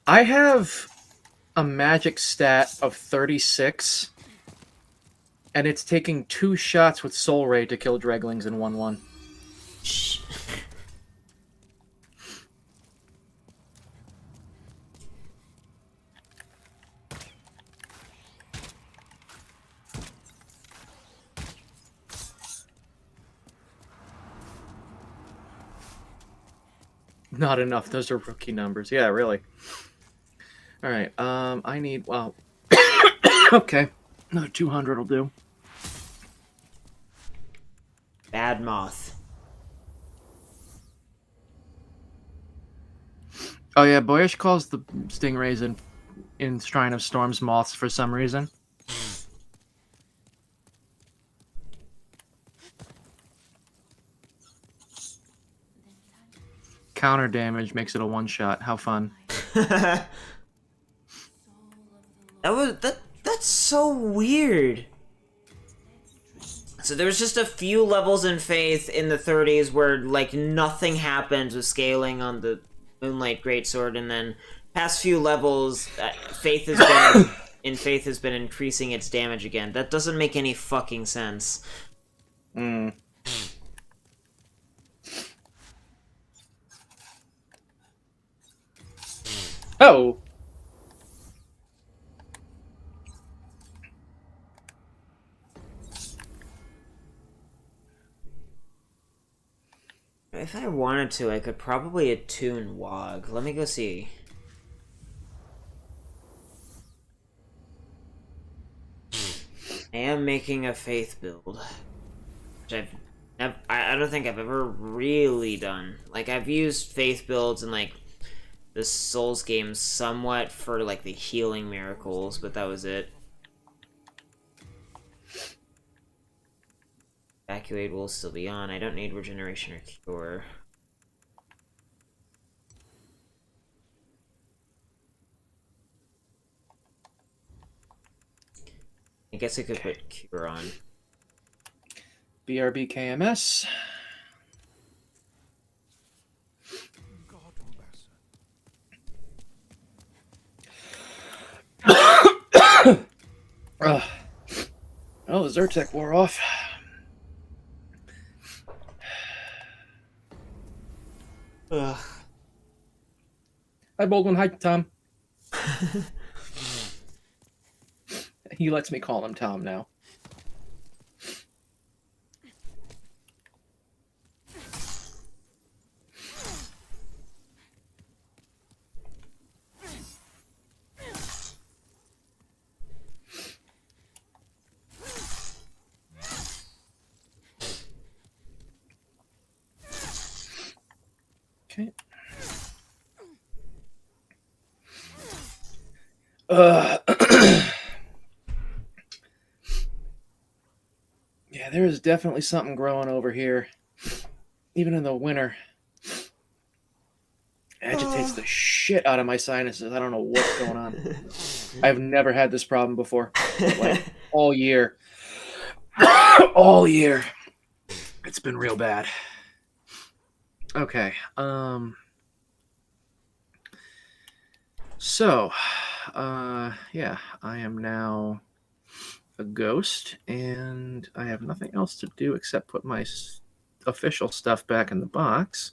I have a magic stat of 36, and it's taking 2 shots with Soul Ray to kill Dreglings in 1-1. Shh. Not enough. Those are rookie numbers. Yeah, really. All right. I need. Well, okay. Another 200 will do. Bad moth. Oh yeah, Boyish calls the stingrays in Shrine of Storms moths for some reason. Counter damage makes it a one shot. How fun. That's so weird. So there was just a few levels in Faith in the 30s where like nothing happens with scaling on the Moonlight Greatsword, and then past few levels, Faith has been increasing its damage again. That doesn't make any fucking sense. Mm. Oh. If I wanted to, I could probably attune Wog. Let me go see. I am making a Faith build, which I don't think I've ever really done. Like, I've used Faith builds in, like, the Souls games somewhat for, like, the healing miracles, but that was it. Evacuate will still be on. I don't need regeneration or cure. I guess I could put cure on. BRB KMS. Oh, the Zyrtec wore off. Ugh. Hi, Baldwin. Hi, Tom. He lets me call him Tom now. Okay. Yeah, there is definitely something growing over here. Even in the winter. Agitates the shit out of my sinuses. I don't know what's going on. I've never had this problem before. Like, all year. All year. It's been real bad. Okay. So, yeah, I am now a ghost, and I have nothing else to do except put my official stuff back in the box.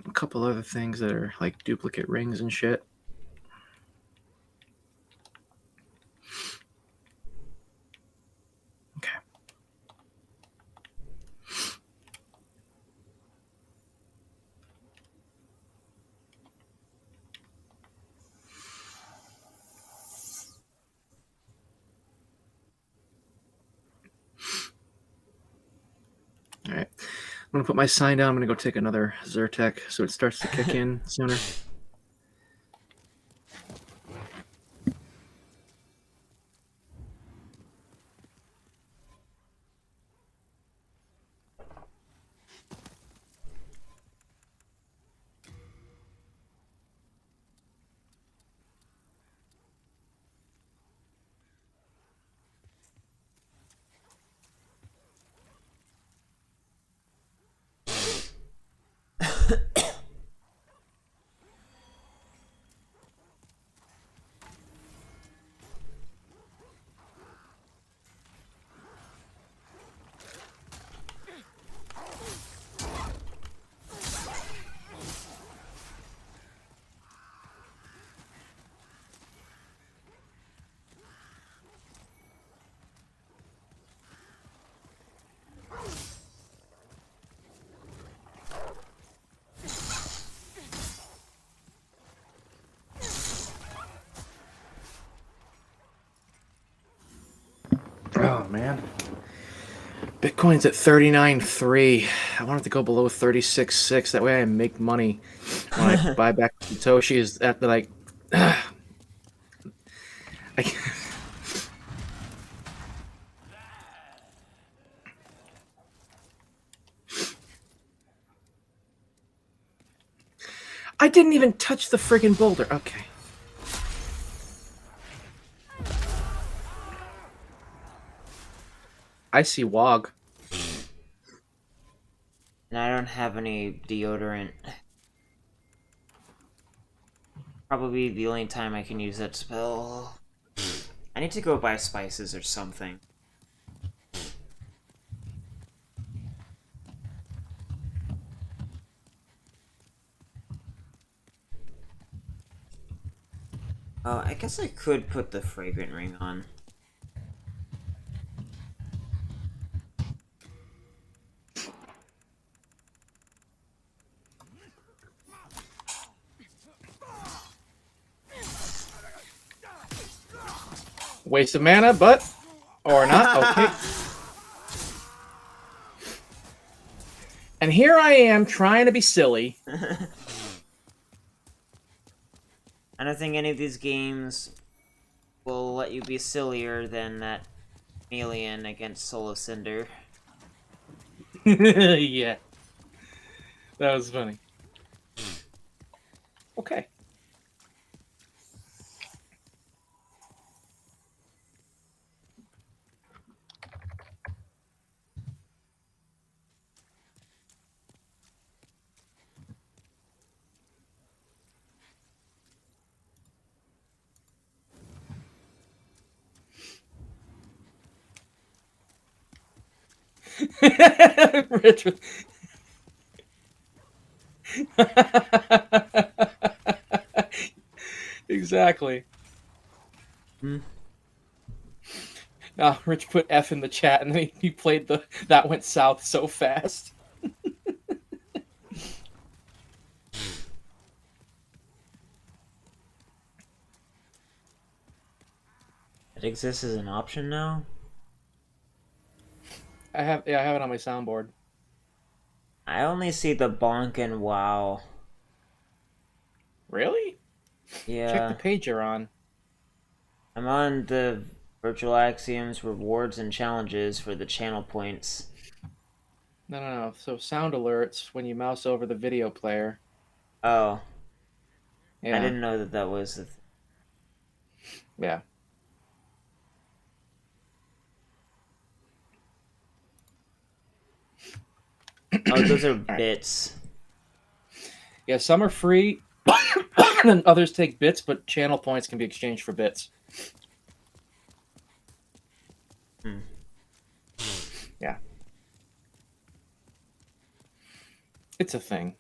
A couple other things that are like duplicate rings and shit. Okay. All right. I'm going to put my sign down. I'm going to go take another Zyrtec so it starts to kick in sooner. Oh man. Bitcoin's at 39.3. I want it to go below 36.6. That way I make money when I buy back Satoshis at the like I, I didn't even touch the friggin' boulder. Okay. I see Wog. And I don't have any deodorant. Probably the only time I can use that spell. I need to go buy spices or something. I guess I could put the fragrant ring on. Waste of mana, but or not. Okay. And here I am trying to be silly. I don't think any of these games will let you be sillier than that alien against Soul of Cinder. Yeah. That was funny. Okay. Rich. Exactly. Hmm. Rich put F in the chat, and then he played the that went south so fast. It exists as an option now? I have it on my soundboard. I only see the bonk and wow. Really? Check the Yeah. page you're on. I'm on the Virtual Axioms rewards and challenges for the channel points. No. So sound alerts when you mouse over the video player. Oh, I Yeah. didn't know that that was Yeah. Oh, those are All right. bits. Yeah, some are free, and others take bits, but channel points can be exchanged for bits. Hmm. Yeah. It's a thing.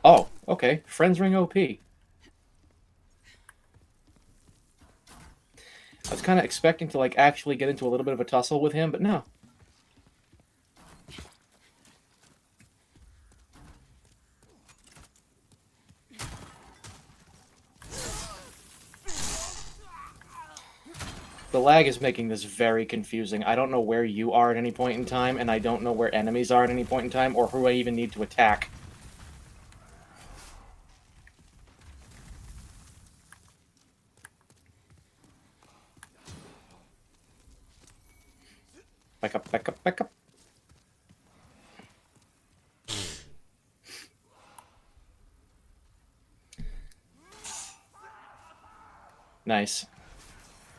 Oh, okay. Friends Ring OP. I was kind of expecting to like actually get into a little bit of a tussle with him, but no. The lag is making this very confusing. I don't know where you are at any point in time, and I don't know where enemies are at any point in time, or who I even need to attack. Back up, back up, back up. Nice.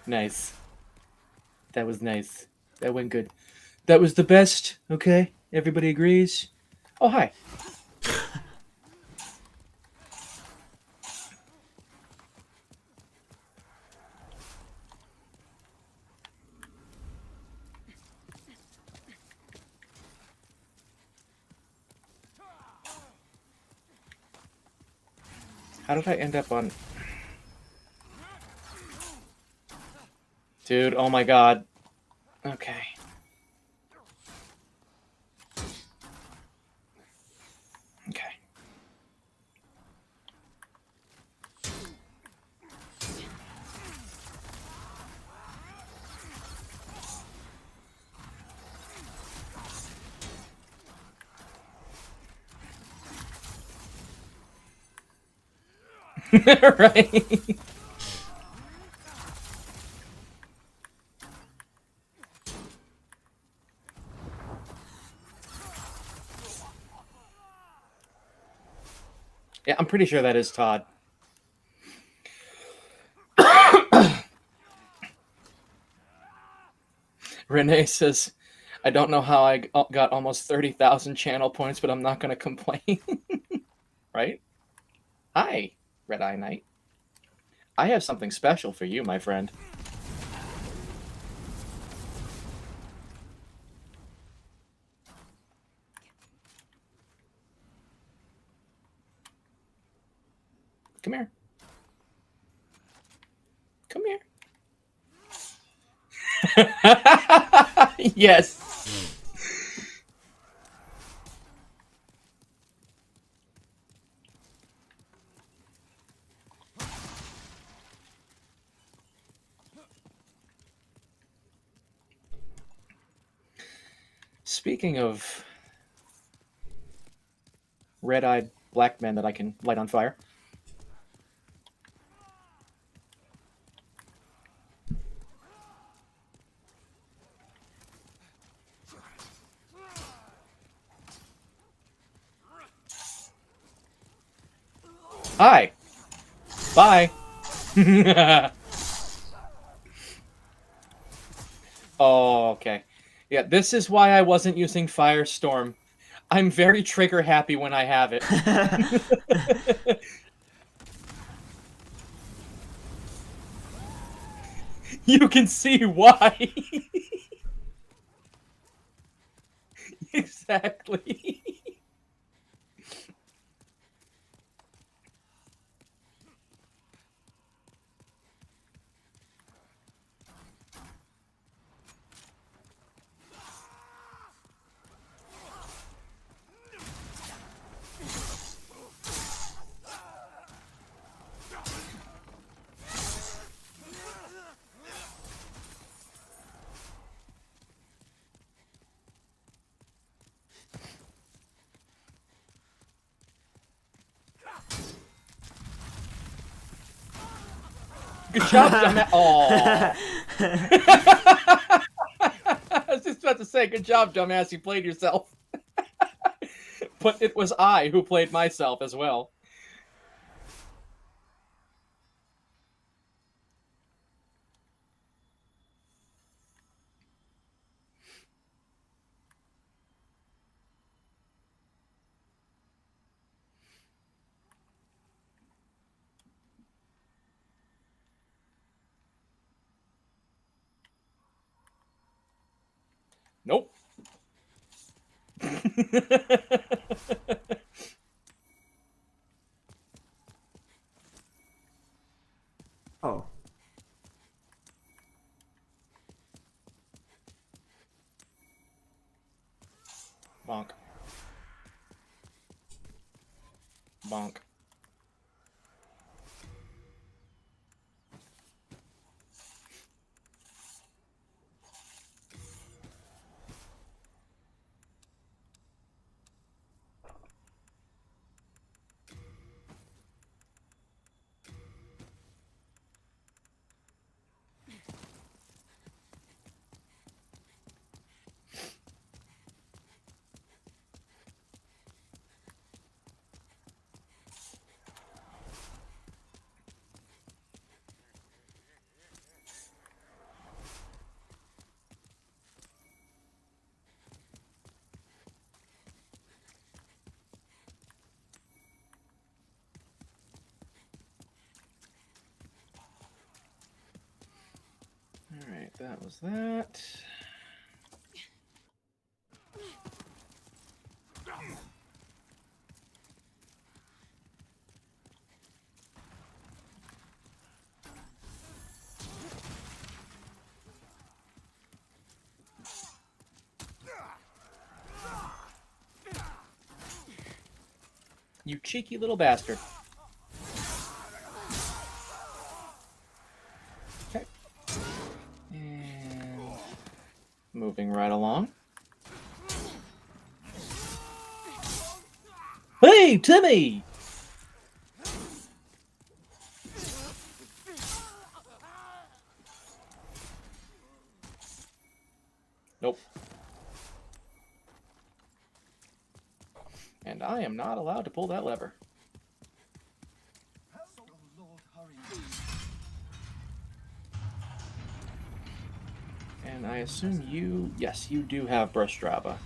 Nice. That was nice. That went good. That was the best, okay? Everybody agrees? Oh, hi. How did I end up on... Dude, oh my god. Okay. Okay. Right. Yeah, I'm pretty sure that is Todd. Renee says, I don't know how I got almost 30,000 channel points, but I'm not going to complain. Right? Hi, Red Eye Knight. I have something special for you, my friend. Come here. Come here. Yes. Speaking of red-eyed black men that I can light on fire. Hi. Bye. Oh, okay. Yeah, this is why I wasn't using Firestorm. I'm very trigger happy when I have it. You can see why. Exactly. Good job, dumbass. Oh. I was just about to say, good job, dumbass. You played yourself. But it was I who played myself as well. Nope. Oh. Bonk. Bonk. Alright, that was that. You cheeky little bastard. Okay. And moving right along. Hey, Timmy! Nope. And I am not allowed to pull that lever. And I assume you... Yes, you do have Brush Draba.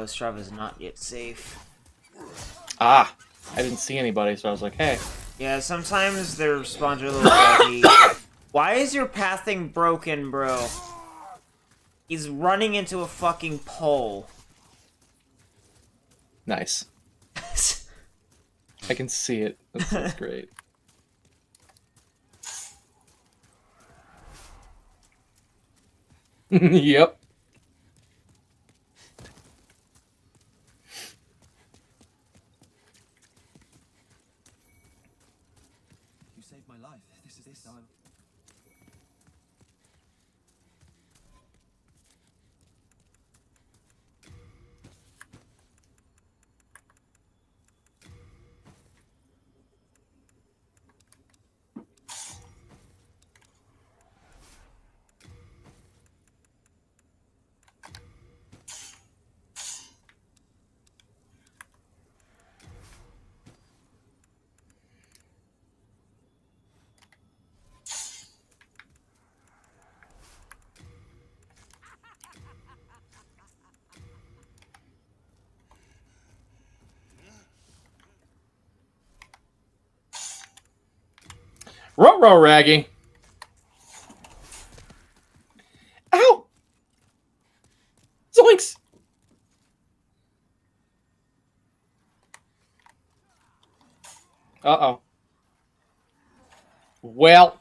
Strava's not yet safe. Ah! I didn't see anybody, so I was like, hey. Yeah, sometimes their spawns are a little buggy. Why is your pathing broken, bro? He's running into a fucking pole. Nice. I can see it. That's great. Yep. You saved my life. This is this. Ruh-roh, Raggy. Ow! Zoinks! Uh-oh. Well.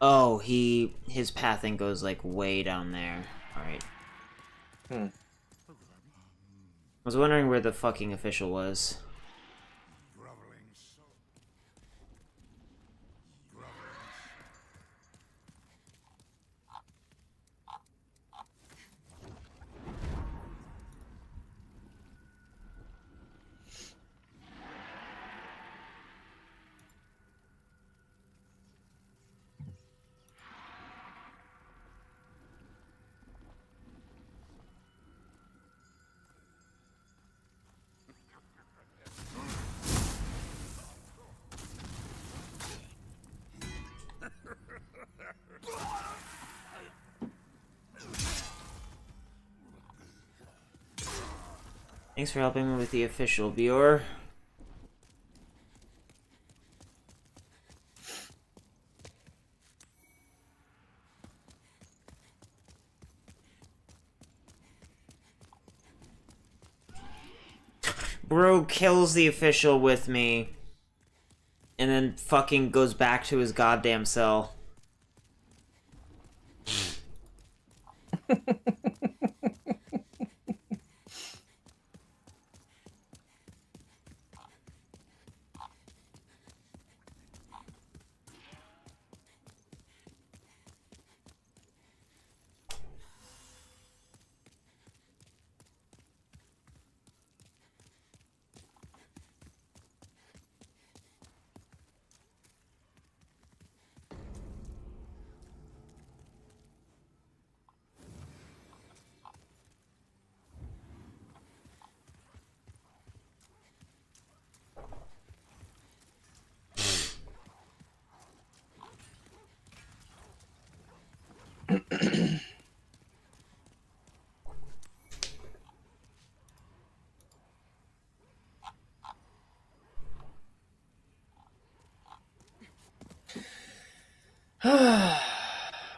Oh, his pathing goes like way down there. All right. Hmm. I was wondering where the fucking official was. Thanks for helping me with the official, Bior. Bro kills the official with me. And then fucking goes back to his goddamn cell.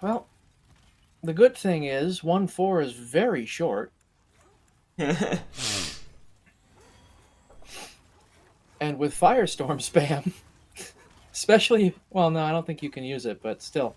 Well, the good thing is 1-4 is very short, and with Firestorm spam, especially, well, no, I don't think you can use it, but still.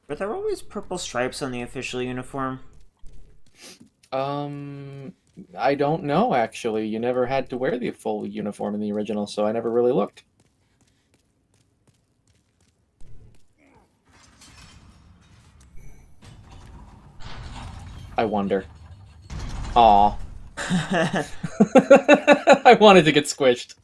Were there always purple stripes on the official uniform? Um, I don't know, actually. You never had to wear the full uniform in the original, so I never really looked. I wonder. Aw. I wanted to get squished.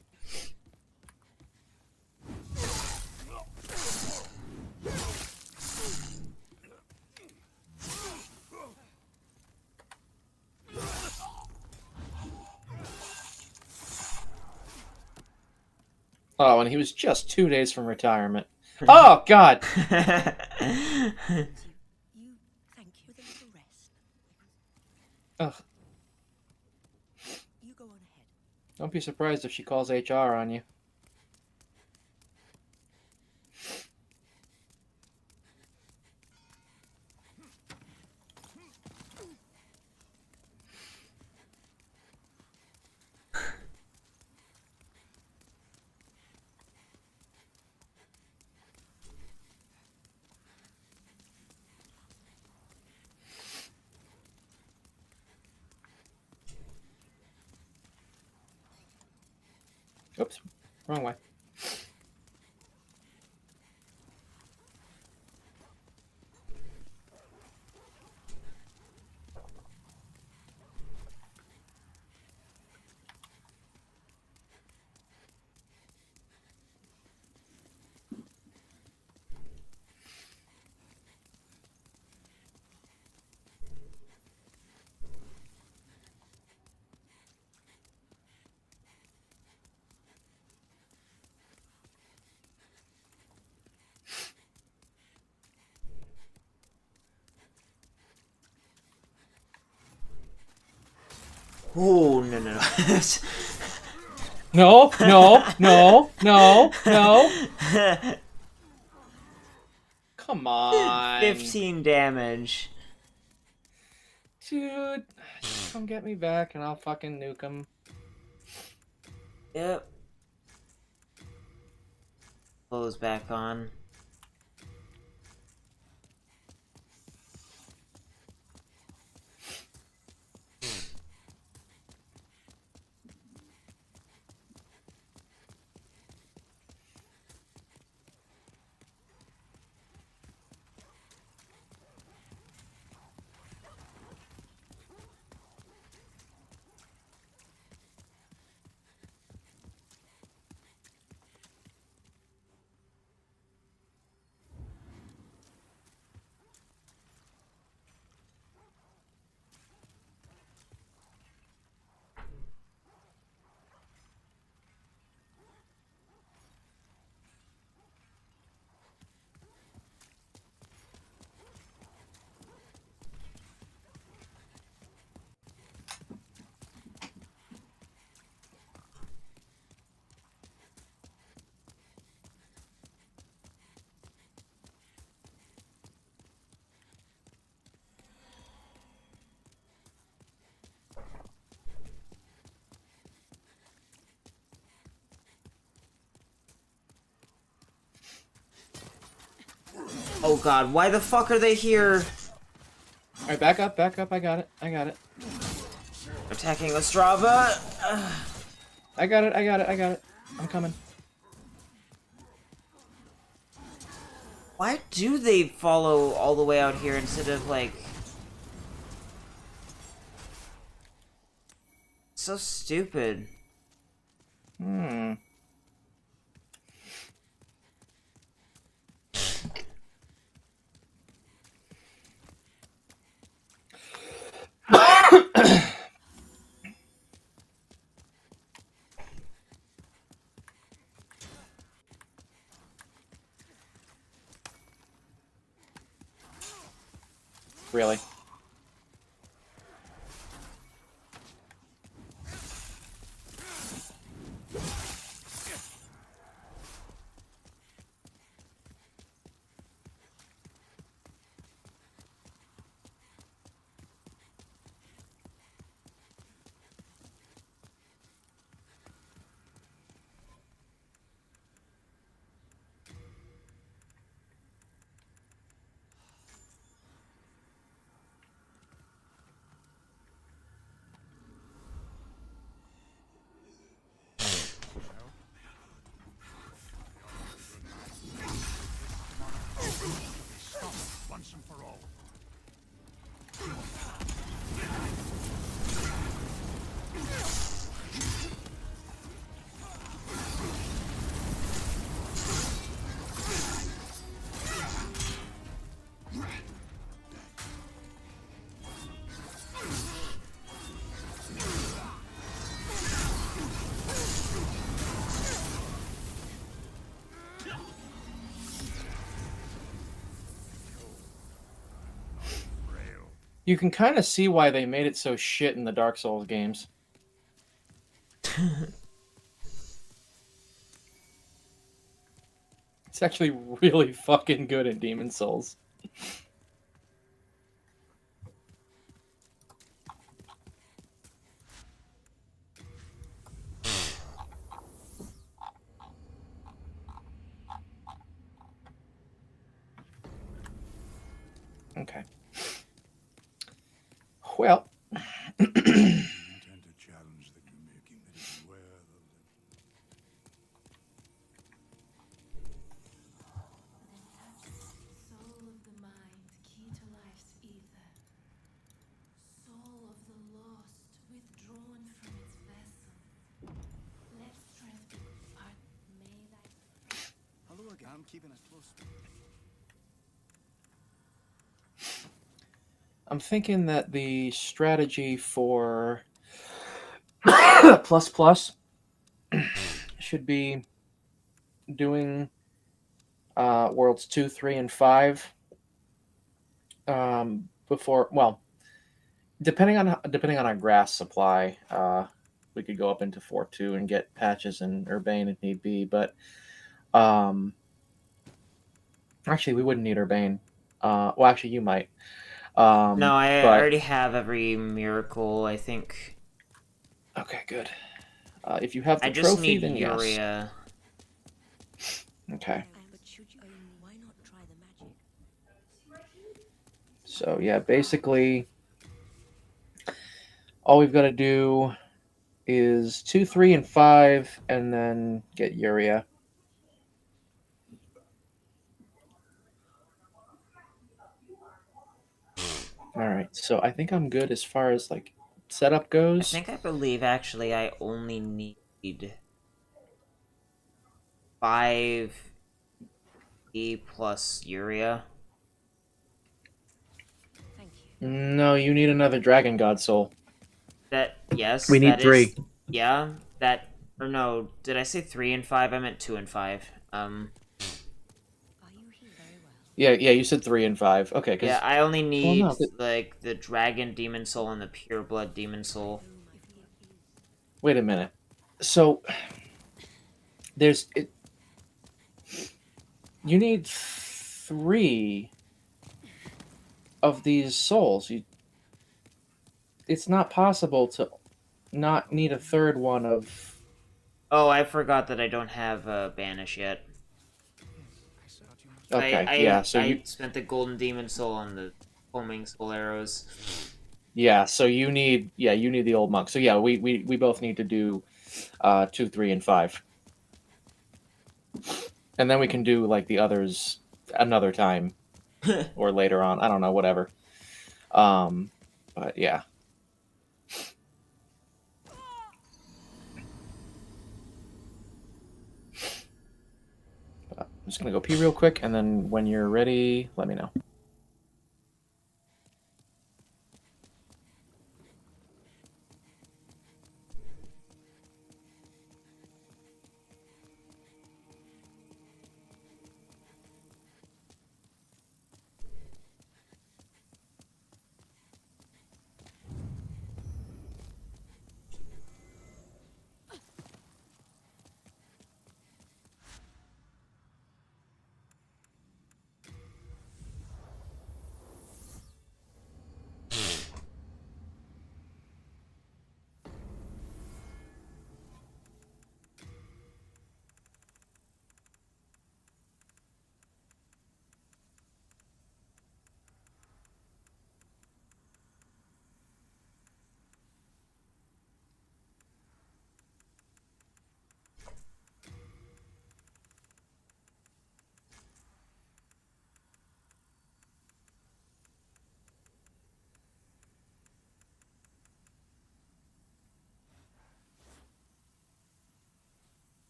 Oh, and he was just 2 days from retirement. Oh, God! You thank you, then for rest. Ugh. You go on ahead. Don't be surprised if she calls HR on you. Oops, wrong way. Oh, no, no, no. No, no, no, no, no. Come on. 15 damage. Dude, just come get me back and I'll fucking nuke him. Yep. Close back on. Oh god, why the fuck are they here? Alright, back up, back up. I got it. I got it. Attacking Ostrava. I got it. I got it. I got it. I'm coming. Why do they follow all the way out here instead of, like... So stupid. Hmm. Really? Once and for all. You can kind of see why they made it so shit in the Dark Souls games. It's actually really fucking good in Demon Souls. Okay. Well. Intend to challenge the making that is where the Soul of the mind, key to life's ether. Soul of the lost, withdrawn from its vessel. Let strength be part. May thy. hello again. I'm keeping us close. I'm thinking that the strategy for plus plus should be doing worlds 2, 3, and 5 before. Well, depending on our grass supply, we could go up into 4-2 and get patches in Urbane if need be. But um, actually, we wouldn't need Urbane. Well, actually, you might. No, I But already have every miracle, I think. okay, good. If you have I the just trophy, need then yes. Urea. Okay. But should you, why not try the magic? So yeah, basically, all we've got to do is 2, 3, and 5, and then get Urea. All right. So I think I'm good as far as like setup goes. I believe actually I only need 5E plus Urea. Thank you. No, you need another Dragon God Soul. Yes, We need that 3. is, yeah, that, or no, did I say 3 and 5? I meant 2 and 5. Are you here? Very well. Yeah, you said 3 and 5. Okay, Yeah, because I only well, need, no. like, the Dragon Demon Soul and the Pure Blood Demon Soul. Wait a minute. So there's it. You need 3 of these souls. It's not possible to not need a third one of. Oh, I forgot that I don't have Banish yet. Okay, yeah. So I spent the Golden Demon Soul on the Homing Soul Arrows. you need the old monk. So yeah, we both need to do 2, 3, and 5, and then we can do like the others another time or later on. I don't know, whatever. But yeah. I'm just gonna go pee real quick, and then when you're ready, let me know.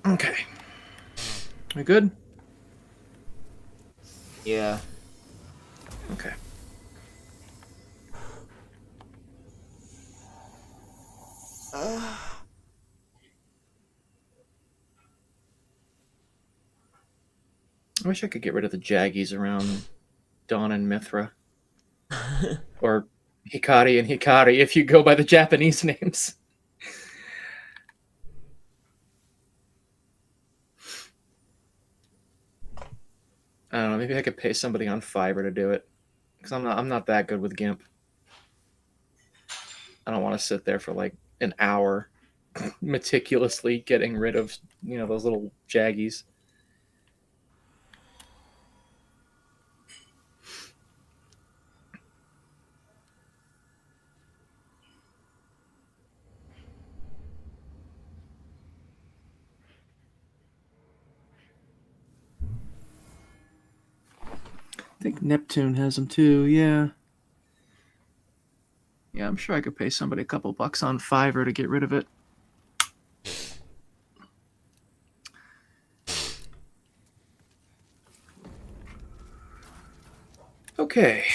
Okay. We good? Yeah. Okay. I wish I could get rid of the Jaggies around Dawn and Mithra. Or Hikari and Hikari if you go by the Japanese names. I don't know, maybe I could pay somebody on Fiverr to do it. Because I'm not that good with GIMP. I don't want to sit there for like an hour meticulously getting rid of, those little Jaggies. I think Neptune has them too, yeah. Yeah, I'm sure I could pay somebody a couple bucks on Fiverr to get rid of it. Okay.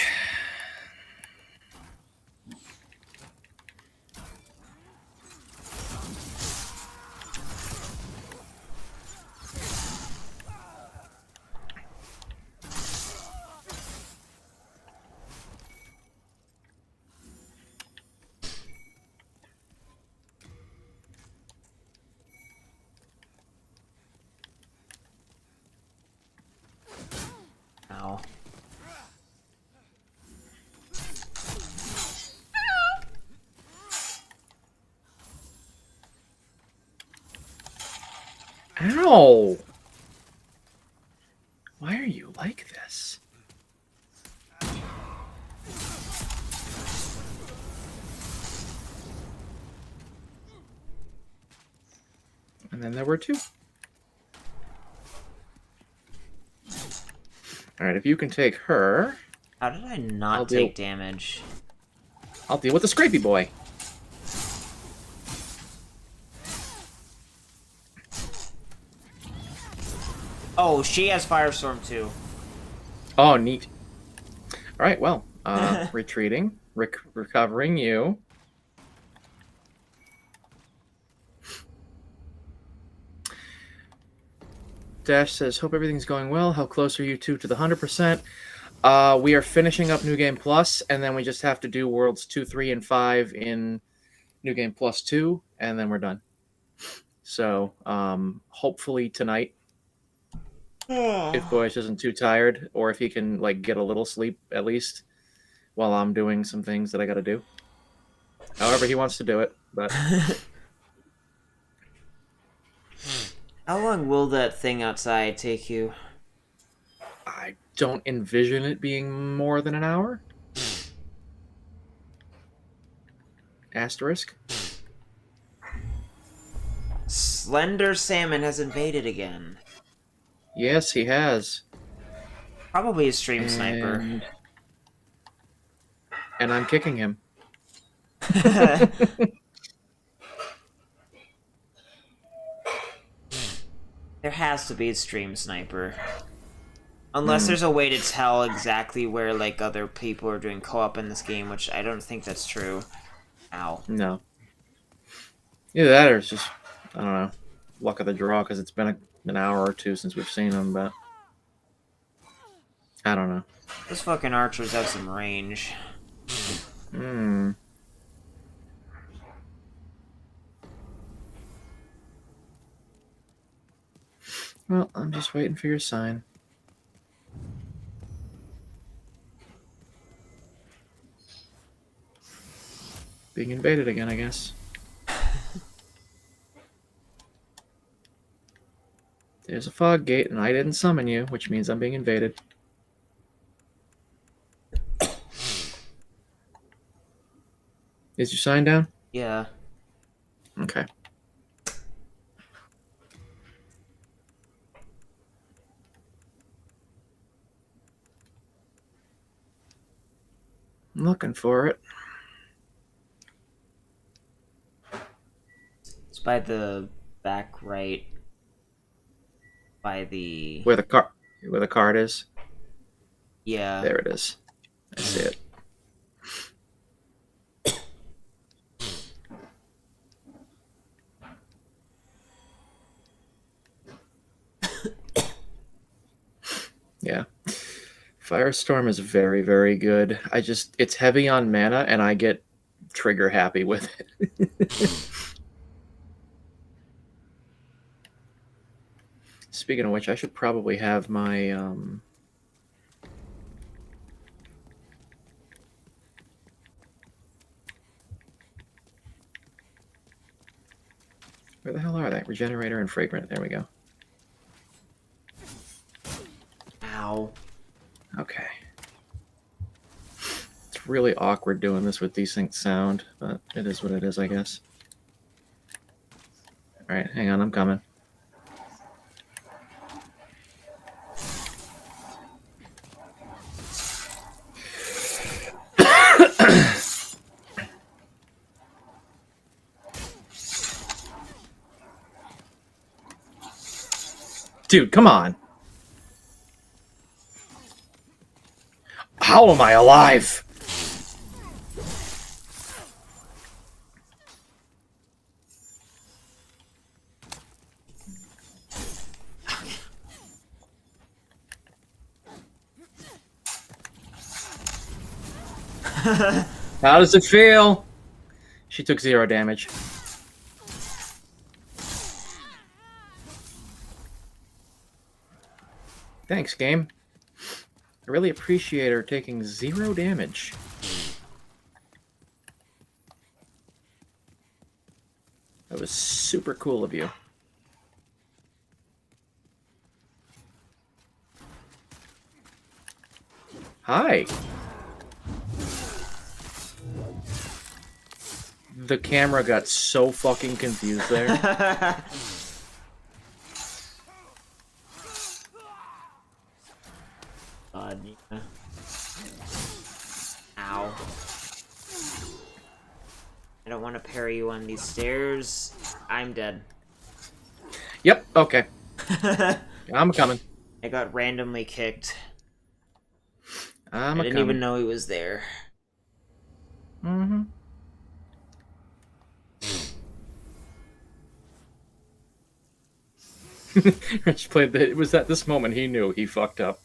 Ow! Why are you like this? And then there were two. Alright, if you can take her, How did I I'll not deal- take damage? I'll deal with the Scrapey Boy. Oh, she has Firestorm too. Oh, neat. Alright, well, retreating, recovering you. Dash says, hope everything's going well. How close are you two to the 100%? We are finishing up New Game Plus, and then we just have to do Worlds 2, 3, and 5 in New Game Plus 2, and then we're done. So, hopefully tonight, if Boyish isn't too tired, or if he can like get a little sleep at least, while I'm doing some things that I got to do. However he wants to do it, but How long will that thing outside take you? I don't envision it being more than an hour. Asterisk. Slender Salmon has invaded again. Yes, he has. Probably a stream sniper. And I'm kicking him. There has to be a stream sniper. Unless there's a way to tell exactly where like other people are doing co-op in this game, which I don't think that's true. Ow. No. Either that or it's just, I don't know, luck of the draw because it's been an hour or two since we've seen him, but I don't know. Those fucking archers have some range. Hmm. Well, I'm just waiting for your sign. Being invaded again, I guess. There's a fog gate, and I didn't summon you, which means I'm being invaded. Is your sign down? Yeah. Okay. I'm looking for it. It's by the back right. By the... Where the card is. Yeah. There it is. I see it. Yeah. Firestorm is very, very good. It's heavy on mana, and I get trigger happy with it. Speaking of which, I should probably have my where the hell are they? Regenerator and Fragrant. There we go. Ow. Okay. It's really awkward doing this with desynced sound, but it is what it is, I guess. Alright, hang on, I'm coming. Dude, come on. How am I alive? How does it feel? She took 0 damage. Thanks, game. I really appreciate her taking 0 damage. That was super cool of you. Hi. The camera got so fucking confused there. God, yeah. Ow. I don't want to parry you on these stairs. I'm dead. Yep, okay. I'm coming. I got randomly kicked. I'm I a didn't coming. even know he was there. Mm-hmm. Rich played the. It was at this moment he knew he fucked up.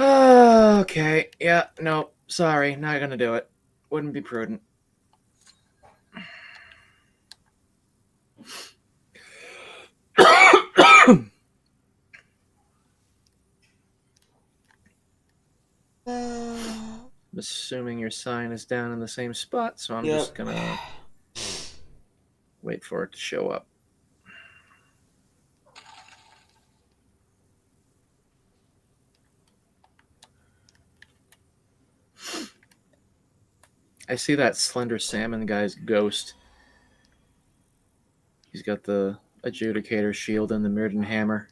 Okay. Yeah. No. Sorry. Not gonna do it. Wouldn't be prudent. I'm assuming your sign is down in the same spot, so I'm just gonna wait for it to show up. I see that Slender Salmon guy's ghost. He's got the adjudicator shield and the Mirrodin hammer.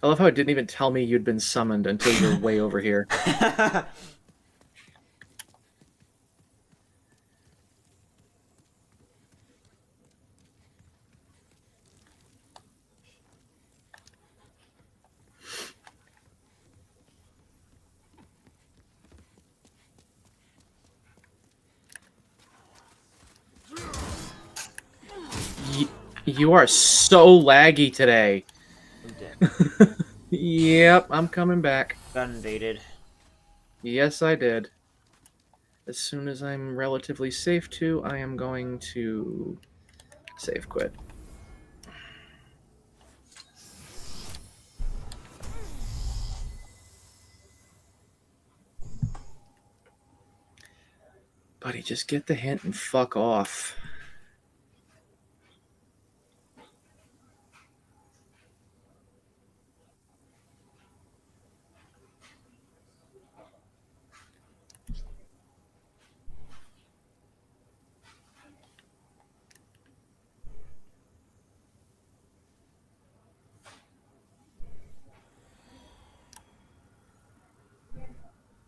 I love how it didn't even tell me you'd been summoned until you're way over here. You are so laggy today. I'm dead. Yep, I'm coming back. Got invaded. Yes, I did. As soon as I'm relatively safe to, I am going to save quit. Buddy, just get the hint and fuck off.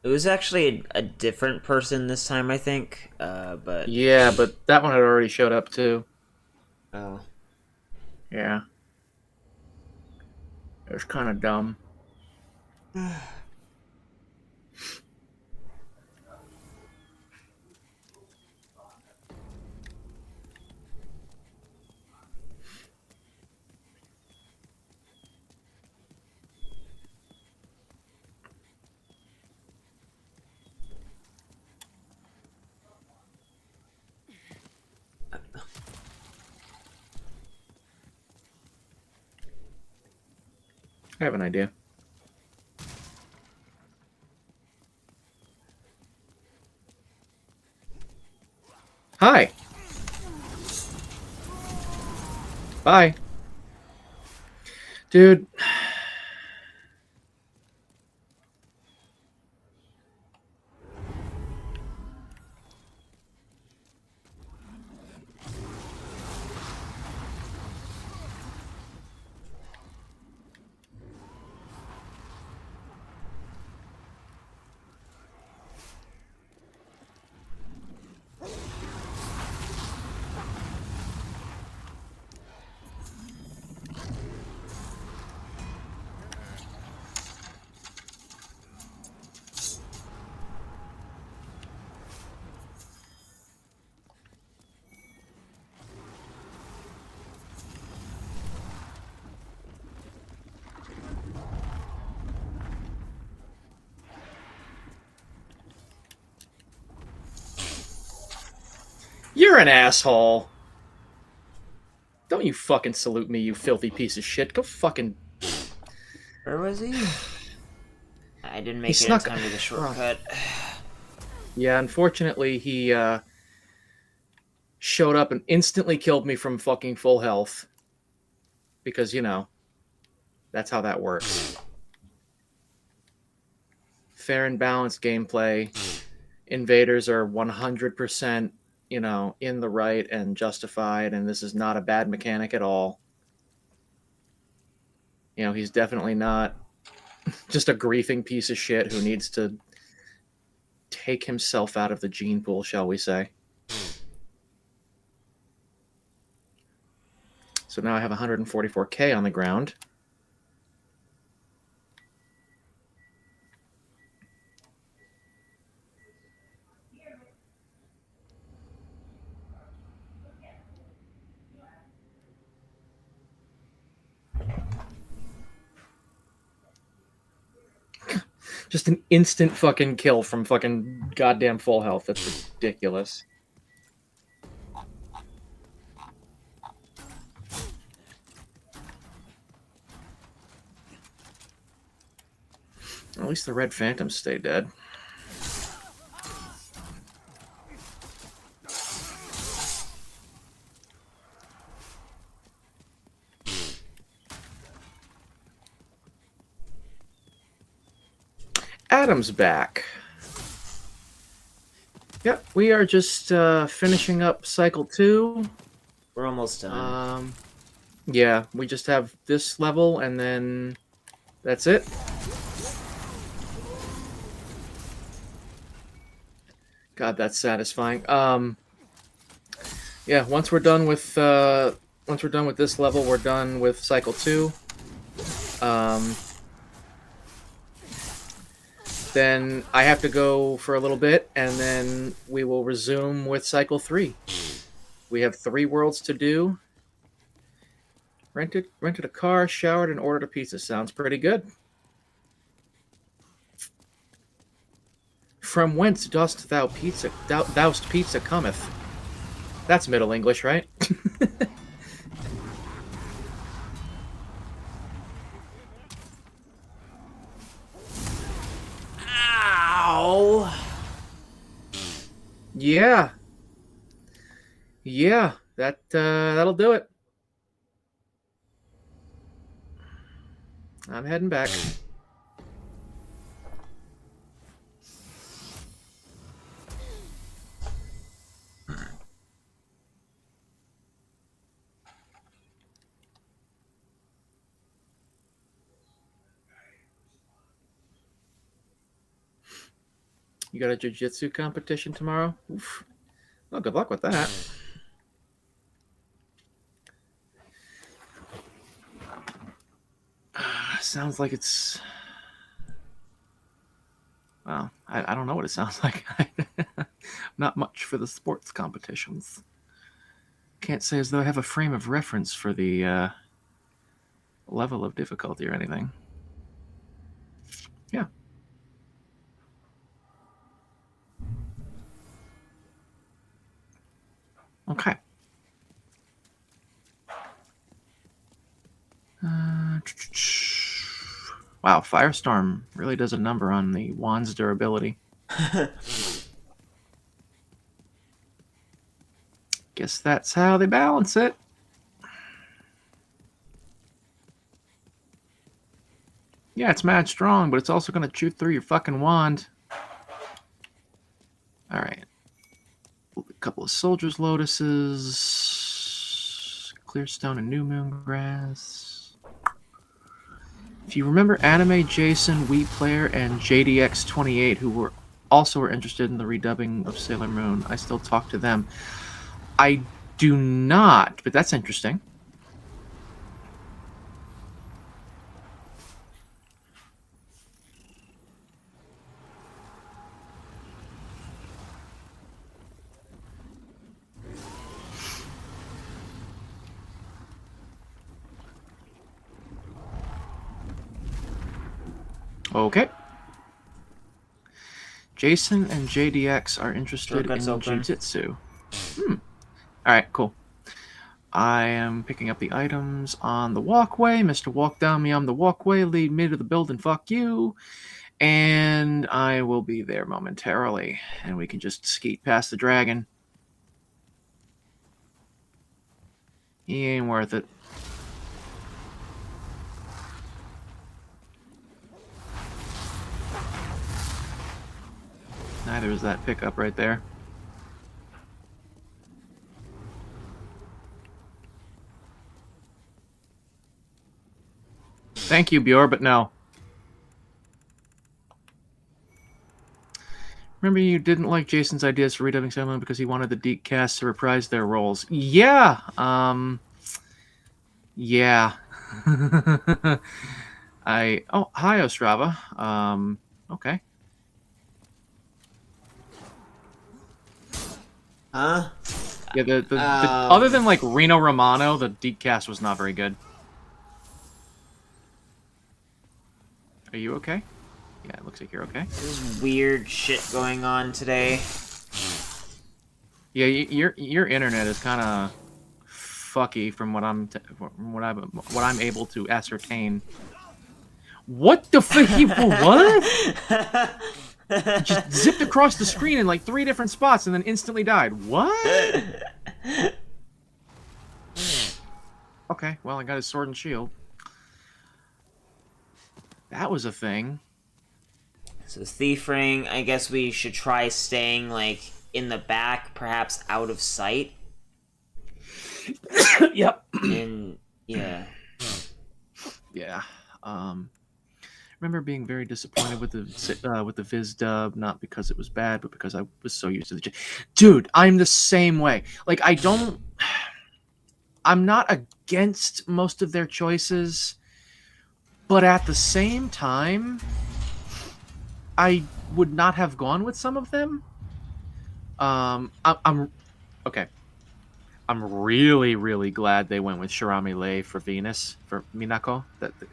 It was actually a different person this time, I think. But Yeah, but that one had already showed up too. oh, Yeah. It was kind of dumb. I have an idea. Hi. Bye. Dude. You're an asshole. Don't you fucking salute me, you filthy piece of shit. Go fucking... Where was he? I didn't He make it in snuck... time to the shortcut. Yeah, unfortunately, he showed up and instantly killed me from fucking full health. Because, you know, that's how that works. Fair and balanced gameplay. Invaders are 100%, you know, in the right and justified, and this is not a bad mechanic at all. You know, he's definitely not just a griefing piece of shit who needs to take himself out of the gene pool, shall we say. So now I have 144k on the ground. Just an instant fucking kill from fucking goddamn full health. That's ridiculous. At least the red phantoms stay dead. Adam's back. Yep, we are just finishing up cycle 2. We're almost done. Yeah, we just have this level and then that's it. God, that's satisfying. Yeah, once we're done with this level, we're done with cycle 2. Then I have to go for a little bit, and then we will resume with cycle 3. We have 3 worlds to do. Rented a car, showered, and ordered a pizza. Sounds pretty good. From whence dost thou thou'st pizza cometh? That's Middle English, right? Ow! Yeah. Yeah, that'll do it. I'm heading back. You got a jiu-jitsu competition tomorrow? Oof. Well, good luck with that. Sounds like it's... Well, I don't know what it sounds like. Not much for the sports competitions. Can't say as though I have a frame of reference for the level of difficulty or anything. Yeah. Okay. Wow, Firestorm really does a number on the wand's durability. Guess that's how they balance it. Yeah, it's mad strong, but it's also going to chew through your fucking wand. Alright. A couple of Soldier's Lotuses. Clearstone and New Moon Grass. If you remember Anime Jason, Wii Player, and JDX28, who were interested in the redubbing of Sailor Moon, I still talk to them. I do not, but that's interesting. Okay. Jason and JDX are interested in jiu-jitsu. All right, cool. I am picking up the items on the walkway. Mr. Walk Down Me on the walkway. Lead me to the building. Fuck you. And I will be there momentarily. And we can just skeet past the dragon. He ain't worth it. Neither is that pickup right there. Thank you, Bjor, but no. Remember you didn't like Jason's ideas for redubbing Sailor Moon because he wanted the Deke cast to reprise their roles. Yeah, yeah. Oh, hi, Ostrava. Okay. Huh? Yeah, the other than like Reno Romano, the Deke cast was not very good. Are you okay? Yeah, it looks like you're okay. There's weird shit going on today. Yeah, your internet is kind of fucky from what what I'm able to ascertain. What the fuck? What? Just zipped across the screen in like 3 different spots and then instantly died. What? Okay, well I got his sword and shield. That was a thing. So thief ring, I guess we should try staying like in the back, perhaps out of sight. Yep. And yeah. Yeah. Remember being very disappointed with the Viz dub, not because it was bad, but because I was so used to the. Dude, I'm the same way. Like I'm not against most of their choices, but at the same time, I would not have gone with some of them. I'm okay. I'm really, really glad they went with Shirami Lei for Venus, for Minako.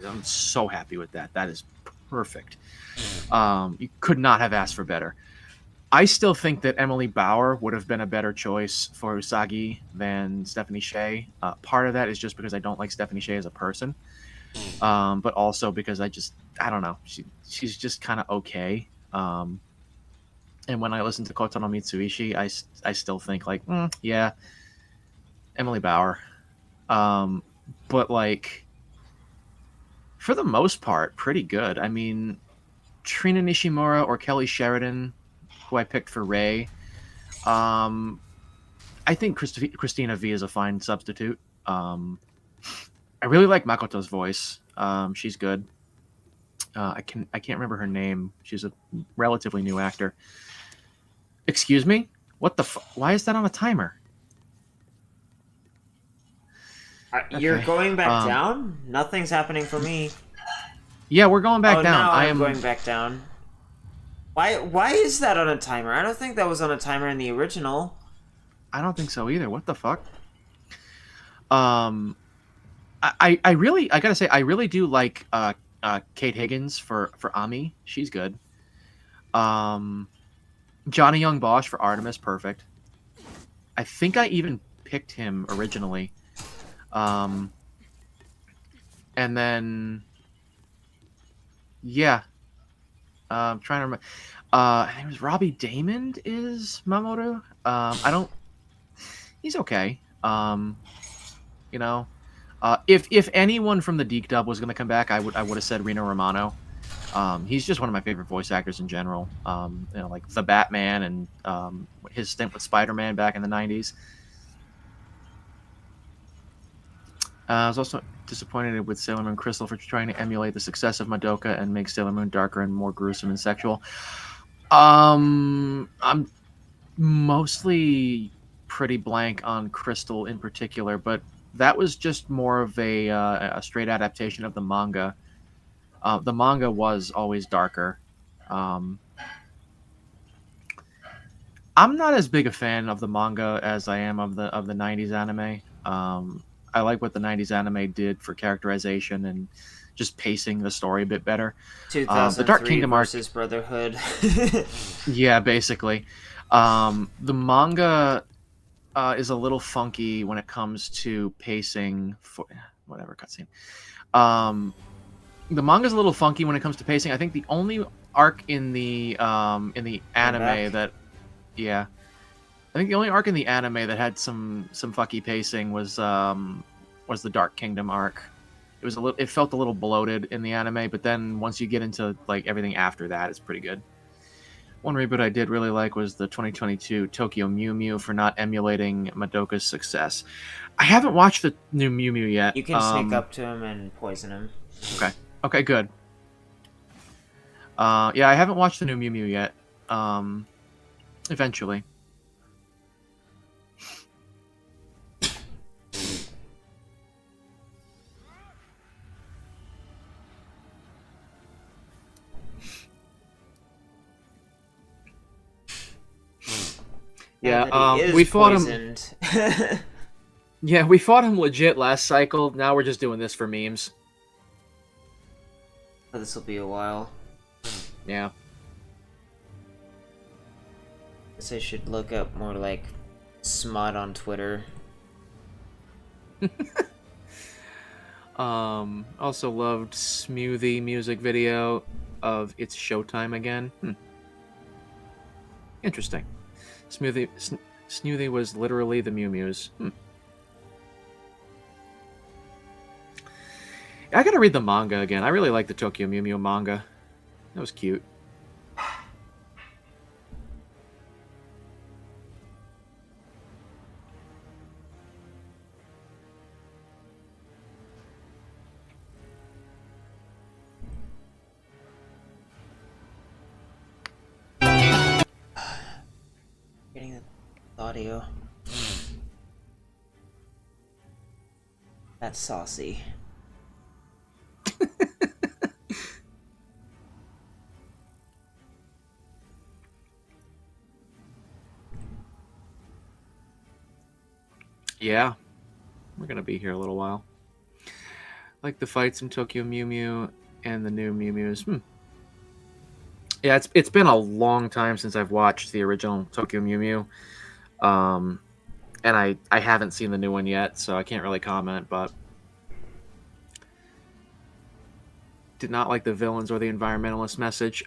I'm so happy with that. That is perfect. You could not have asked for better. I still think that Emily Bauer would have been a better choice for Usagi than Stephanie Shea. Part of that is just because I don't like Stephanie Shea as a person, but also because I don't know. She's just kind of okay. And when I listen to Kotaro Mitsuishi, I still think like, yeah, Emily Bauer. But like, for the most part, pretty good. I mean, Trina Nishimura or Kelly Sheridan, who I picked for Ray. I think Christina V is a fine substitute. I really like Makoto's voice. She's good. I can't remember her name. She's a relatively new actor. Excuse me? What the why is that on a timer? You're Okay. going back down? Nothing's happening for me. Yeah, we're going back Oh, down. now I I'm am going back down. Why is that on a timer? I don't think that was on a timer in the original. I don't think so either. What the fuck? I gotta say I really do like Kate Higgins for Ami. She's good. Johnny Young Bosch for Artemis, perfect. I think I even picked him originally. And then yeah. I'm trying to remember. I think it was Robbie Damon is Mamoru. I don't. He's okay. You know, if anyone from the Deke dub was going to come back, I would have said Reno Romano. He's just one of my favorite voice actors in general. Like the Batman and his stint with Spider-Man back in the '90s. I was also disappointed with Sailor Moon Crystal for trying to emulate the success of Madoka and make Sailor Moon darker and more gruesome and sexual. I'm mostly pretty blank on Crystal in particular, but that was just more of a straight adaptation of the manga. The manga was always darker. I'm not as big a fan of the manga as I am of the '90s anime. I like what the '90s anime did for characterization and just pacing the story a bit better. 2003 the Dark Kingdom arc, versus Brotherhood. yeah, basically. The manga is a little funky when it comes to pacing. For whatever cutscene. The manga's a little funky when it comes to pacing. I think the only arc in the anime back. that, yeah, I think the only arc in the anime that had some fucky pacing was the Dark Kingdom arc. It was it felt a little bloated in the anime, but then once you get into like everything after that, it's pretty good. One reboot I did really like was the 2022 Tokyo Mew Mew for not emulating Madoka's success. I haven't watched the new Mew Mew yet. You can sneak up to him and poison him. Okay. Okay, good. Yeah, I haven't watched the new Mew Mew yet. Eventually. Yeah, we fought poisoned. him. Yeah, we fought him legit last cycle. Now we're just doing this for memes. Oh, this will be a while. Yeah. Guess I should look up more like smut on Twitter. Also loved Smoothie music video of It's Showtime Again. Interesting. Smoothie was literally the Mew Mews. I gotta read the manga again. I really like the Tokyo Mew Mew manga. That was cute. Getting the audio. That's saucy. Yeah, we're gonna be here a little while. Like the fights in Tokyo Mew Mew and the new Mew Mews. Yeah, it's been a long time since I've watched the original Tokyo Mew Mew, and I haven't seen the new one yet, so I can't really comment. But did not like the villains or the environmentalist message.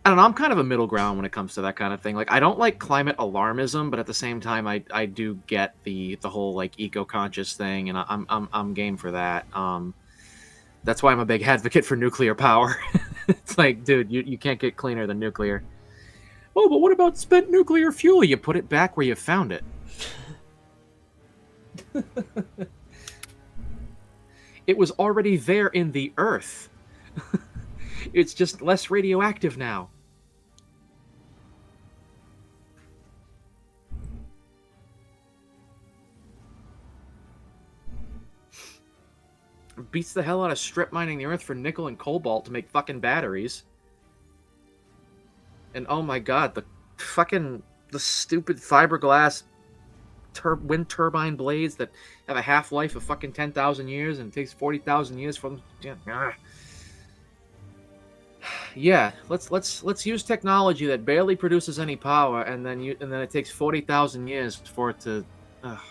I don't know. I'm kind of a middle ground when it comes to that kind of thing. Like, I don't like climate alarmism, but at the same time, I do get the whole like eco-conscious thing, and I'm game for that. That's why I'm a big advocate for nuclear power. It's like, dude, you can't get cleaner than nuclear. Oh, but what about spent nuclear fuel? You put it back where you found it. It was already there in the Earth. It's just less radioactive now. Beats the hell out of strip mining the Earth for nickel and cobalt to make fucking batteries. And oh my god, the stupid fiberglass wind turbine blades that have a half-life of fucking 10,000 years and it takes 40,000 years for them. Yeah, let's use technology that barely produces any power, and then it takes 40,000 years for it to,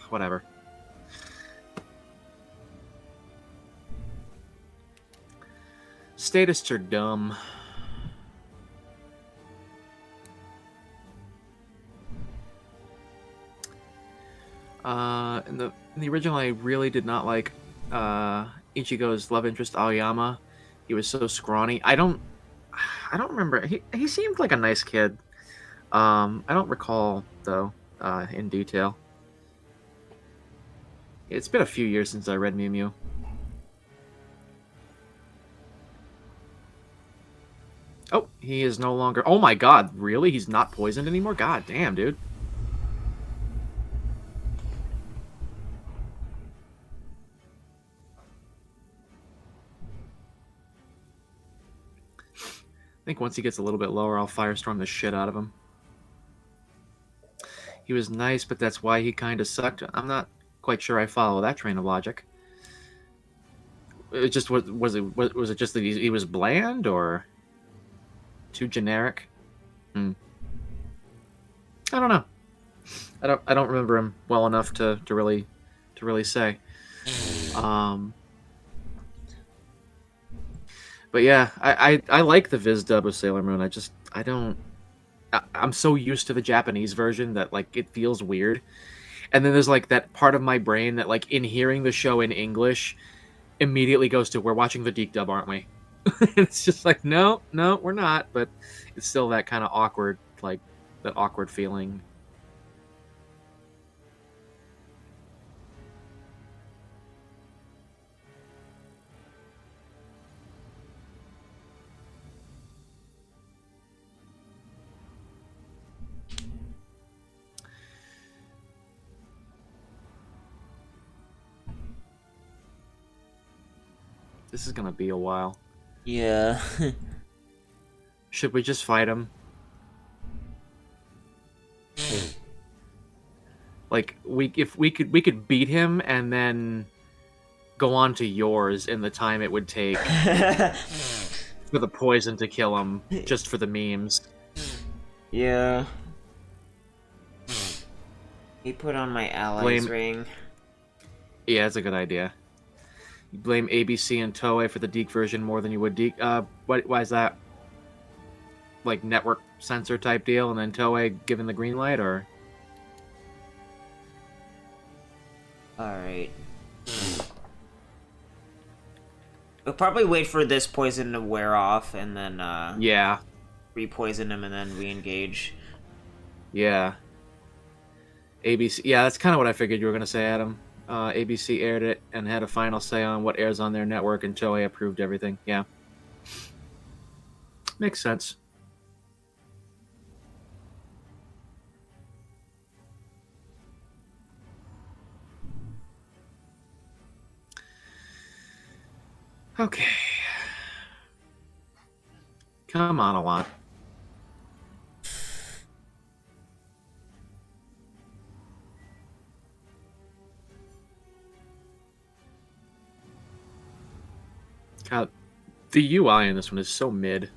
whatever. Statists are dumb. In the original, I really did not like Ichigo's love interest Aoyama. He was so scrawny. I don't remember. He seemed like a nice kid. I don't recall though in detail. It's been a few years since I read Mew Mew. Oh, he is no longer... Oh my god, really? He's not poisoned anymore? God damn, dude. I think once he gets a little bit lower, I'll firestorm the shit out of him. He was nice, but that's why he kind of sucked. I'm not quite sure I follow that train of logic. It just was it just that he was bland, or too generic? I don't know. I don't remember him well enough to really say. Um, but yeah, I like the Viz dub of Sailor Moon. I don't. I'm so used to the Japanese version that like it feels weird. And then there's like that part of my brain that like in hearing the show in English immediately goes to we're watching the Deke dub, aren't we? It's just like no, no, we're not. But it's still that kind of awkward, like that awkward feeling. This is gonna be a while. Yeah. Should we just fight him? Like if we could beat him and then go on to yours in the time it would take for the poison to kill him, just for the memes. Yeah. He put on my allies Blame- ring. Yeah, that's a good idea. You blame ABC and Toei for the Deke version more than you would Deke. Why is that? Like network censor type deal, and then Toei giving the green light, or? Alright. We'll probably wait for this poison to wear off and then Yeah, re-poison him and then re-engage. yeah. ABC. Yeah, that's kind of what I figured you were gonna say, Adam. ABC aired it and had a final say on what airs on their network, and Toei approved everything. Yeah, makes sense. Okay. Come on, a lot. God, the UI in this one is so mid.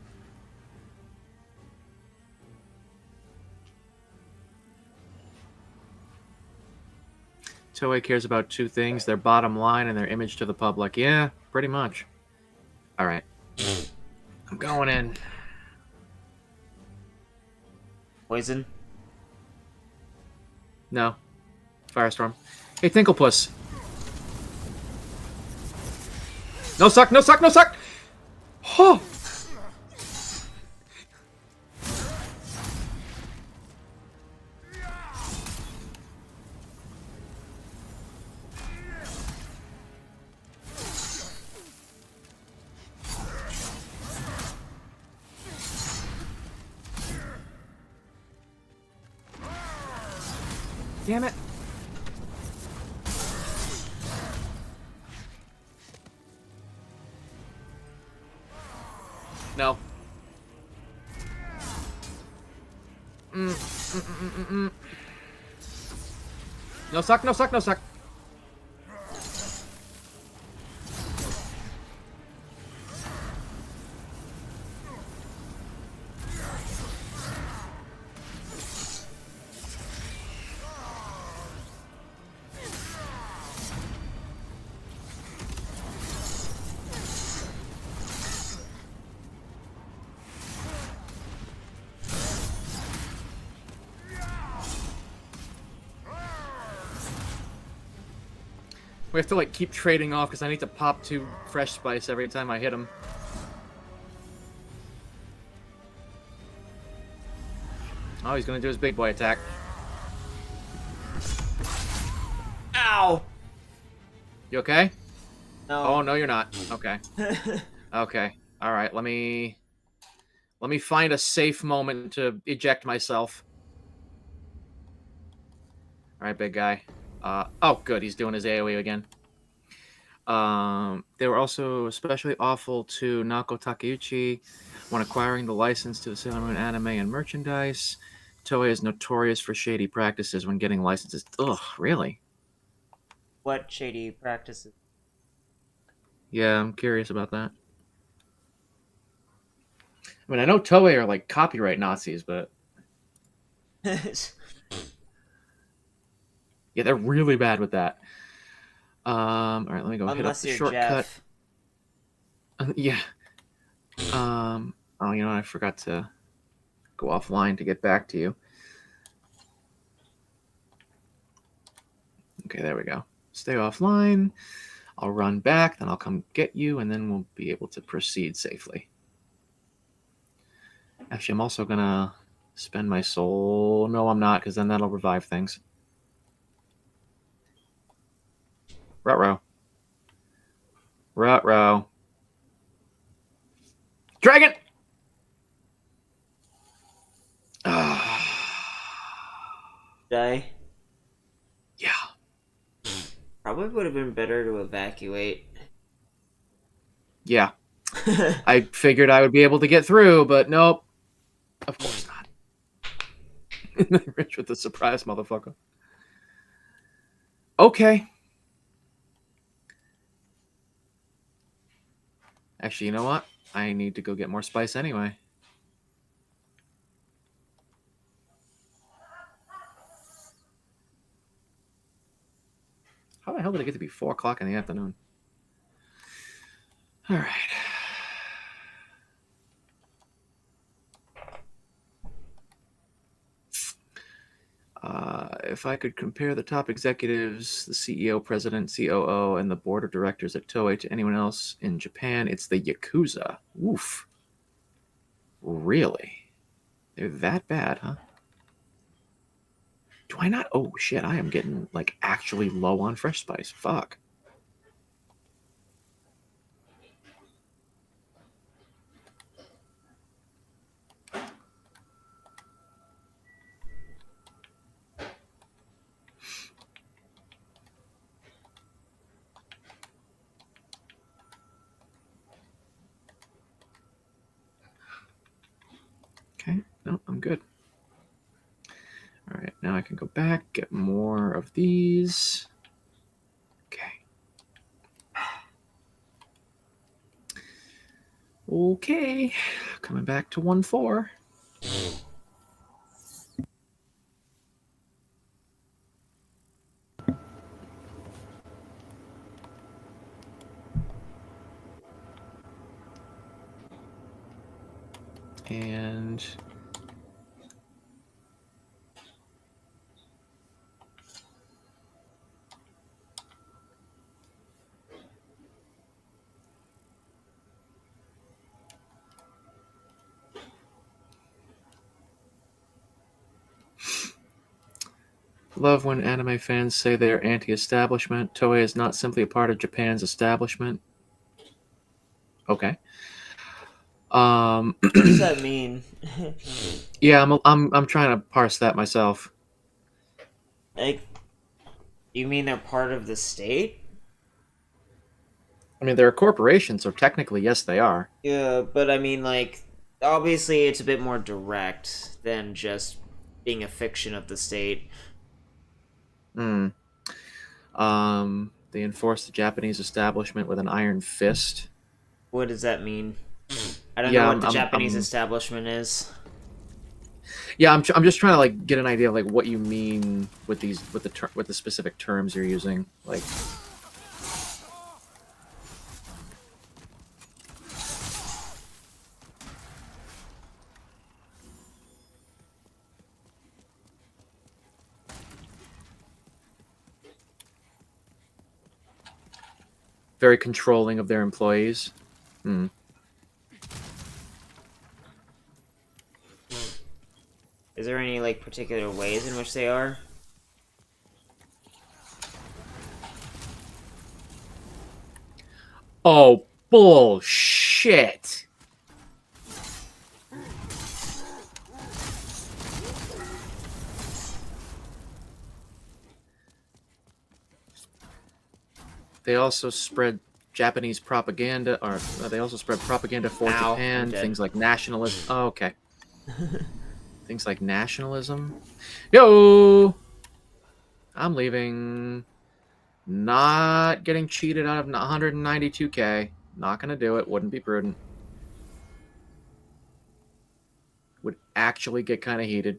Toei cares about two things: their bottom line and their image to the public. Yeah, pretty much. All right. I'm going in. Poison? No. Firestorm. Hey, Tinklepuss. No suck, no suck, no suck! Oh! Damn it. No. No suck, no suck, no suck. We have to like keep trading off because I need to pop 2 fresh spice every time I hit him. Oh, he's gonna do his big boy attack. Ow! You okay? No. Oh no, you're not. Okay. Okay. All right. Let me find a safe moment to eject myself. All right, big guy. Oh, good. He's doing his AoE again. They were also especially awful to Naoko Takeuchi when acquiring the license to the Sailor Moon anime and merchandise. Toei is notorious for shady practices when getting licenses. Ugh, really? What shady practices? Yeah, I'm curious about that. I mean, I know Toei are like copyright Nazis, but Yeah, they're really bad with that. All right, let me go hit up Unless the you're shortcut. Jeff. Yeah. Oh, you know, I forgot to go offline to get back to you. Okay, there we go. Stay offline. I'll run back, then I'll come get you, and then we'll be able to proceed safely. Actually, I'm also gonna spend my soul. No, I'm not, because then that'll revive things. Ruh-roh. Ruh-roh. Dragon! Die. Yeah. Probably would have been better to evacuate. Yeah. I figured I would be able to get through, but nope. Of course not. Rich with the surprise, motherfucker. Okay. Actually, you know what? I need to go get more spice anyway. How the hell did it get to be 4 o'clock in the afternoon? All right. If I could compare the top executives, the CEO, president, COO, and the board of directors at Toei to anyone else in Japan, it's the Yakuza. Oof. Really? They're that bad, huh? Do I not? Oh, shit. I am getting, like, actually low on fresh spice. Fuck. Okay. No, I'm good. All right. Now I can go back, get more of these. Okay. Okay. Coming back to 1-4. And love when anime fans say they are anti-establishment. Toei is not simply a part of Japan's establishment. Okay. What does that mean? Yeah, I'm trying to parse that myself. Like, you mean they're part of the state? I mean, they're a corporation, so technically, yes, they are. Yeah, but I mean, like, obviously it's a bit more direct than just being a fiction of the state. Hmm. They enforce the Japanese establishment with an iron fist. What does that mean? I don't know Yeah, what the Japanese establishment is. yeah, I'm just trying to like get an idea of like what you mean with these with the specific terms you're using. Like, very controlling of their employees. Hmm. Is there any, like, particular ways in which they are? Oh, bullshit. They also spread Japanese propaganda, or they also spread propaganda for Ow, I'm Japan. dead. Things like nationalism. Oh, okay. Things like nationalism. Yo, I'm leaving. Not getting cheated out of 192k. Not gonna do it. Wouldn't be prudent. Would actually get kind of heated.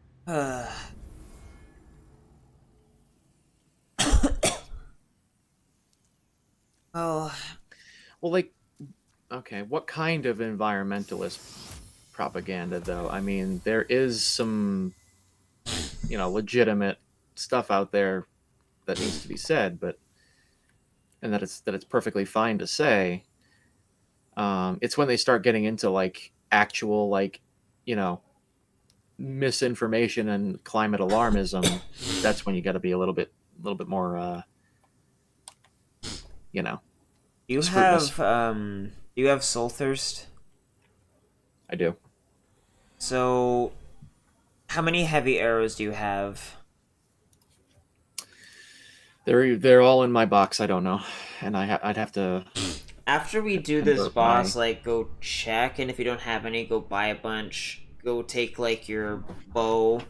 Uh, well, Well, like, okay, what kind of environmentalist propaganda, though? I mean, there is some, legitimate stuff out there that needs to be said, but and that it's perfectly fine to say. It's when they start getting into like actual you know misinformation and climate alarmism. That's when you got to be a little bit more you know you scrutinous. have you have Soul Thirst. I do. So, how many heavy arrows do you have? They're all in my box. I don't know, and I'd have to After we do this convert boss, my. like, go check, and if you don't have any, go buy a bunch. Go take, like, your bow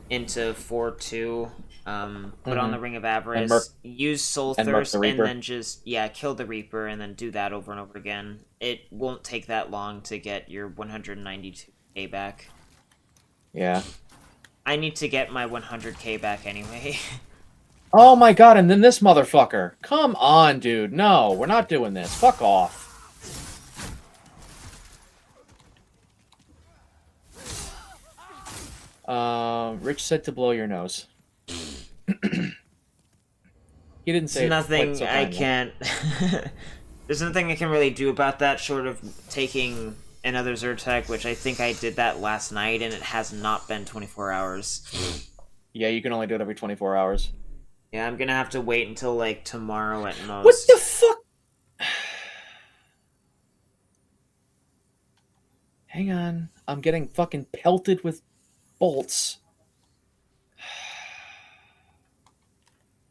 into 4-2, put on Hmm. the Ring of and merc Avarice, use Soul and merc the Thirst, and Reaper. then just, yeah, kill the Reaper, and then do that over and over again. It won't take that long to get your 192k back. Yeah. I need to get my 100k back anyway. Oh my god! And then this motherfucker. Come on, dude. No, we're not doing this. Fuck off. Rich said to blow your nose. He didn't There's say it quite nothing so I kindly. can't. There's nothing I can really do about that, short of taking another Zyrtec, which I think I did that last night, and it has not been 24 hours. Yeah, you can only do it every 24 hours. Yeah, I'm gonna have to wait until like tomorrow at What the most. fuck? Hang on. I'm getting fucking pelted with bolts.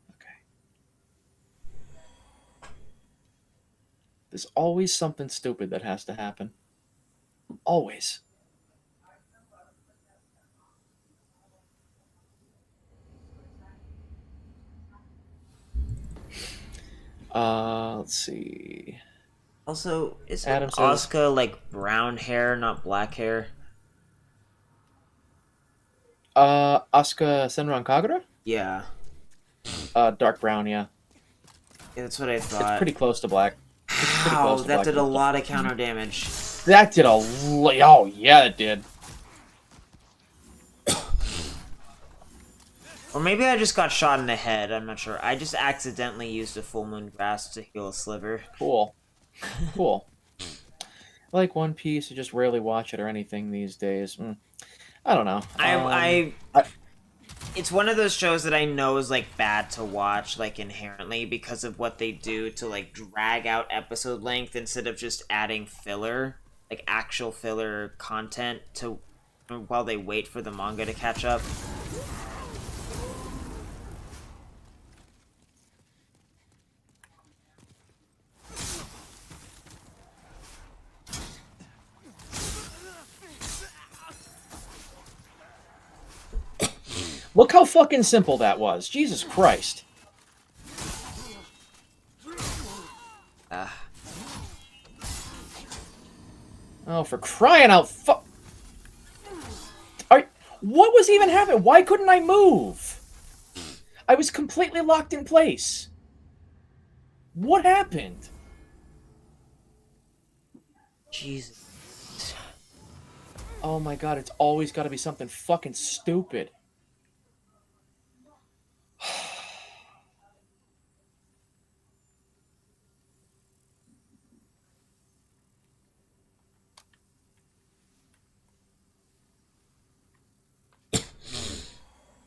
Okay. There's always something stupid that has to happen. Always. Let's see. Also, isn't Adam says, Asuka like brown hair, not black hair? Asuka Senran Kagura? Yeah, Dark brown, yeah. yeah, that's what I It's thought. pretty close to black. It's pretty How close to that black. did a lot of counter damage. That did oh, yeah, it did. Or maybe I just got shot in the head. I'm not sure. I just accidentally used a full moon grasp to heal a sliver. Cool. Cool. I like One Piece. I just rarely watch it or anything these days. I don't know. I It's one of those shows that I know is like bad to watch, like inherently, because of what they do to like drag out episode length instead of just adding filler, like actual filler content to while they wait for the manga to catch up. Look how fucking simple that was. Jesus Christ. Uh, Oh, for crying out what was even happening? Why couldn't I move? I was completely locked in place. What happened? Jesus. Oh my god, it's always got to be something fucking stupid.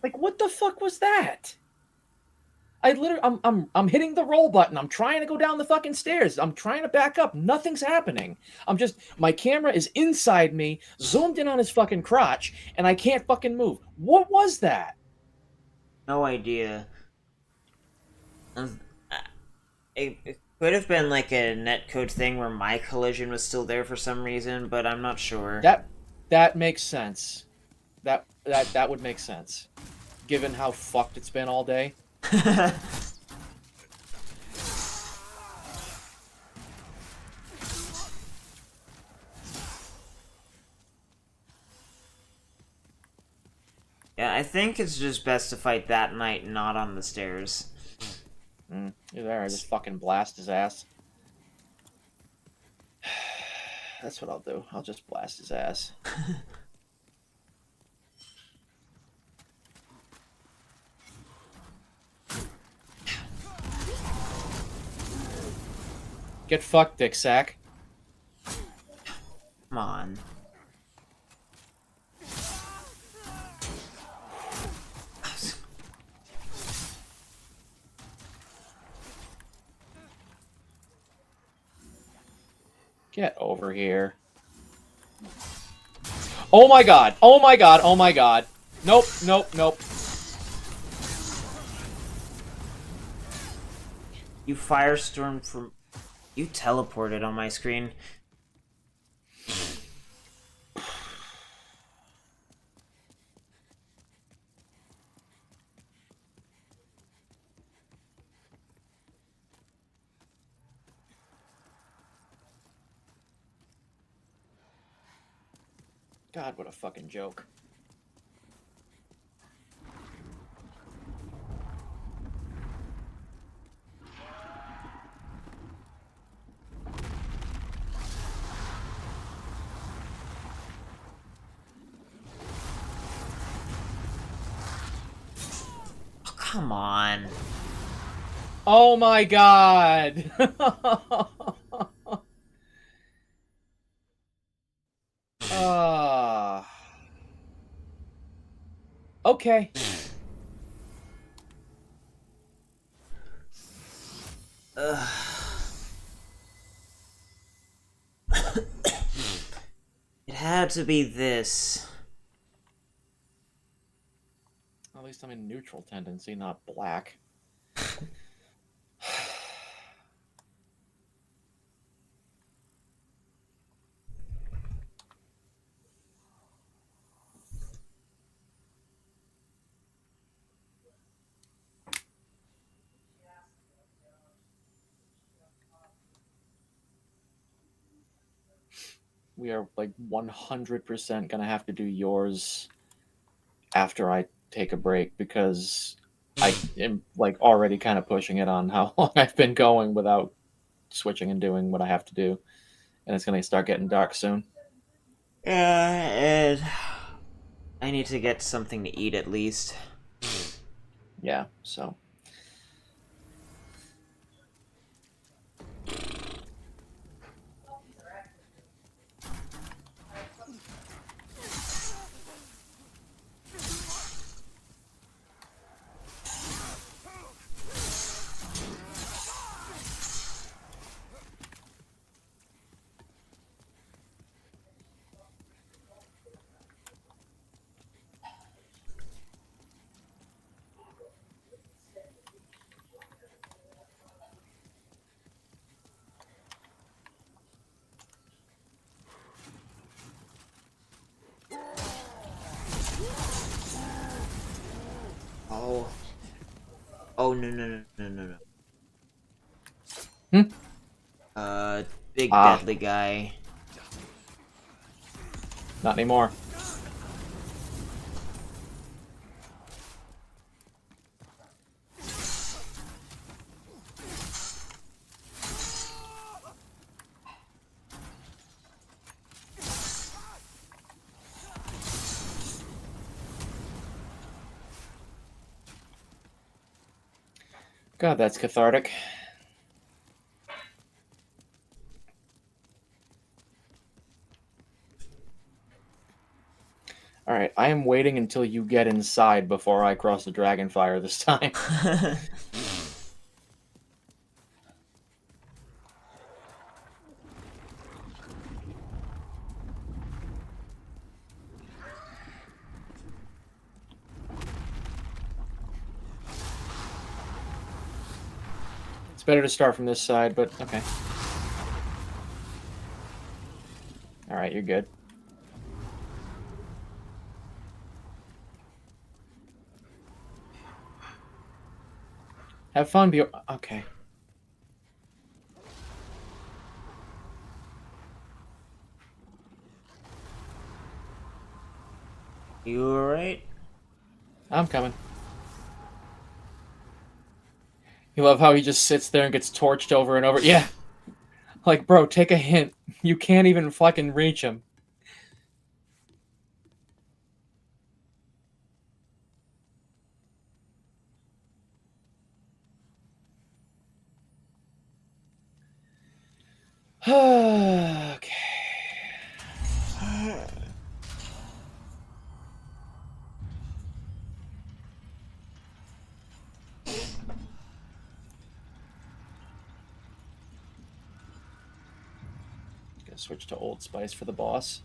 Like, what the fuck was that? I'm hitting the roll button. I'm trying to go down the fucking stairs. I'm trying to back up. Nothing's happening. My camera is inside me, zoomed in on his fucking crotch, and I can't fucking move. What was that? No idea. It could have been like a netcode thing where my collision was still there for some reason, but I'm not sure. That makes sense. That would make sense, given how fucked it's been all day. Yeah, I think it's just best to fight that knight, not on the stairs. You're there. I just fucking blast his ass. That's what I'll do. I'll just blast his ass. Get fucked, dick sack. Come on. Get over here. Oh my god. Oh my god. Oh my god. Nope. Nope. Nope. You firestorm from... You teleported on my screen. God, what a fucking joke. Oh, come on. Oh my god. Okay. It had to be this. At least I'm in neutral tendency, not black. We are like 100% gonna have to do yours after I take a break because I am like already kind of pushing it on how long I've been going without switching and doing what I have to do. And it's gonna start getting dark soon. Yeah, and I need to get something to eat at least. Yeah, so. Oh. Oh, no, no, no, no, no, Hmm? no. Big Ah. deadly guy. Not anymore. God, that's cathartic. Alright, I am waiting until you get inside before I cross the dragon fire this time. It's better to start from this side, but okay. Alright, you're good. Have fun, be okay. You alright? I'm coming. You love how he just sits there and gets torched over and over. Yeah. Like, bro, take a hint. You can't even fucking reach him. Okay. Gonna switch to Old Spice for the boss.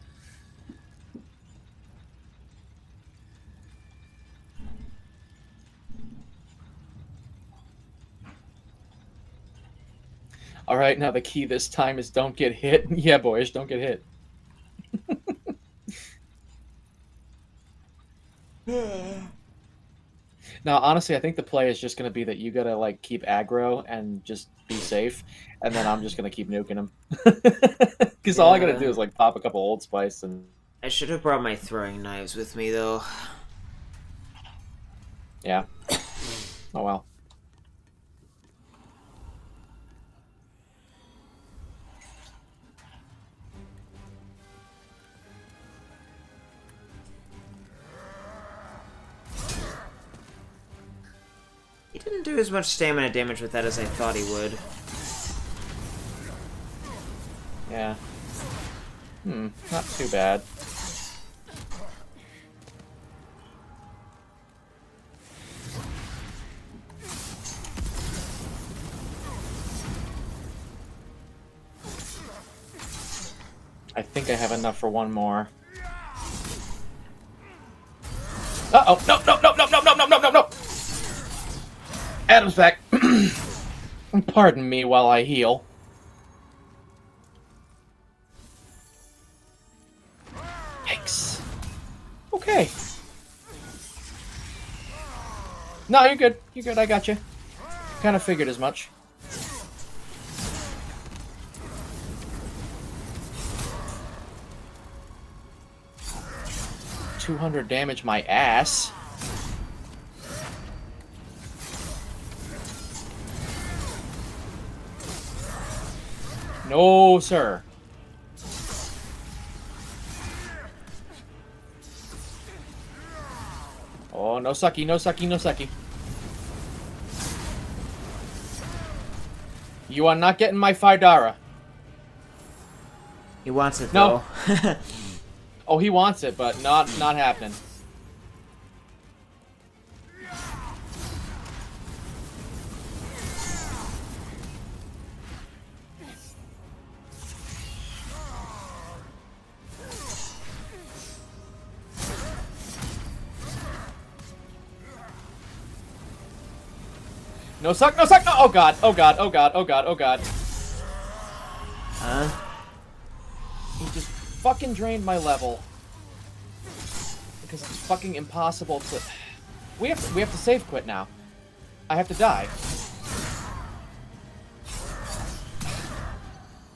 All right, now the key this time is don't get hit. Yeah, boys, don't get hit. Now, honestly, I think the play is just going to be that you got to like keep aggro and just be safe, and then I'm just going to keep nuking him. Because all I got to do Yeah. is like pop a couple Old Spice and I should have brought my throwing knives with me, though. yeah. Oh well. He didn't do as much stamina damage with that as I thought he would. Yeah. Not too bad. I think I have enough for one more. Uh-oh. No, no, no, no, no, no, no, no, no, no. Adam's back. Pardon me while I heal. Yikes. Okay. No, you're good. You're good. I got you. Kind of figured as much. $200 damage my ass. No, sir. Oh, no sucky, no sucky, no sucky. You are not getting my Fidara. He wants it, No. though. Oh, he wants it, but not happening. No suck, no suck, no! Oh god, oh god, oh god, oh god, oh god. Huh? He just fucking drained my level. Because it's fucking impossible to... We have to save quit now. I have to die.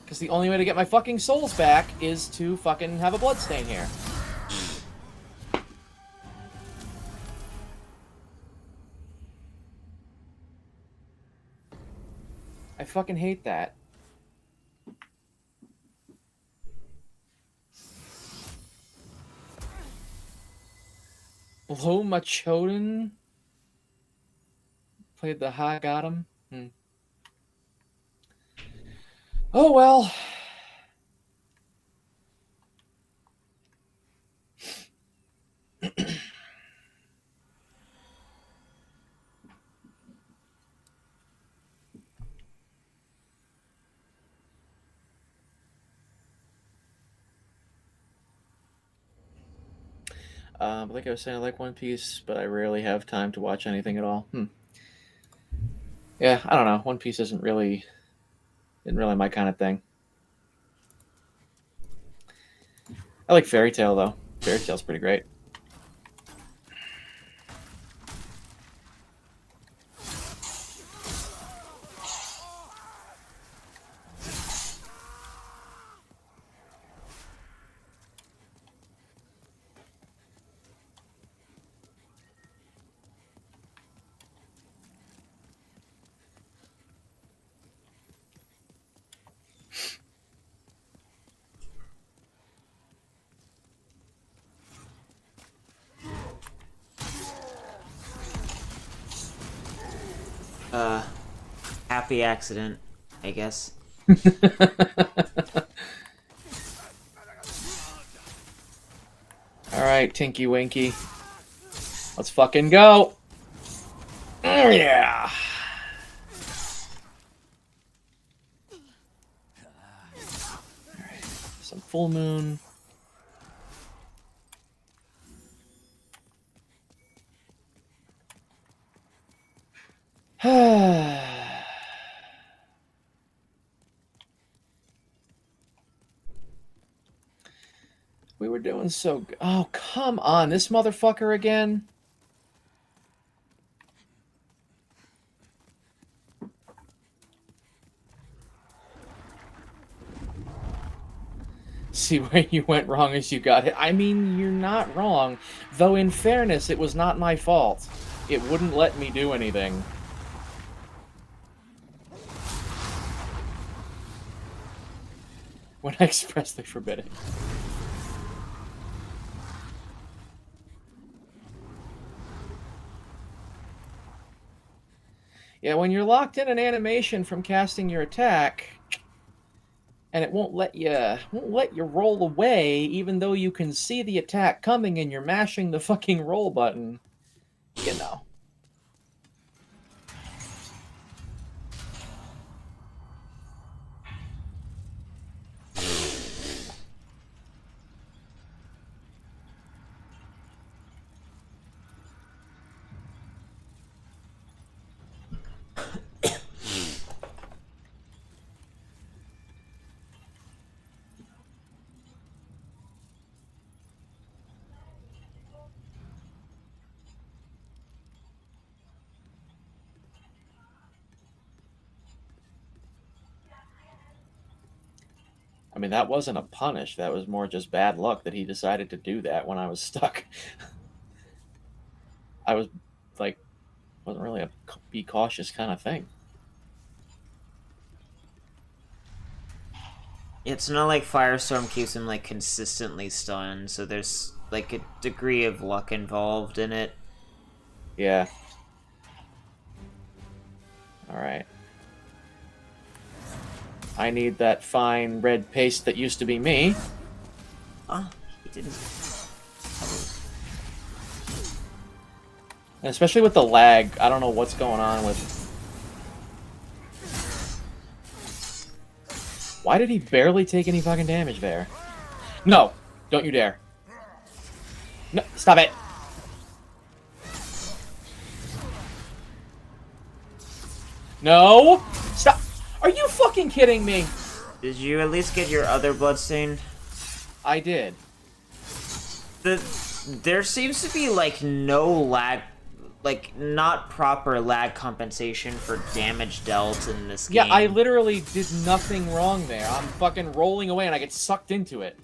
Because the only way to get my fucking souls back is to fucking have a bloodstain here. I fucking hate that. Blow Machoden played the high got him. Oh well. But like I was saying, I like One Piece, but I rarely have time to watch anything at all. Yeah, I don't know. One Piece isn't really my kind of thing. I like Fairy Tail though. Fairy Tail's pretty great. Uh, happy accident, I guess. All right, Tinky Winky. Let's fucking go. Yeah. All right. Some full moon. We were doing so good. Oh, come on. This motherfucker again? See where you went wrong as you got hit. I mean, you're not wrong. Though, in fairness, it was not my fault. It wouldn't let me do anything. When I expressly forbid it. Yeah, when you're locked in an animation from casting your attack, and it won't let you roll away, even though you can see the attack coming and you're mashing the fucking roll button. You know. I mean, that wasn't a punish. That was more just bad luck that he decided to do that when I was stuck. I was like, wasn't really a be cautious kind of thing. It's not like Firestorm keeps him like consistently stunned, so there's like a degree of luck involved in it. Yeah. All right. I need that fine red paste that used to be me. Oh, he didn't. And especially with the lag, I don't know what's going on with... Why did he barely take any fucking damage there? No! Don't you dare. No, stop it! No! Stop! Are you fucking kidding me? Did you at least get your other bloodstain? I did. There seems to be like no lag, like not proper lag compensation for damage dealt in this game. Yeah, I literally did nothing wrong there. I'm fucking rolling away and I get sucked into it.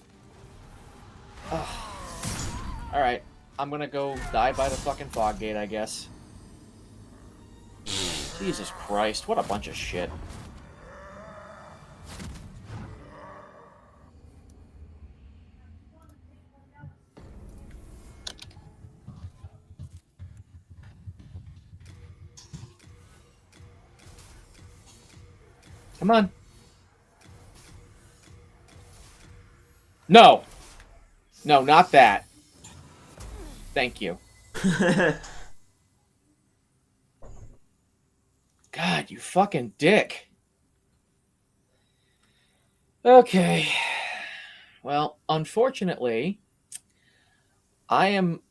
Alright, I'm gonna go die by the fucking fog gate, I guess. Jesus Christ, what a bunch of shit. Come on. No! No, not that. Thank you. God, you fucking dick. Okay. Well, unfortunately, I am...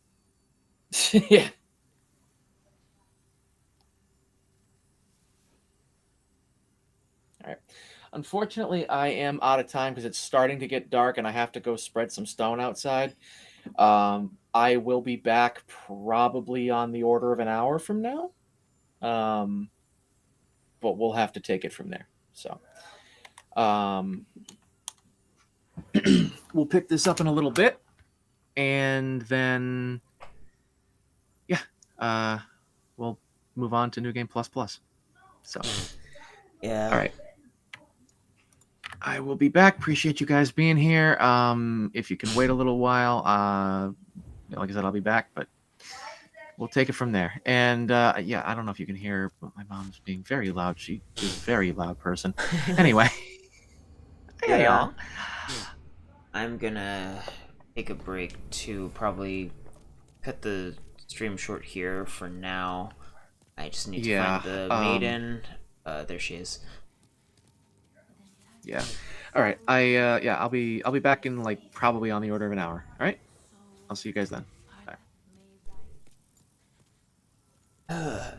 yeah. Alright. Unfortunately, I am out of time because it's starting to get dark and I have to go spread some stone outside. I will be back probably on the order of an hour from now. But we'll have to take it from there. So, we'll pick this up in a little bit. And then, yeah, we'll move on to New Game Plus Plus. So, Yeah. all right. I will be back. Appreciate you guys being here. If you can wait a little while, like I said, I'll be back. But we'll take it from there. And yeah, I don't know if you can hear, but my mom's being very loud. She is a very loud person. Anyway, hey Yeah. y'all. I'm gonna take a break to probably cut the stream short here for now. I just need to Yeah. find the maiden. There she is. Yeah. All right. Yeah, I'll be back in like probably on the order of an hour. All right. I'll see you guys then. Bye. May rise.